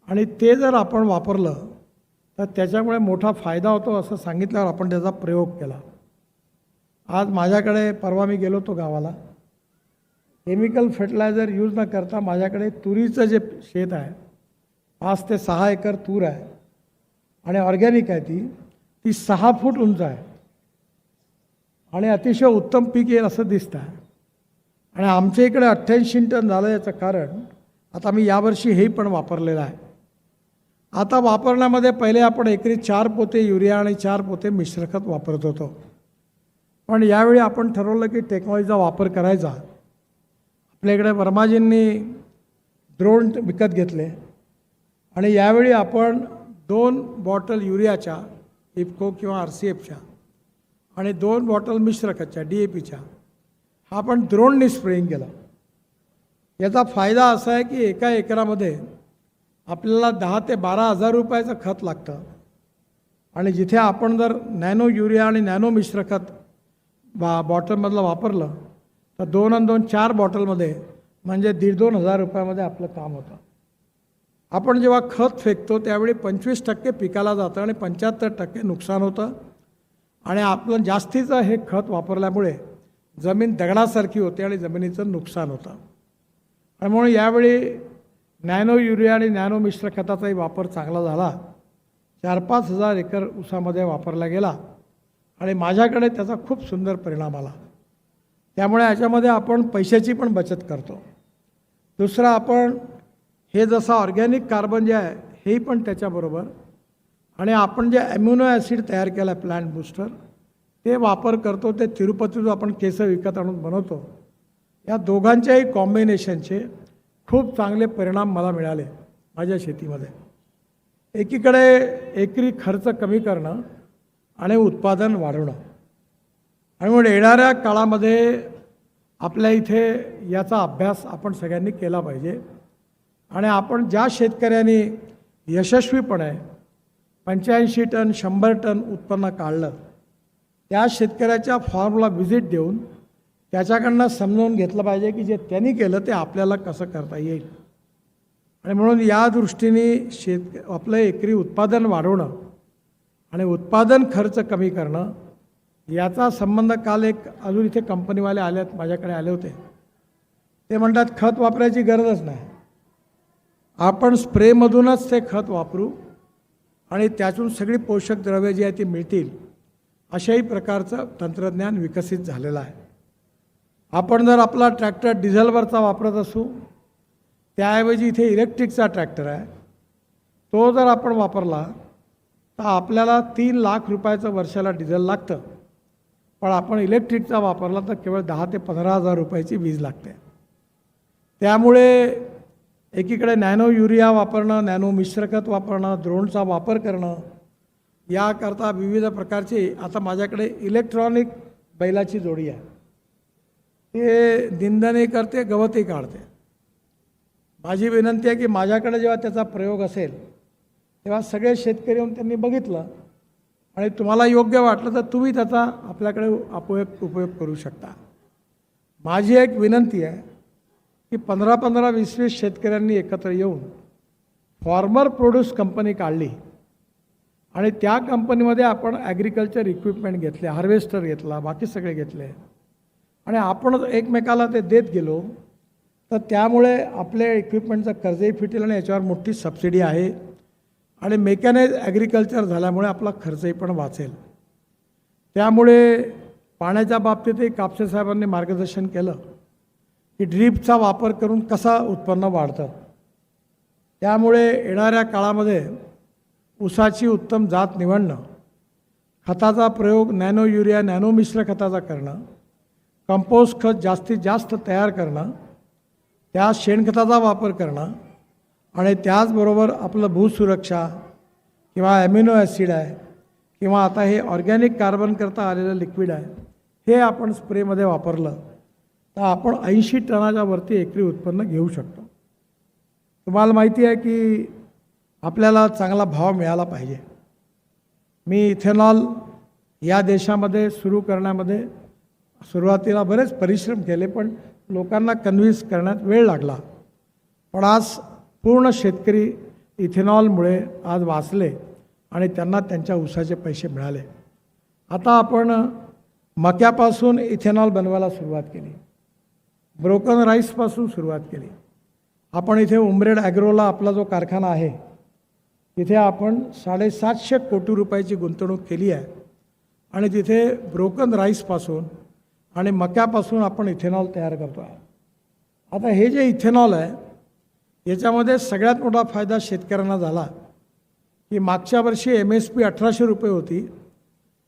आणि ते जर आपण वापरलं तर त्याच्यामुळे मोठा फायदा होतो असं सांगितल्यावर आपण त्याचा प्रयोग केला. आज माझ्याकडे, परवा मी गेलो होतो गावाला, केमिकल फर्टिलायझर यूज न करता माझ्याकडे तुरीचं जे शेत आहे, 5 ते 6 एकर तूर आहे आणि ऑर्गॅनिक आहे. ती 6 फूट उंच आहे आणि अतिशय उत्तम पीक येईल असं दिसतं आहे. आणि आमच्या इकडे 88 टन झालं. याचं कारण आता मी यावर्षी हे पण वापरलेलं आहे. आता वापरण्यामध्ये पहिले आपण एकरी 4 पोते युरिया आणि 4 पोते मिश्रखत वापरत होतो, पण यावेळी आपण ठरवलं की टेक्नॉलॉजीचा वापर करायचा. आपल्याकडे वर्माजींनी ड्रोन विकत घेतले आणि यावेळी आपण 2 बॉटल युरियाच्या, इफको किंवा RCFच्या, आणि 2 बॉटल मिश्रखतच्या DAPच्या हा आपण ड्रोनने स्प्रेइंग केला. याचा फायदा असा आहे की एका एकरामध्ये आपल्याला 10 ते 12 हजार रुपयाचं खत लागतं आणि जिथे आपण जर नॅनो युरिया आणि नॅनो मिश्रखत बॉटलमधलं वापरलं तर 2 आणि 2 4 बॉटलमध्ये म्हणजे 1,5-2 हजार रुपयामध्ये आपलं काम होतं. आपण जेव्हा खत फेकतो त्यावेळी 25% पिकाला जातं आणि 75% नुकसान होतं. आणि आपण जास्तीचं हे खत वापरल्यामुळे जमीन दगडासारखी होते आणि जमिनीचं नुकसान होतं. आणि म्हणून यावेळी नॅनो युरिया आणि नॅनो मिश्र खताचाही वापर चांगला झाला. 4-5 हजार एकर ऊसामध्ये वापरला गेला आणि माझ्याकडे त्याचा खूप सुंदर परिणाम आला. त्यामुळे याच्यामध्ये आपण पैशाची पण बचत करतो. दुसरं, आपण हे जसं ऑर्गॅनिक कार्बन जे आहे हेही पण त्याच्याबरोबर, आणि आपण जे ॲम्युनो ॲसिड तयार केला आहे प्लांट बूस्टर, ते वापर करतो. ते तिरुपतीतून आपण केसं विकत आणून बनवतो. या दोघांच्याही कॉम्बिनेशनचे खूप चांगले परिणाम मला मिळाले माझ्या शेतीमध्ये. एकीकडे एकरी खर्च कमी करणं आणि उत्पादन वाढवणं, आणि म्हणून येणाऱ्या काळामध्ये आपल्या इथे याचा अभ्यास आपण सगळ्यांनी केला पाहिजे. आणि आपण ज्या शेतकऱ्यांनी यशस्वीपणे 85 टन 100 टन उत्पन्न काढलं, त्या शेतकऱ्याच्या फार्मला व्हिजिट देऊन त्याच्याकडनं समजावून घेतलं पाहिजे की जे त्यांनी केलं ते आपल्याला कसं करता येईल. आणि म्हणून या दृष्टीने आपलं एकरी उत्पादन वाढवणं आणि उत्पादन खर्च कमी करणं याचा संबंध, काल एक अजून इथे कंपनीवाले आलेत, माझ्याकडे आले होते. ते म्हणतात खत वापरायची गरजच नाही, आपण स्प्रेमधूनच ते खत वापरू आणि त्यातून सगळी पोषक द्रव्ये जी आहे ती मिळतील, अशाही प्रकारचं तंत्रज्ञान विकसित झालेलं आहे. आपण जर आपला ट्रॅक्टर डिझेलवरचा वापरत असू, त्याऐवजी इथे इलेक्ट्रिकचा ट्रॅक्टर आहे, तो जर आपण वापरला तर आपल्याला 3 लाख रुपयाचं वर्षाला डिझेल लागतं. पण आपण इलेक्ट्रिकचा वापरला तर केवळ 10 ते 15 हजार रुपयाची वीज लागते. त्यामुळे एकीकडे नॅनो युरिया वापरणं, नॅनो मिश्रखत वापरणं, ड्रोनचा वापर करणं, याकरता विविध प्रकारची, आता माझ्याकडे इलेक्ट्रॉनिक बैलाची जोडी आहे, ते निंदनही करते, गवतही काढते. माझी विनंती आहे की माझ्याकडे जेव्हा त्याचा प्रयोग असेल तेव्हा सगळे शेतकरी येऊन त्यांनी बघितलं आणि तुम्हाला योग्य वाटलं तर तुम्ही त्याचा आपल्याकडे उपयोग करू शकता. माझी एक विनंती आहे की 15-15, 20-20 शेतकऱ्यांनी एकत्र येऊन फॉर्मर प्रोड्यूस कंपनी काढली आणि त्या कंपनीमध्ये आपण ॲग्रिकल्चर इक्विपमेंट घेतले, हार्वेस्टर घेतला, बाकी सगळे घेतले आणि आपण एकमेकाला ते देत गेलो, तर त्यामुळे आपल्या इक्विपमेंटचं कर्जही फिटेल आणि याच्यावर मोठी सबसिडी आहे आणि मेकॅनाइज ॲग्रिकल्चर झाल्यामुळे आपला खर्चही पण वाचेल. त्यामुळे पाण्याच्या बाबतीतही कापसे साहेबांनी मार्गदर्शन केलं की ड्रीपचा वापर करून कसा उत्पन्न वाढतं. त्यामुळे येणाऱ्या काळामध्ये ऊसाची उत्तम जात निवडणं, खताचा प्रयोग नॅनो युरिया नॅनो मिश्र खताचा करणं, कंपोस्ट खत जास्तीत जास्त तयार करणं, त्या शेणखताचा वापर करणं आणि त्याचबरोबर आपलं भूसुरक्षा किंवा ॲमिनो ॲसिड आहे किंवा आता हे ऑर्गॅनिक कार्बन करता आलेलं लिक्विड आहे, हे आपण स्प्रेमध्ये वापरलं तर आपण 80 टनाच्या वरती एकरी उत्पन्न घेऊ शकतो. तुम्हाला माहिती आहे की आपल्याला चांगला भाव मिळाला पाहिजे. मी इथेनॉल या देशामध्ये सुरू करण्यामध्ये सुरुवातीला बरेच परिश्रम केले, पण लोकांना कन्व्हिन्स करण्यात वेळ लागला. पण आज पूर्ण शेतकरी इथेनॉलमुळे आज वाचले आणि त्यांना त्यांच्या ऊसाचे पैसे मिळाले. आता आपण मक्यापासून इथेनॉल बनवायला सुरुवात केली, ब्रोकन राईसपासून सुरुवात केली. आपण इथे उमरेड ॲग्रोला आपला जो कारखाना आहे तिथे आपण 750 कोटी रुपयाची गुंतवणूक केली आहे आणि तिथे ब्रोकन राईसपासून आणि मक्यापासून आपण इथेनॉल तयार करतो आहे. आता हे जे इथेनॉल आहे याच्यामध्ये सगळ्यात मोठा फायदा शेतकऱ्यांना झाला की मागच्या वर्षी MSP 1800 रुपये होती,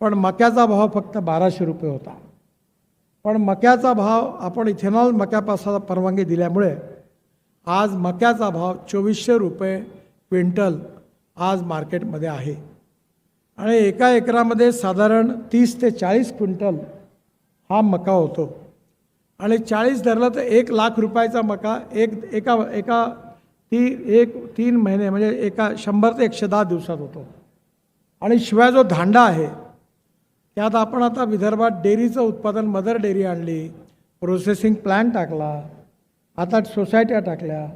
पण मक्याचा भाव फक्त 1200 रुपये होता. पण मक्याचा भाव आपण इथेनॉल मक्यापासून परवानगी दिल्यामुळे आज मक्याचा भाव 2400 रुपये क्विंटल आज मार्केटमध्ये आहे आणि एका एकरामध्ये साधारण 30 ते 40 क्विंटल हा मका होतो आणि 40 धरलं तर 1 लाख रुपयाचा मका एका 3 महिने म्हणजे एका 100 ते 110 दिवसात होतो. आणि शिवाय जो धांडा आहे त्यात आपण आता विदर्भात डेअरीचं उत्पादन, मदर डेअरी आणली, प्रोसेसिंग प्लॅन्ट टाकला, आता सोसायट्या टाकल्या,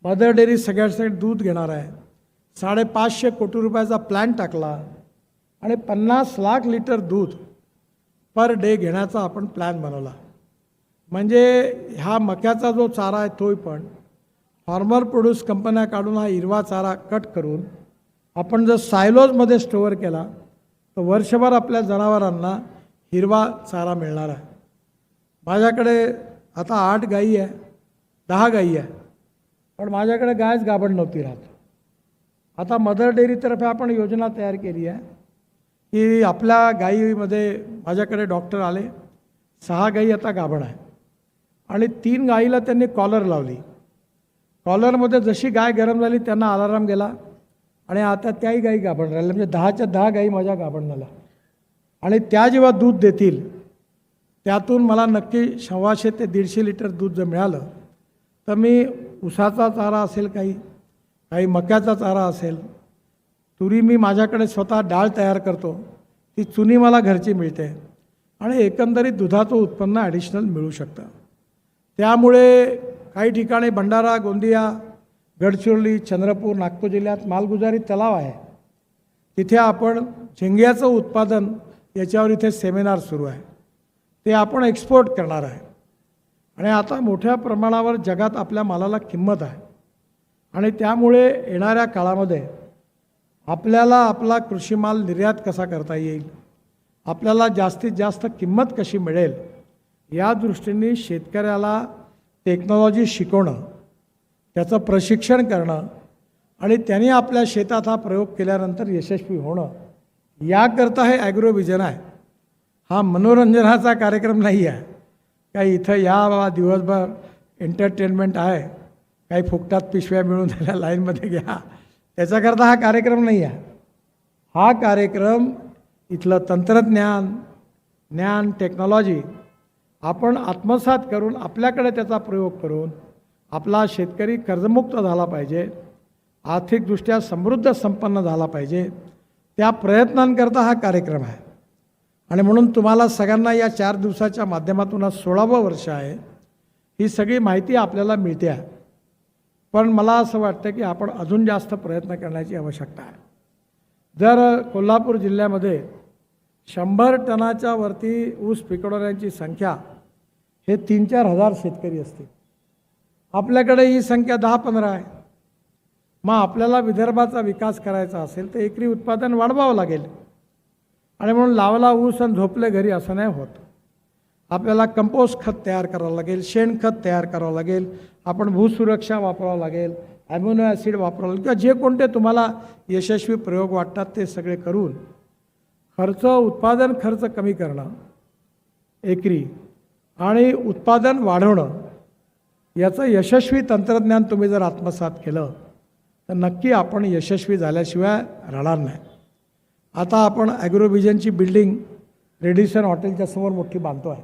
मदर डेअरी सगळ्यांसाठी दूध घेणार आहे. 550 कोटी रुपयाचा प्लॅन टाकला आणि 50 लाख लिटर दूध पर डे घेण्याचा आपण प्लॅन बनवला. म्हणजे ह्या मक्याचा जो चारा आहे तोही पण फार्मर प्रोड्यूस कंपन्या काढून हा हिरवा चारा कट करून आपण जर सायलोजमध्ये स्टोअर केला तर वर्षभर आपल्या जनावरांना हिरवा चारा मिळणार आहे. माझ्याकडे आता 8 गायी आहे, 10 गायी आहे, पण माझ्याकडे गायच गाभण नव्हती राहत. आता मदर डेअरीतर्फे आपण योजना तयार केली आहे की आपल्या गायीमध्ये माझ्याकडे डॉक्टर आले, 6 गायी आता गाभण आहे आणि 3 गायीला त्यांनी कॉलर लावली. कॉलरमध्ये जशी गाय गरम झाली त्यांना अलाराम गेला आणि आता त्याही गायी गाभण राहिल्या. म्हणजे 10च्या 10 गायी माझ्या गाभण झाल्या आणि त्या जेव्हा दूध देतील त्यातून मला नक्की 100 ते 150 लिटर दूध जर मिळालं तर मी उसाचा चारा असेल, काही मक्याचा चारा असेल, तुरी मी माझ्याकडे स्वतः डाळ तयार करतो, ती चुनी मला घरची मिळते आणि एकंदरीत दुधाचं उत्पन्न ॲडिशनल मिळू शकतं. त्यामुळे काही ठिकाणी भंडारा, गोंदिया, गडचिरोली, चंद्रपूर, नागपूर जिल्ह्यात मालगुजारी तलाव आहे. तिथे आपण झिंग्याचं उत्पादन याच्यावर इथे सेमिनार सुरू आहे. ते आपण एक्सपोर्ट करणार आहे आणि आता मोठ्या प्रमाणावर जगात आपल्या मालाला किंमत आहे आणि त्यामुळे येणाऱ्या काळामध्ये आपल्याला आपला कृषी माल निर्यात कसा करता येईल, आपल्याला जास्तीत जास्त किंमत कशी मिळेल, या दृष्टीने शेतकऱ्याला टेक्नॉलॉजी शिकवणं, त्याचं प्रशिक्षण करणं आणि त्यांनी आपल्या शेतात हा प्रयोग केल्यानंतर यशस्वी होणं, याकरता हे ॲग्रोव्हिजन आहे. हा मनोरंजनाचा कार्यक्रम नाही आहे. काही इथं या बाबा दिवसभर एंटरटेनमेंट आहे, काही फुकटात पिशव्या मिळून त्याला लाईनमध्ये घ्या, त्याच्याकरता हा कार्यक्रम नाही आहे. हा कार्यक्रम इथलं तंत्रज्ञान, ज्ञान, टेक्नॉलॉजी आपण आत्मसात करून आपल्याकडे त्याचा प्रयोग करून आपला शेतकरी कर्जमुक्त झाला पाहिजे, आर्थिकदृष्ट्या समृद्ध संपन्न झाला पाहिजे, त्या प्रयत्नांकरता हा कार्यक्रम आहे. आणि म्हणून तुम्हाला सगळ्यांना या 4 दिवसाच्या माध्यमातून आज 16वं वर्ष आहे, ही सगळी माहिती आपल्याला मिळते आहे. पण मला असं वाटतं की आपण अजून जास्त प्रयत्न करण्याची आवश्यकता आहे. जर कोल्हापूर जिल्ह्यामध्ये 100 टनाच्या वरती ऊस पिकवणाऱ्यांची संख्या हे 3-4 हजार शेतकरी असतील, आपल्याकडे ही संख्या 10-15 आहे. मग आपल्याला विदर्भाचा विकास करायचा असेल तर एकरी उत्पादन वाढवावं लागेल आणि म्हणून लावला ऊस आणि झोपले घरी असं नाही होत. आपल्याला कंपोस्ट खत तयार करावं लागेल, शेणखत तयार करावं लागेल, आपण भूसुरक्षा वापरावं लागेल, ॲम्युनो ॲसिड वापरावं लागेल, किंवा जे कोणते तुम्हाला यशस्वी प्रयोग वाटतात ते सगळे करून उत्पादन खर्च कमी करणं एकरी आणि उत्पादन वाढवणं, याचं यशस्वी तंत्रज्ञान तुम्ही जर आत्मसात केलं तर नक्की आपण यशस्वी झाल्याशिवाय राहणार नाही. आता आपण ॲग्रोव्हिजनची बिल्डिंग रेडिसन हॉटेलच्या समोर मोठी बांधतो आहे.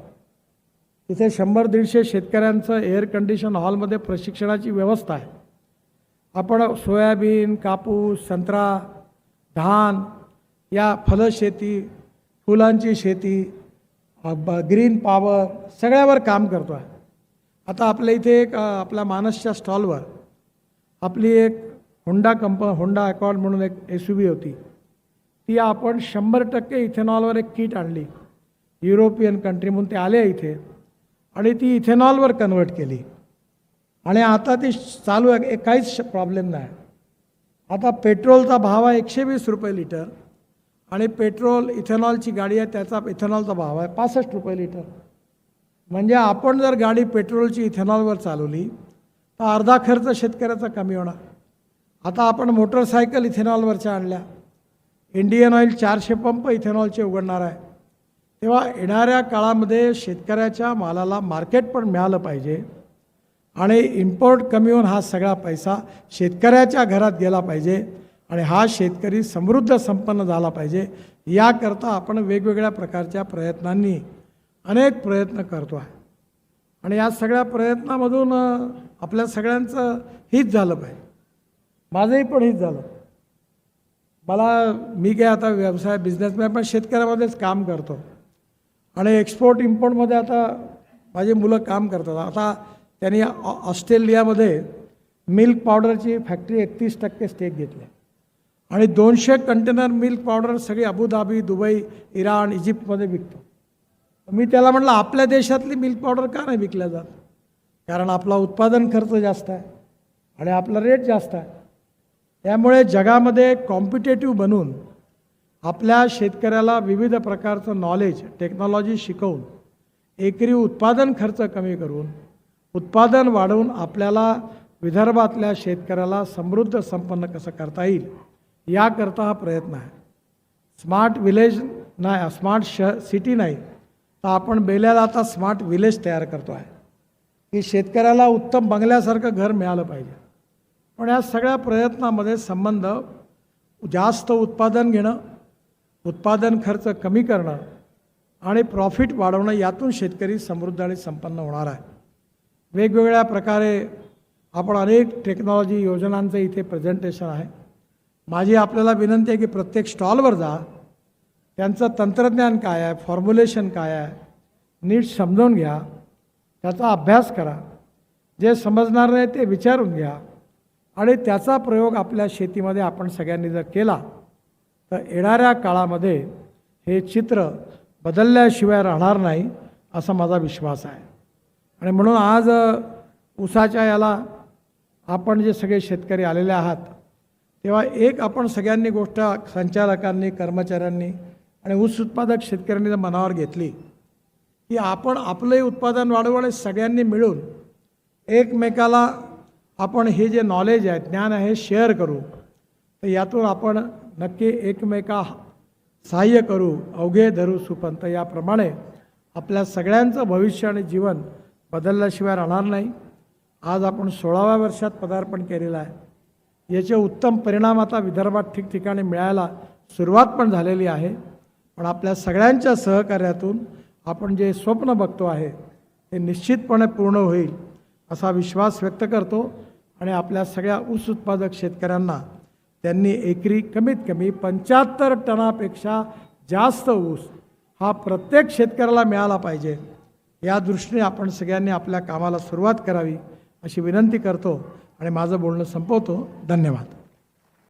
तिथे 100-150 शेतकऱ्यांचं एअर कंडिशन हॉलमध्ये प्रशिक्षणाची व्यवस्था आहे. आपण सोयाबीन, कापूस, संत्रा, धान, या फलशेती, फुलांची शेती, ग्रीन पॉवर सगळ्यावर काम करतो आहे. आता आपल्या इथे एक आपल्या मानसच्या स्टॉलवर आपली एक होंडा अकॉर्ड म्हणून एक SUV होती, ती आपण 100% इथेनॉलवर एक किट आणली. युरोपियन कंट्री म्हणून ते आले इथे आणि ती इथेनॉलवर कन्वर्ट केली आणि आता ती चालू आहे, काहीच प्रॉब्लेम नाही. आता पेट्रोलचा भाव आहे 120 रुपये लिटर आणि पेट्रोल इथेनॉलची गाडी आहे त्याचा इथेनॉलचा भाव आहे 65 रुपये लिटर. म्हणजे आपण जर गाडी पेट्रोलची इथेनॉलवर चालवली तर अर्धा खर्च शेतकऱ्याचा कमी होणार. आता आपण मोटरसायकल इथेनॉलवरच्या आणल्या, इंडियन ऑइल 400 पंप इथेनॉलचे उघडणार आहे. तेव्हा येणाऱ्या काळामध्ये शेतकऱ्याच्या मालाला मार्केट पण मिळालं पाहिजे आणि इम्पोर्ट कमी होऊन हा सगळा पैसा शेतकऱ्याच्या घरात गेला पाहिजे आणि हा शेतकरी समृद्ध संपन्न झाला पाहिजे. याकरता आपण वेगवेगळ्या प्रकारच्या प्रयत्नांनी अनेक प्रयत्न करतो आहे आणि या सगळ्या प्रयत्नामधून आपल्या सगळ्यांचं हित झालं पाहिजे. माझंही पण हित झालं. मी काय आता व्यवसाय बिझनेसमॅन पण शेतकऱ्यामध्येच काम करतो आणि एक्सपोर्ट इम्पोर्टमध्ये आता माझी मुलं काम करतात. आता त्यांनी ऑस्ट्रेलियामध्ये मिल्क पावडरची फॅक्टरी 31% स्टेक घेतली आणि 200 कंटेनर मिल्क पावडर सगळी अबुधाबी, दुबई, इराण, इजिप्तमध्ये विकतो. मी त्याला म्हटलं आपल्या देशातली मिल्क पावडर का नाही विकल्या जात? कारण आपला उत्पादन खर्च जास्त आहे आणि आपला रेट जास्त आहे. त्यामुळे जगामध्ये कॉम्पिटेटिव्ह बनून आपल्या शेतकऱ्याला विविध प्रकारचं नॉलेज, टेक्नॉलॉजी शिकवून एकरी उत्पादन खर्च कमी करून उत्पादन वाढवून आपल्याला विदर्भातल्या शेतकऱ्याला समृद्ध संपन्न कसं करता येईल याकरता हा प्रयत्न आहे. स्मार्ट विलेज नाही, स्मार्ट सिटी नाही, तर आपण बेल्याला आता स्मार्ट विलेज तयार करतो आहे की शेतकऱ्याला उत्तम बंगल्यासारखं घर मिळालं पाहिजे. पण या सगळ्या प्रयत्नामध्ये संबंध जास्त उत्पादन घेणं, उत्पादन खर्च कमी करणं आणि प्रॉफिट वाढवणं, यातून शेतकरी समृद्ध आणि संपन्न होणार आहे. वेगवेगळ्या प्रकारे आपण अनेक टेक्नॉलॉजी योजनांचं इथे प्रेझेंटेशन आहे. माझी आपल्याला विनंती आहे की प्रत्येक स्टॉलवर जा, त्यांचं तंत्रज्ञान काय आहे, फॉर्म्युलेशन काय आहे, नीट समजावून घ्या, त्याचा अभ्यास करा. जे समजणार नाही ते विचारून घ्या आणि त्याचा प्रयोग आपल्या शेतीमध्ये आपण सगळ्यांनी जर केला तर येणाऱ्या काळामध्ये हे चित्र बदलल्याशिवाय राहणार नाही असा माझा विश्वास आहे. आणि म्हणून आज ऊसाच्या याला आपण जे सगळे शेतकरी आलेले आहात, तेव्हा एक आपण सगळ्यांनी गोष्ट संचालकांनी, कर्मचाऱ्यांनी आणि ऊस उत्पादक शेतकऱ्यांनी जर मनावर घेतली की आपण आपलंही उत्पादन वाढवू आणि सगळ्यांनी मिळून एकमेकाला आपण हे जे नॉलेज आहे, ज्ञान आहे, शेअर करू, तर यातून आपण नक्की एकमेका सहाय्य करू. अवघे धरू सुपंत याप्रमाणे आपल्या सगळ्यांचं भविष्य आणि जीवन बदलल्याशिवाय राहणार नाही. आज आपण 16व्या वर्षात पदार्पण केलेलं आहे. याचे उत्तम परिणाम आता विदर्भात ठिकठिकाणी मिळायला सुरुवात पण झालेली आहे. पण आपल्या सगळ्यांच्या सहकार्यातून आपण जे स्वप्न बघतो आहे ते निश्चितपणे पूर्ण होईल असा विश्वास व्यक्त करतो. आणि आपल्या सगळ्या ऊस उत्पादक शेतकऱ्यांना त्यांनी एकरी कमीत कमी 75 टनापेक्षा जास्त ऊस हा प्रत्येक शेतकऱ्याला मिळाला पाहिजे, या दृष्टीने आपण सगळ्यांनी आपल्या कामाला सुरुवात करावी अशी विनंती करतो आणि माझं बोलणं संपवतो. धन्यवाद.